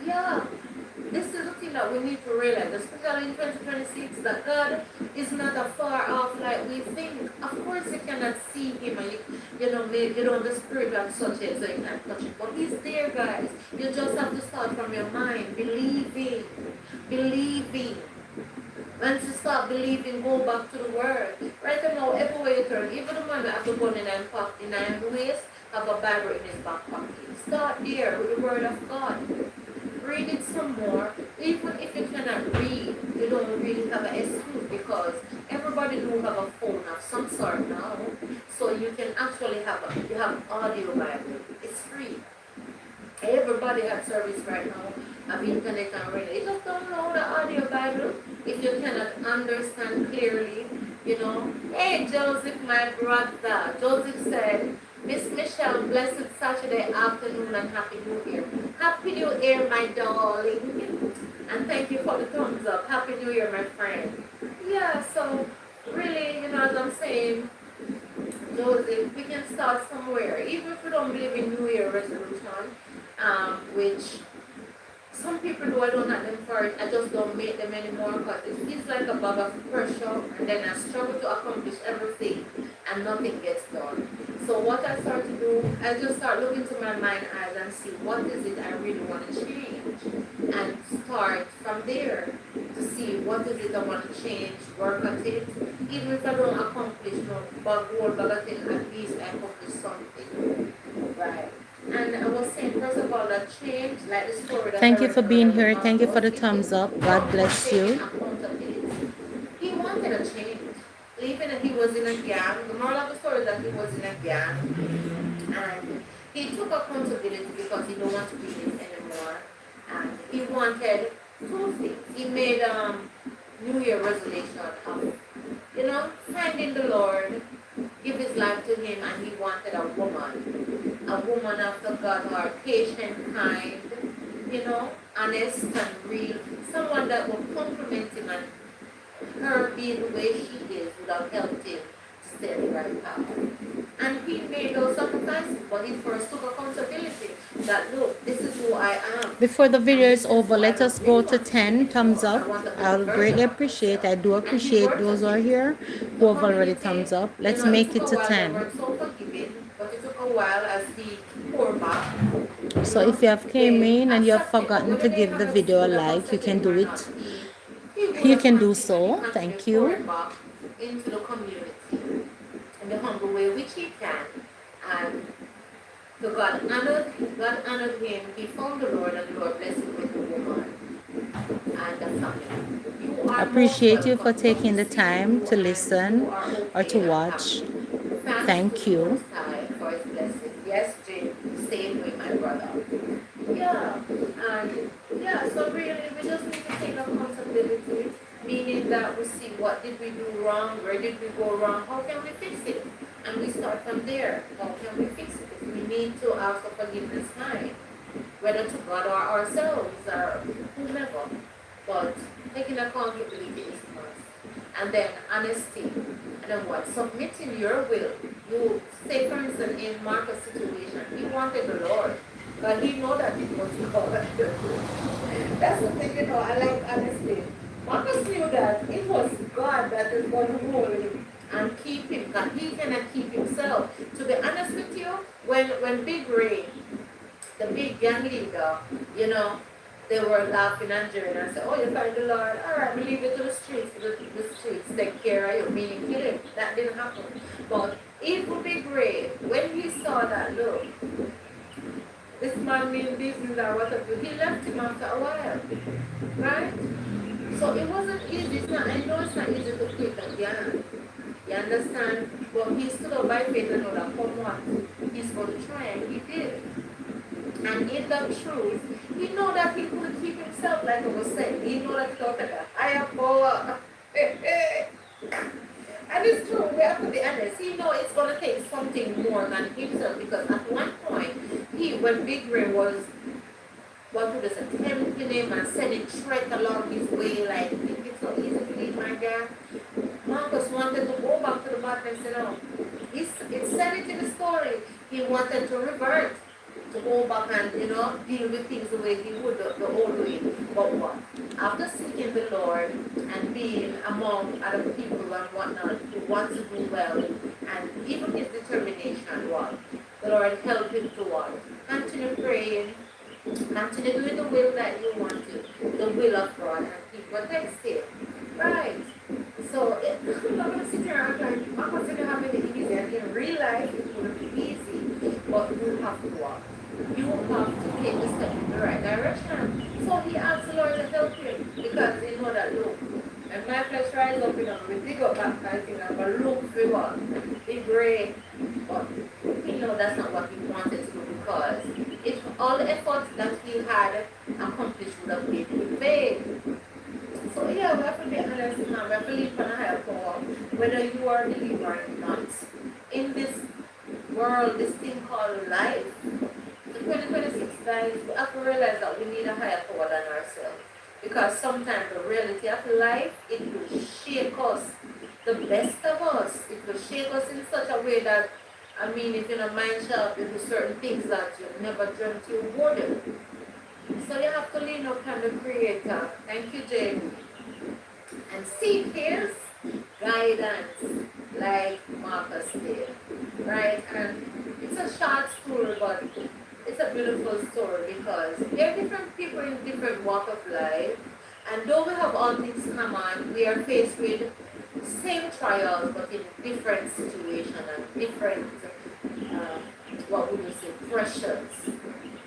Yeah, this is the thing that we need to realize, especially in 2026, that God is not a far off like we think. Of course, you cannot see Him, and maybe the spirit and such it, so you can't touch it. But He's there, guys. You just have to start from your mind, believing. Once you start believing, go back to the Word. Right now, everywhere you turn, even the man that have to go in and ways, have a Bible in his back pocket. Start there with the Word of God. Read it some more. Even if you cannot read, you don't really have an excuse because everybody do have a phone of some sort now. So you can actually you have audio Bible. It's free. Everybody has service right now of internet and radio. You just don't know the audio Bible if you cannot understand clearly. Hey Joseph, my brother. Joseph said, Miss Michelle, blessed Saturday afternoon and Happy New Year. Happy New Year, my darling. And thank you for the thumbs up. Happy New Year, my friend. Yeah, so really, as I'm saying, Joseph, we can start somewhere. Even if we don't believe in New Year resolution, which some people do, I don't have them for it. I just don't make them anymore because it feels like a bag of pressure and then I struggle to accomplish everything and nothing gets done. So what I start to do, I just start looking to my mind eyes and see what is it I really want to change and start from there to see what is it I want to change, work at it. Even if I don't accomplish no whole bag of things, at least I accomplish something. Right. And I was saying, first of all, that change, like the story that I Thank you read for being earlier with here. Thank you for Marcos, the it thumbs up. God come from bless taking you. accountability. He wanted a change. Even if he was in a gang, the moral of the story is that he was in a gang and he took accountability because he don't want to be this anymore, and he wanted two things. He made New Year resolution of finding the Lord, give his life to him, and he wanted a woman after God, or patient, kind, honest and real, someone that would compliment him, and her being the way she is would have helped him to stay on the right path. And he made those sacrifices, but he first took accountability that, look, this is who I am. Before the video And is this is over, who I let don't us go really to want to be 10 thumbs anymore. up. I want a better I'll greatly version of appreciate. I myself. do And he appreciate worked those at who are it. here The who have already thumbs community, up. Let's it make took it a to while. They 10. weren't so forgiving, but it took a while as he poured back. So if you have came They in and you have accepted. But forgotten whether to they give the have video a would have like, you accepted can him do or it. not, he would You have can do continued. He so. continued Thank you. pouring back into the community in the humble way which he can. And so God honored him. He found the Lord, and the Lord blessed him with the woman and the family. You are most Appreciate you for welcome. Come to taking the see time you, to and you listen are or to okay and watch. happy. Thanks to Thank the you. Most High for his blessing. Yes, Jane, same with my brother. Yeah, and yeah, so really we just need to take accountability, meaning that we see what did we do wrong, where did we go wrong, how can we fix it? And we start from there. How can we fix it? If we need to ask for forgiveness now, whether to God or ourselves or whomever. But taking accountability is must. And then honesty. And then what? Submitting your will. You say, for instance, in Marcus' situation, he wanted the Lord, but he know that it was God. That's the thing, I like honesty. Marcus knew that it was God that is going to hold him and keep him, because he cannot keep himself. To be honest with you, when Big Ray, the big gang leader, you know, they were laughing and jeering and said, oh, you find the Lord, all right, we leave it to the streets, the streets take care of you, meaning kill him. That didn't happen. But evil Big Ray, when he saw that, look, this man mean business or whatever, he left him after a while, right? So it wasn't easy. It's not, I know it's not easy to quit a gang. You understand? But he stood up by faith and know that come what, he's going to try, and he did. And in the truth, he know that he couldn't keep himself, like I was saying. He know that he got a higher power. And it's true, we have to be honest. He know it's going to take something more than himself, because at one point, when Big Ray was, what would say, tempting him and sending threat along his way, like, think it's so easy to leave my guy. Marcus wanted to go back to the battle and say, no. It said it in the story. He wanted to revert, to go back and, deal with things the way he would, the old way. But what? After seeking the Lord and being among other people and whatnot who want to do well, and even his determination, what? The Lord helped him to what? Continue praying, continue doing the will that you want to, the will of God, and keep protected. Right. So I'm not going to sit here and like, I'm not going to have it easy. And in real life, it wouldn't be easy. But you have to walk. You have to take the step in the right direction. So he asked the Lord to help him, because he know that, look, and my flesh rise up, we dig up that kind of thing, I'm going to look for what? Be great. But he know that's not what he wanted to do, because if all the efforts that he had accomplished would have been in vain. So yeah, we have to be honest, man. We have to live on a higher power, whether you are a believer or not. In this world, this thing called life, the 2026 guys, we have to realize that we need a higher power than ourselves. Because sometimes the reality of life, it will shake us, the best of us. It will shake us in such a way that, I mean, if you're in a mind sharp, you do certain things that you never dreamt you would. So you have to lean upon the Creator. Thank you, Jane. And seek His guidance, like Marcus did. Right? And it's a short story, but it's a beautiful story, because there are different people in different walk of life. And though we have all things common, we are faced with same trials, but in different situations and different, uh, what would you say, pressures.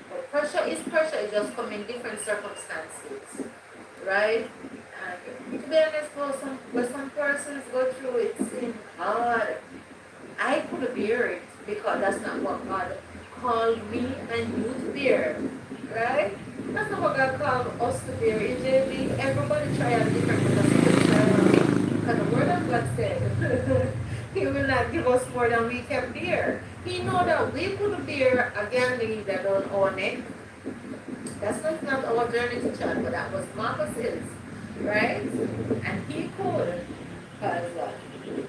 But pressure is pressure, it just comes in different circumstances, right? And to be honest, when some persons go through it, seem hard. I could bear it, because that's not what God called me and you to bear, right? That's not what God called us to bear. In JB, everybody try a different scripture. Because the word of God said, He will not give us more than we can bear. He know that we could bear a garland that on our neck. That's not our journey to church, but that was Marcus's, right? And he could, because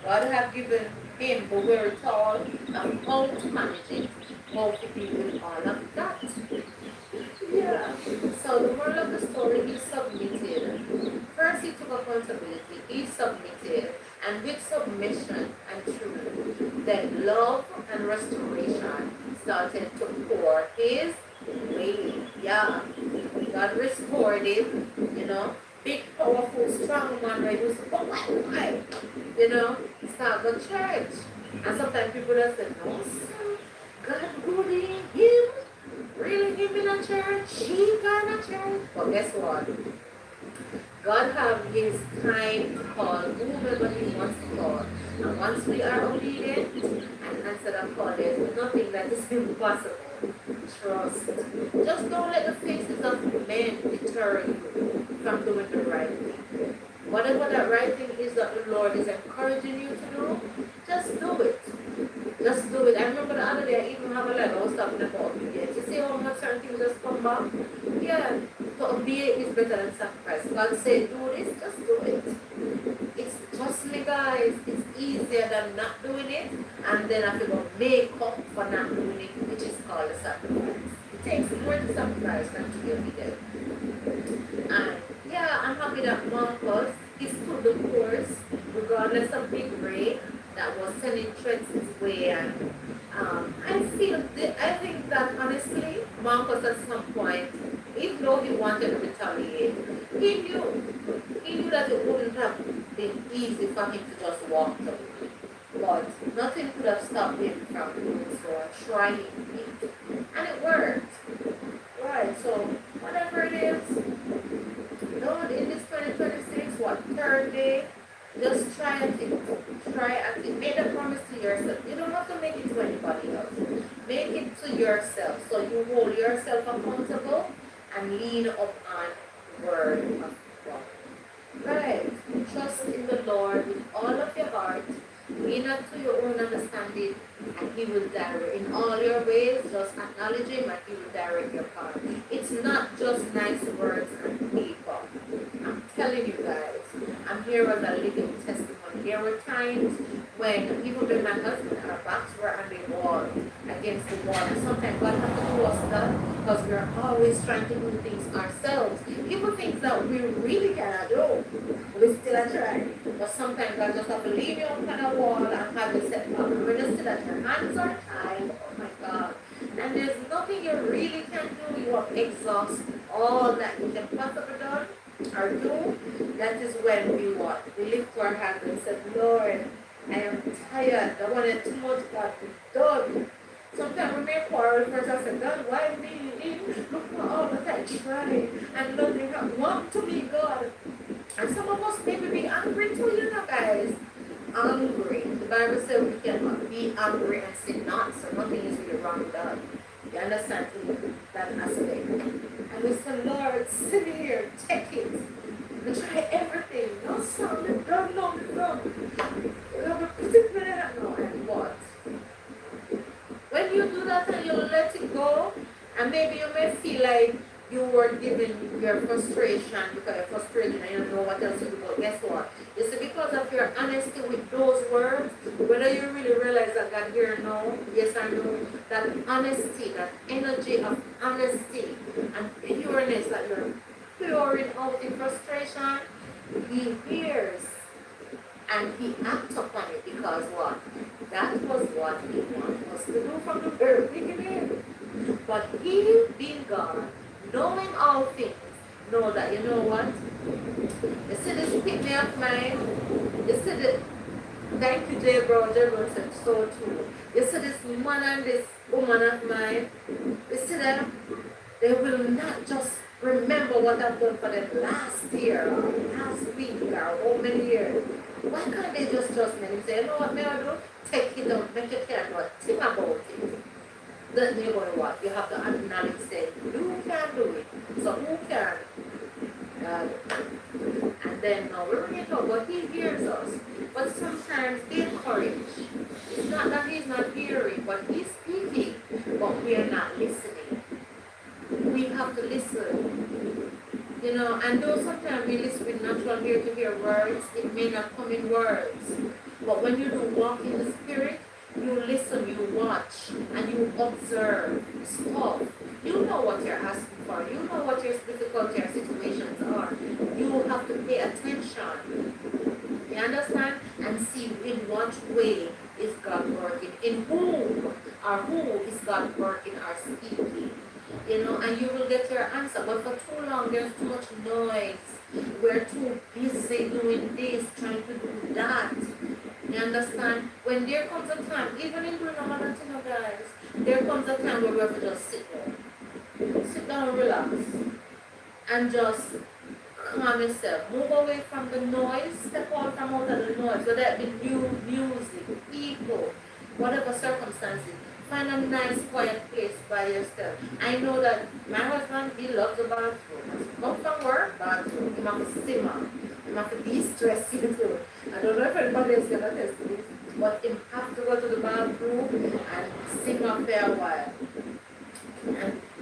God have given him the wherewithal of how to manage it, how to deal with all of that. Yeah. So the moral of the story, he submitted. First, he took accountability. He submitted. And with submission and truth, then love and restoration started to pour his way. Yeah. God restored him, big, powerful, strong man, right? He was, oh, why? Start the church. And sometimes people just say, no, sir, God really him? Really him in a church? She got a church? But guess what? God have his time to call whomever he wants to call. And once we are obedient and answer that call, there's nothing that is impossible. Trust. Just don't let the faces of men deter you from doing the right thing. Whatever that right thing is that the Lord is encouraging you to do, just do it. Just do it. I remember the other day, I even have a letter I was talking about obedience. You see how much certain things just come back? Yeah, to obey is better than sacrifice. God said, do this, just do it. It's, trust me guys, it's easier than not doing it, and then I feel make up for not doing it, which is called a sacrifice. It takes more to sacrifice than to be obedient. And yeah, I'm happy that Marcus, he stood the course, regardless of big break that was sending threats his way. And I think that honestly, Marcus at some point, even though he wanted to retaliate, he knew that it wouldn't have been easy for him to just walk away. But nothing could have stopped him from doing so and trying it. And it worked. Right, so whatever it is, Lord, in this 2026, what, third day, just try at it. Try at it. Make a promise to yourself. You don't have to make it to anybody else. Make it to yourself. So you hold yourself accountable and lean up on the word of God. Right. Trust in the Lord with all of your heart. Lean not to your own understanding, and He will direct. In all your ways, just acknowledge Him and He will direct your path. It's not just nice words and paper. I'm telling you guys, I'm here as a living testimony. There were times when, even with my husband, our backs were on the wall, against the wall. And sometimes God has to do us that because we're always trying to do things ourselves. Even things that we really cannot do, we still are trying. But sometimes God just have to leave you on a wall and have you set up. We're just still that your hands are tied. Oh my God. And there's nothing you really can do. You have exhausted all that you can possibly done or do. That is when we what? We lift our hands and say, Lord, I am tired. I wanted too much, God, be done. Sometimes we may quarrel first and say, God, why me? Look for all that I tried. And nothing happened. What to me, God? And some of us maybe be angry too, guys. Angry. The Bible says we cannot be angry and sin not, so nothing is really wrong with that. You understand that aspect? And we say, Lord, sit here, take it. We try everything. No sound, no done, no done. You have to put it there. No, and what? When you do that and you let it go, and maybe you may feel like you were giving your frustration because you're frustrated and you don't know what else to do. But guess what? You see, because of your honesty with those words, whether you really realize that God here no, yes or no, that honesty, that energy of honesty and pureness that you're pouring out in frustration, He hears and He acts upon it because what? That was what He wanted us to do from the very beginning. But He, being God, knowing all things, know that, you know what? You see this pick me up mine? You see the, thank you, J. Bro. J. Bro said so too. You see this man and this woman of mine? You see them? They will not just remember what I've done for them last year, or last week, or how many years. Why can't they just trust me and say, you know what may I do? Take it out, make it care what think about it. then you're going to what? You have to acknowledge saying, you can do it. So who can? God. And then we bring it up, but he hears us. But sometimes they encourage. It's not that he's not hearing, but he's speaking, but we are not listening. We have to listen. And though sometimes we listen with natural ear to hear words, it may not come in words. But when you do walk in the spirit, you listen, you watch, and you observe stuff. You know what you're asking for. You know what your difficult your situations are. You have to pay attention. You understand? And see in what way is God working. In whom or who is God working or speaking. And you will get your answer. But for too long, there's too much noise. We're too busy doing this, trying to do that. You understand? When there comes a time, even in doing all that, guys, there comes a time where we have to just sit down. Sit down, relax, and just calm yourself. Move away from the noise. Step out from out of the noise. Whether it be new music, people, whatever circumstances. Find a nice quiet place by yourself. I know that my husband, he loves the bathroom. Come from work, bathroom. He have to simmer. He have to de-stress you too. I don't know if anybody else can attest to this, but he have to go to the bathroom and simmer for a while.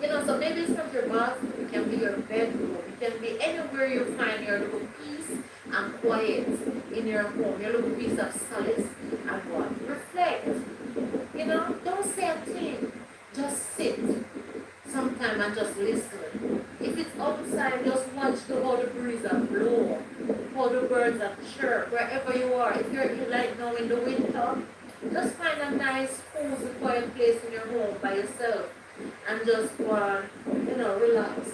And so maybe it's not your bathroom, it can be your bedroom, it can be anywhere you find your little peace and quiet in your home, your little piece of solace. And what? Reflect. Don't say a thing. Just sit sometime and just listen. If it's outside, just watch how the breeze are blow, how the birds are chirp, wherever you are. If you're like now in the winter, just find a nice, cozy, quiet place in your home by yourself and just go on, relax.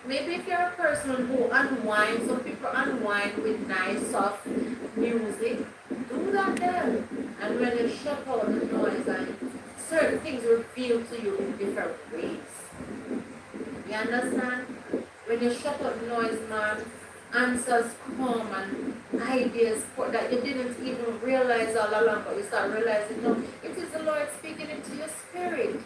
Maybe if you're a person who unwind, some people unwind with nice, soft music, do that then. And when you shut out the noise and certain things reveal to you in different ways. You understand? When you shut out the noise, man, answers come and ideas that you didn't even realize all along, but you start realizing, no, it is the Lord speaking into your spirit.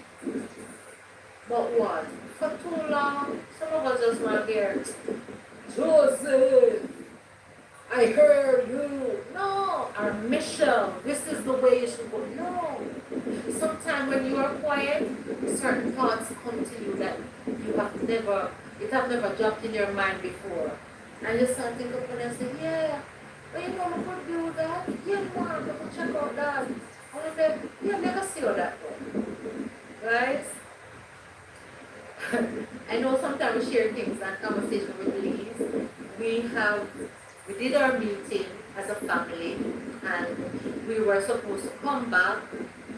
But what? For too long, some of us just want to hear, Joseph, I heard you. No. Or Michelle, this is the way you should go. No. Sometimes when you are quiet, certain thoughts come to you that it have never dropped in your mind before. And you start thinking up and say, yeah, but I could do that. Yeah, man, I could check out that. Yeah, never see all that one. Right? I know sometimes we share things and conversation with Liz. We did our meeting as a family and we were supposed to come back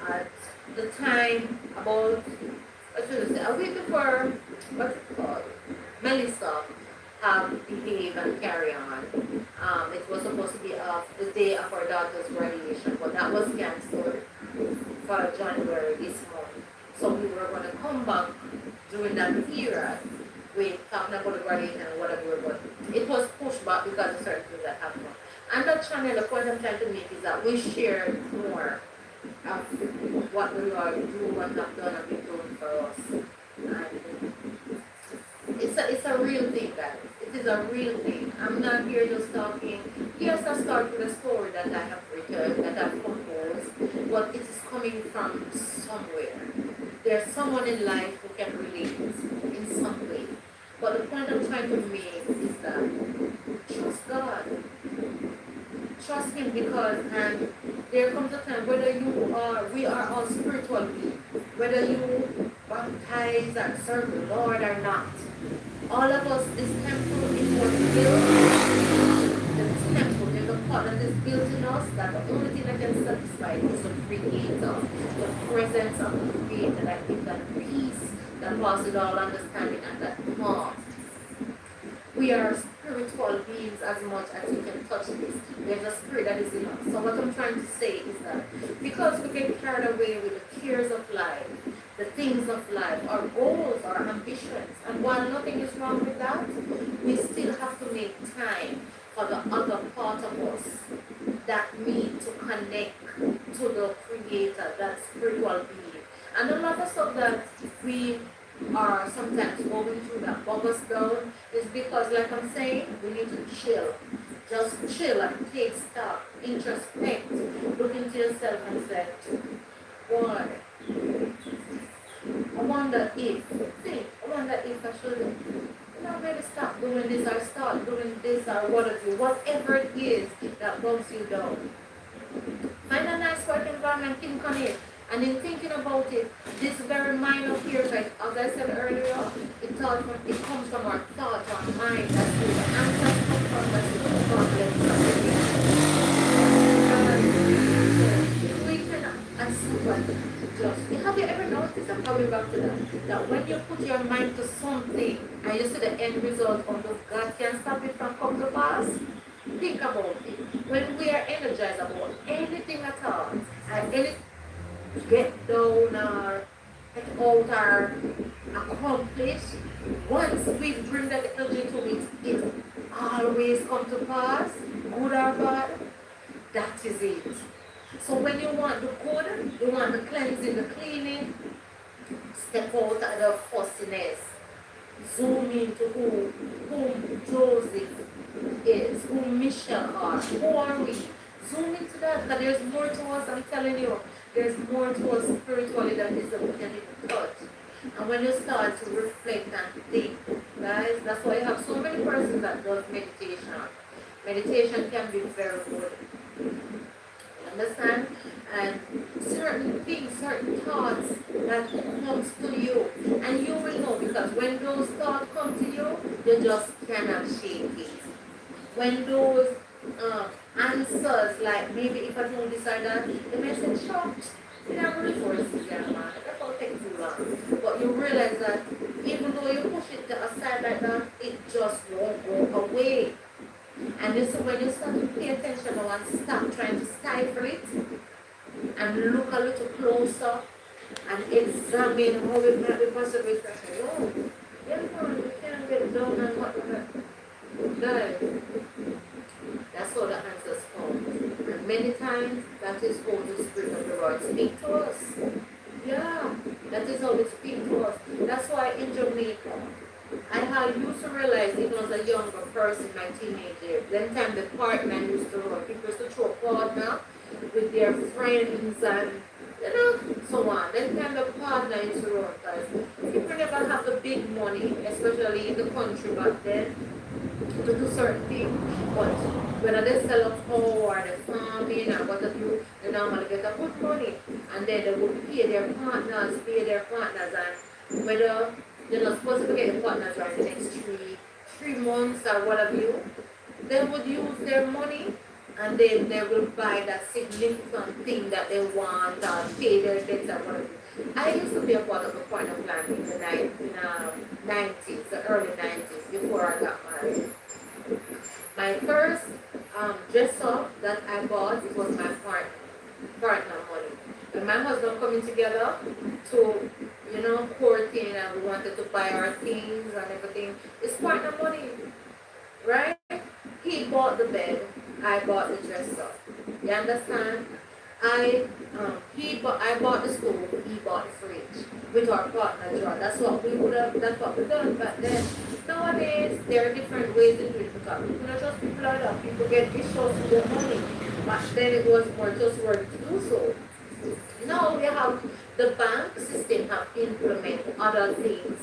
at the time about, what should I say, a week before, what's it called, Melissa have behave and carry on. It was supposed to be the day of our daughter's graduation, but that was cancelled for January this month. So we were going to come back during that period with talking about the graduation and whatever, but it was pushed back because of certain things that happened. And that channel, the point I'm trying to make is that we share more of what the Lord do and have done and been doing for us. And it's a real thing, guys. It is a real thing. I'm not here just talking. Yes, I start with a story that I have written, that I've composed, but it is coming from somewhere. There's someone in life who can relate in some way. But the point I'm trying to make is that trust God. Trust Him because, and there comes a time we are all spiritual beings, whether you baptize and serve the Lord or not. All of us, this temple is what built. The temple, there's a part that is built in us that the only thing that can satisfy is the Creator, the presence of the Creator that gives that peace that passes all understanding and that calm. We are spiritual beings as much as you can touch this. There's a spirit that is in us. So what I'm trying to say is that because we get carried away with the cares of life, the things of life, our goals, our ambitions, and while nothing is wrong with that, we still have to make time for the other part of us that need to connect to the Creator, that spiritual being. And a lot of stuff that we are sometimes going through that bog us down is because, like I'm saying, we need to chill. Just chill and take stock, introspect, look into yourself and say, boy, I wonder if, think, I wonder if I should, maybe stop doing this or start doing this or whatever it is that bogs you down. Find a nice work environment, think on it. And in thinking about it, this very minor here, like as I said earlier, it comes from our thought, our mind. That's where the answers come from, that's where the problems are. If we can, as someone, just, have you ever noticed, I'm coming back to that when you put your mind to something and you see the end result, although God can stop it from coming to pass, think about it. When we are energized about anything at all, and any get down or get out or accomplish, once we bring that energy to it, it always come to pass, good or bad. That is it. So when you want the good, you want the cleansing, the cleaning, step out of the fussiness. Zoom into who Joseph is, who Michelle are, who are we? Zoom into that, because there's more to us, I'm telling you. There's more to us spiritually than this that we can even touch. And when you start to reflect and think, guys, that's why you have so many persons that does meditation. Meditation can be very good. Understand? And certain things, certain thoughts that comes to you, and you will know, because when those thoughts come to you, you just cannot shake it. When those answers, like maybe if I don't decide that, they may say, sure, you know, resources, yeah, man, that will take too long. But you realize that even though you push it aside like that, it just won't go away. And this is when you start to pay attention now and stop trying to stifle it and look a little closer and examine how it might be possible to say, oh, yeah, man, we can get done and whatever. Guys, that's how the answers come. And many times, that is how the Spirit of the Lord speaks to us. Yeah, that is how it speaks to us. That's why in Jamaica, I had used to realize even as a younger person, my teenage years, then time the partner used to run. People used to throw partner with their friends and so on. Then time the partner used to run, because people never have the big money, especially in the country back then, to do certain things. But whether they sell a cow or they farming or what have you, they normally get a good money. And then they would pay their partners, and whether they're not supposed to get the partners right the next three months or whatever you, they would use their money and then they will buy that significant thing that they want or pay their debts or whatever. I used to be a part of a partner plan in the 90s, the early 90s, before I got married. My first dress up that I bought, it was my partner money. And my husband coming together to, courting, and we wanted to buy our things and everything. It's partner money, right? He bought the bed, I bought the dresser. You understand? I bought the stove, he bought the fridge with our partner drawer. That's what we done back then. Nowadays there are different ways to do it, because people not just people like that. People get issues with their money. But then it was more trustworthy to do so. Now we have the bank system have implemented other things.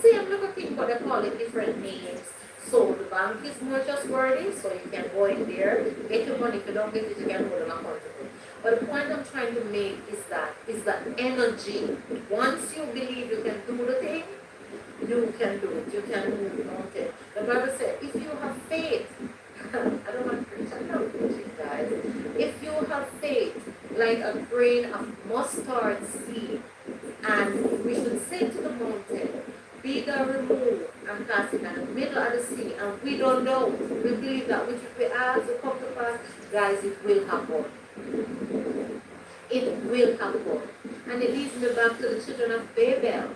Same little thing, but they call it different names. So the bank is more trustworthy, so you can go in there, get your money. If you don't get it, you can hold them accountable. But the point I'm trying to make is that energy. Once you believe you can do the thing, you can do it. You can move the mountain. The Bible said, if you have faith, I don't want to preach, I'm not preaching, guys. If you have faith, like a grain of mustard seed, and we should say to the mountain, be thou removed and cast it in the middle of the sea, and we don't know. We believe that which we ask will come to pass, guys, it will happen. It will happen. And it leads me back to the children of Babel.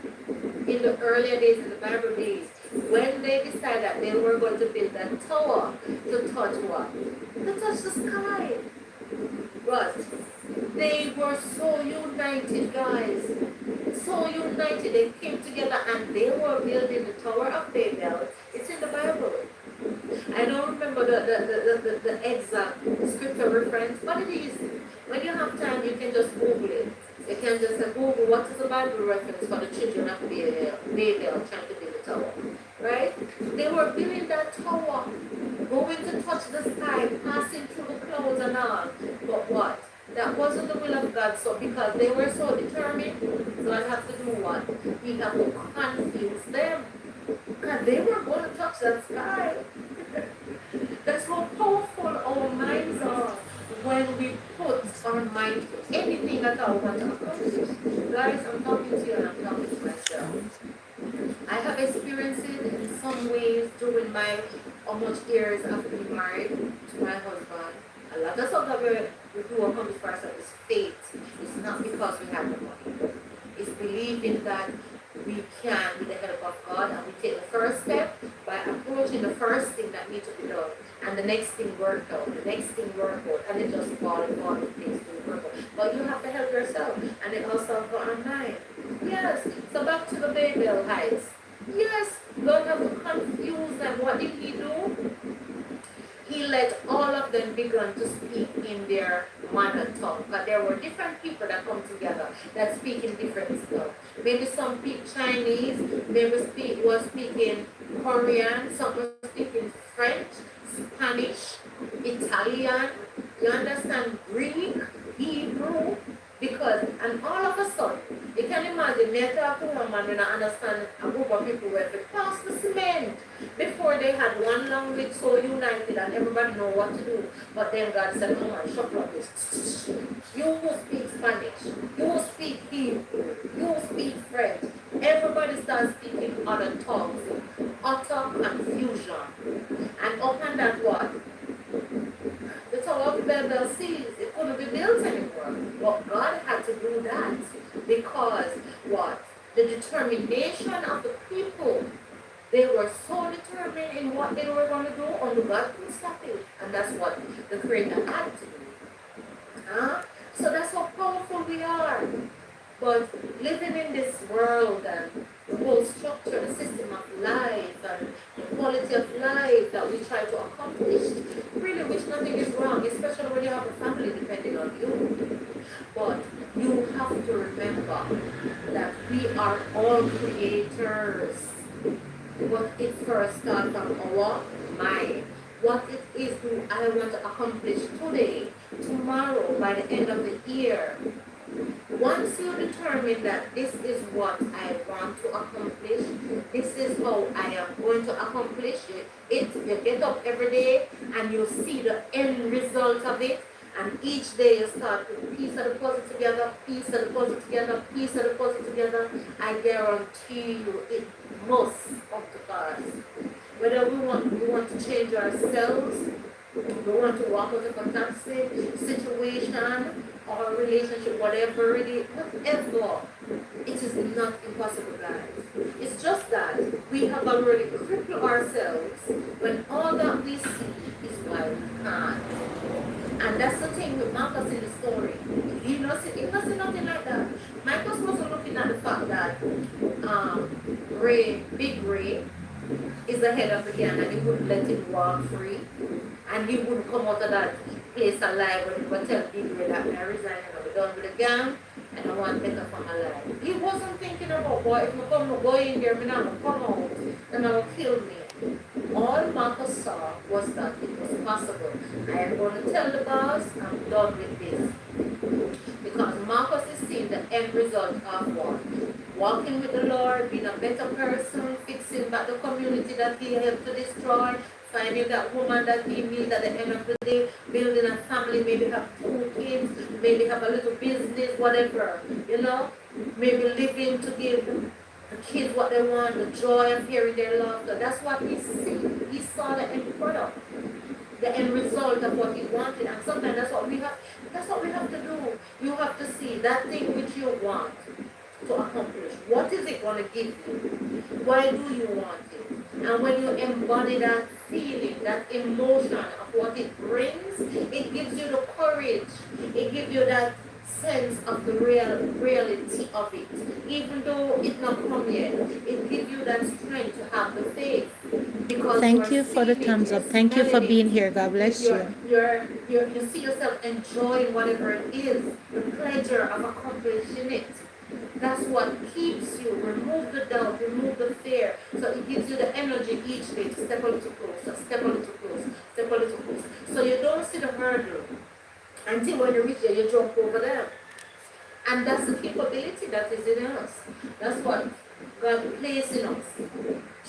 In the earlier days, in the Bible days, when they decided that they were going to build a tower to touch what? To touch the sky. But they were so united, guys. so united. They came together and they were building the Tower of Babel. It's in the Bible. I don't remember the exact scripture reference, but it is. When you have time, you can just Google it. You can just say, Google what is the Bible reference for the children of Babel trying to build a tower. Right? They were building that tower, going to touch the sky, passing through the clouds and all. But what? That wasn't the will of God. So because they were so determined, God had to do what? He had to confuse them. Because they were going to touch that sky. That's how powerful our minds are when we put our mind to anything that I want to accomplish. Guys, I'm talking to you and I'm talking to myself. I have experienced it in some ways during my almost years of being married to my husband. A lot of stuff that we do accomplish for ourselves is faith. It's not because we have the money. It's believing that we can, with the help of God, and we take the first step by approaching the first thing that needs to be done, and the next thing work out, the next thing work out, and it just fall in things to work out. But you have to help yourself, and it also got on mind. Yes, so back to the Babel heights. Yes, God have to confuse them. What did he do? He let all of them begin to speak in their mother tongue. But there were different people that come together that speak in different stuff. Maybe some speak Chinese, maybe was speaking Korean, some were speaking French, Spanish, Italian, you understand, Greek, Hebrew, because, and all of a sudden, you can imagine, me talk to one man when I understand a group of people were to pass the cement. Before they had one language so united and everybody know what to do. But then God said, oh man, shut up this. You will speak Spanish. You will speak Hebrew. You will speak French. Everybody starts speaking other tongues. Utter confusion. And upon that what? The Tower of Babel sees it couldn't be built anymore. But God had to do that because what? The determination of the people. They were so determined in what they were going to do, only God could stop it. And that's what the Creator had to do. So that's how powerful we are. But living in this world and the whole structure, the system of life and the quality of life that we try to accomplish, really which nothing is wrong, especially when you have a family depending on you. But you have to remember that we are all creators. But it first starts from our mind. What it is do I want to accomplish today, tomorrow, by the end of the year. Once you determine that this is what I want to accomplish, this is how I am going to accomplish it, you get up every day and you see the end result of it, and each day you start putting piece of the puzzle together, piece of the puzzle together, piece of the puzzle together, I guarantee you it must come to pass. Whether we want to change ourselves, we want to walk out of a toxic situation or relationship, whatever it is, whatever. It is not impossible, guys. It's just that we have already crippled ourselves when all that we see is why we can't. And that's the thing with Marcus in the story. He doesn't see nothing like that. Marcus wasn't looking at the fact that Big Ray, is the head of the gang and he wouldn't let him walk free. And he wouldn't come out of that place alive when he would tell Big Ray that I resign and I'm done with the gang and I want better for my life. He wasn't thinking about, boy, if I go in there, I'm going to come out and I will kill me. All Marcus saw was that it was possible. I am going to tell the boss I'm done with this. Because Marcus is seeing the end result of what? Walking with the Lord, being a better person, fixing back the community that he helped to destroy, finding that woman that he needs at the end of the day, building a family, maybe have 2 kids, maybe have a little business, whatever, maybe living to give the kids what they want, the joy of hearing their laughter. That's what he see. He saw the end product, the end result of what he wanted. And sometimes that's what we have to do. You have to see that thing which you want to accomplish. What is it going to give you? Why do you want it? And when you embody that feeling, that emotion of what it brings, it gives you the courage. It gives you that sense of the reality of it. even though it not come yet, it gives you that strength to have the faith because you Thank are you for the seeing it, thumbs you're up. Thank you for smelling it, being here. God bless you. you see yourself enjoying whatever it is, the pleasure of accomplishing it. That's what keeps you. Remove the doubt, remove the fear. So it gives you the energy each day to step a little closer, step a little closer, step a little closer. So you don't see the hurdle until when you reach there, you jump over them. And that's the capability that is in us. That's what God placed in us.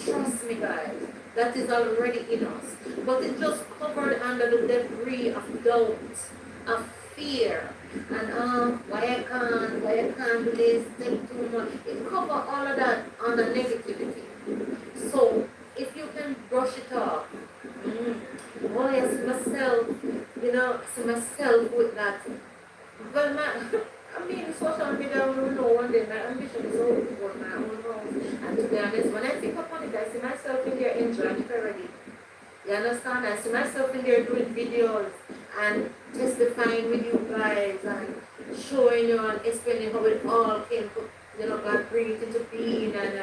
Trust me, guys. That is already in us. But it just covered under the debris of doubt, of fear, and why I can't do this, think too much. It covered all of that under negativity. So if you can brush it off, mm, oh, I see myself, I see myself with that. Well, I mean, social media, I don't know, one day my ambition is always to work my own house. And to be honest, when I think upon it, I see myself in there enjoying it already. You understand? I see myself in there doing videos and testifying with you guys and showing you and explaining how it all came to, God bring it into being. And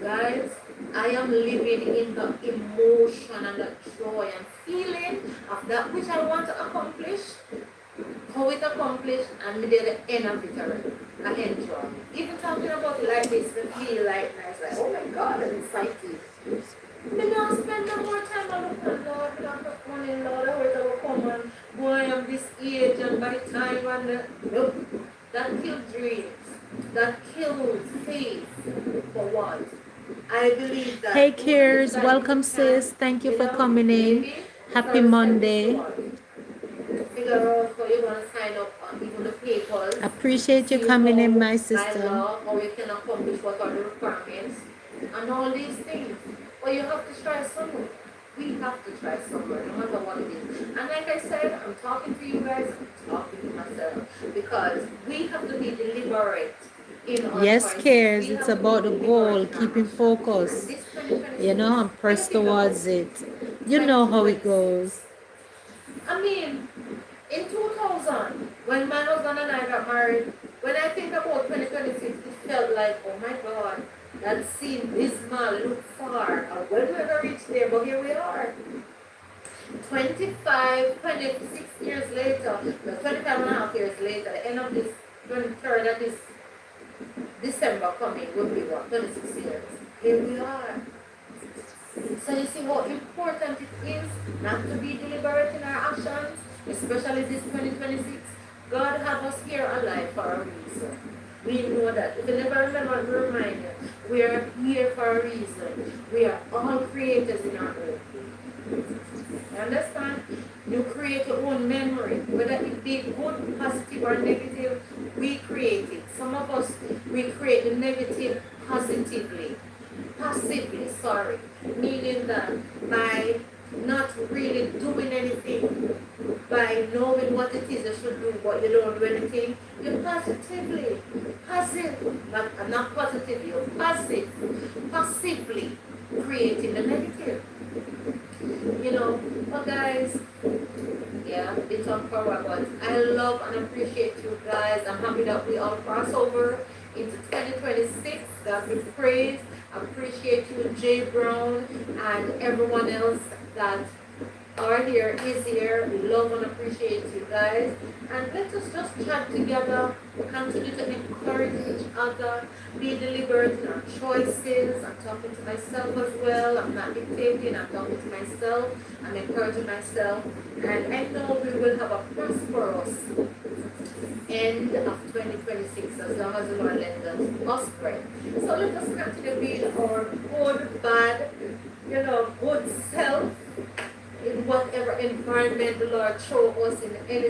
guys, I am living in the emotion and the joy and feeling of that which I want to accomplish, how it accomplished, and me did the end of it already. I enjoy. Even talking about it like this, me feel like nice, like, oh my God, I'm excited. Me not spend no more time on the phone, Lord. Me not have money, Lord. I heard I will come and boy, I'm this age, and by the time and nope. That kills dreams. That kills faith. For what? I believe that Hey, even with Kiers. that Welcome, you can, sis. Thank you for coming in. maybe Happy first step is to Monday. what? Figure out how you're gonna sign up on even the papers, Appreciate you see coming in, how my by sister. law how you can accomplish what are the requirements and all these things. But you have to try somewhere. We have to try somewhere, no matter what it is. And like I said, I'm talking to you guys, I'm talking to myself. Because we have to be deliberate in our Yes, choices. We Cares. It's have to be about the deliberate goal, in our keeping actions. And focus. this You know, 2026, and when you press think about towards it, it. You know how it 2026. goes. I mean, in 2000, when my husband and I got married, when I think about 2026, it felt like, oh my God, that seemed dismal, look far. When we ever reach there, but here we are. 26 years later, no, 25 and a half years later, the end of this 23rd of this December coming would be what, 26 years. Here we are. So you see how important it is not to be deliberate in our actions, especially this 2026. God have us here alive for a reason. We know that. If you never remember, to remind you, we are here for a reason. We are all creators in our own. You understand? You create your own memory, whether it be good, positive, or negative, we create it. Some of us, we create the negative positively. Passively, sorry. Meaning that by not really doing anything, by knowing what it is you should do, but you don't do anything, you're positively, passive, not positive, you're passive, passively creating the negative. But guys, yeah, it's on forward, but I love and appreciate you guys. I'm happy that we all cross over into 2026. God be praised. Appreciate you, Jay Brown, and everyone else that are here, is here. We love and appreciate you guys. And let us just chat together, continue to encourage each other, be deliberate in our choices. I'm talking to myself as well. I'm not dictating, I'm talking to myself. I'm encouraging myself. And I know we will have a prosperous end of 2026 as long as the Lord lets us prosper. So let us continue being our good, bad, good self in whatever environment the Lord throw us in any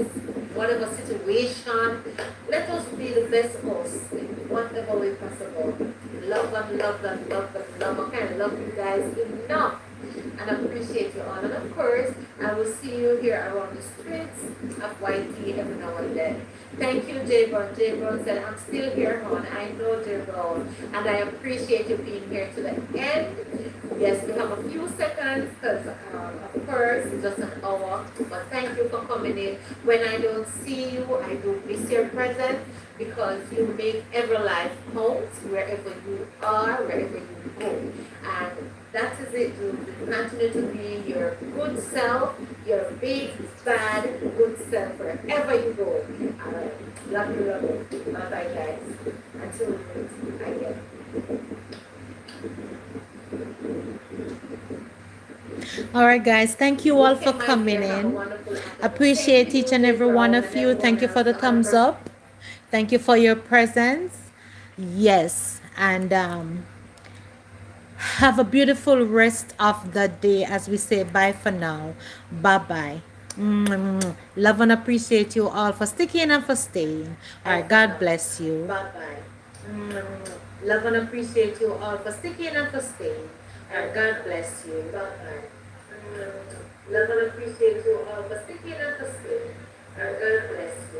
whatever situation. Let us be the best us in whatever way possible. Love and love and love and love. I can't love you guys enough and appreciate you all. And of course, I will see you here around the streets of YT every now and then. Thank you, J Brown. J Brown said, I'm still here, hon. I know, J Brown. And I appreciate you being here to the end. Yes, we have a few seconds because, of course, it's just an hour. But thank you for coming in. When I don't see you, I do miss your presence because you make every life count wherever you are, wherever you go. And that is it. You continue to be your good self, your big, bad, good self wherever you go. All right. Love you, love you. Bye bye, guys. Until we meet again. All right, guys. Thank you all for Okay, my coming dear, have a in. wonderful afternoon. Same to Appreciate each you, and every one Brown, of and you. everyone Thank you for else. the Have a thumbs up. Thank you for your presence. Yes. And have a beautiful rest of the day as we say bye for now. Bye bye. Love and appreciate you all for sticking and for staying. All bye right. for God now. bless you. Bye bye. Love and appreciate you all for sticking and for staying. And God bless you. Bye bye. Love and appreciate you all for sticking and for staying. And God bless you.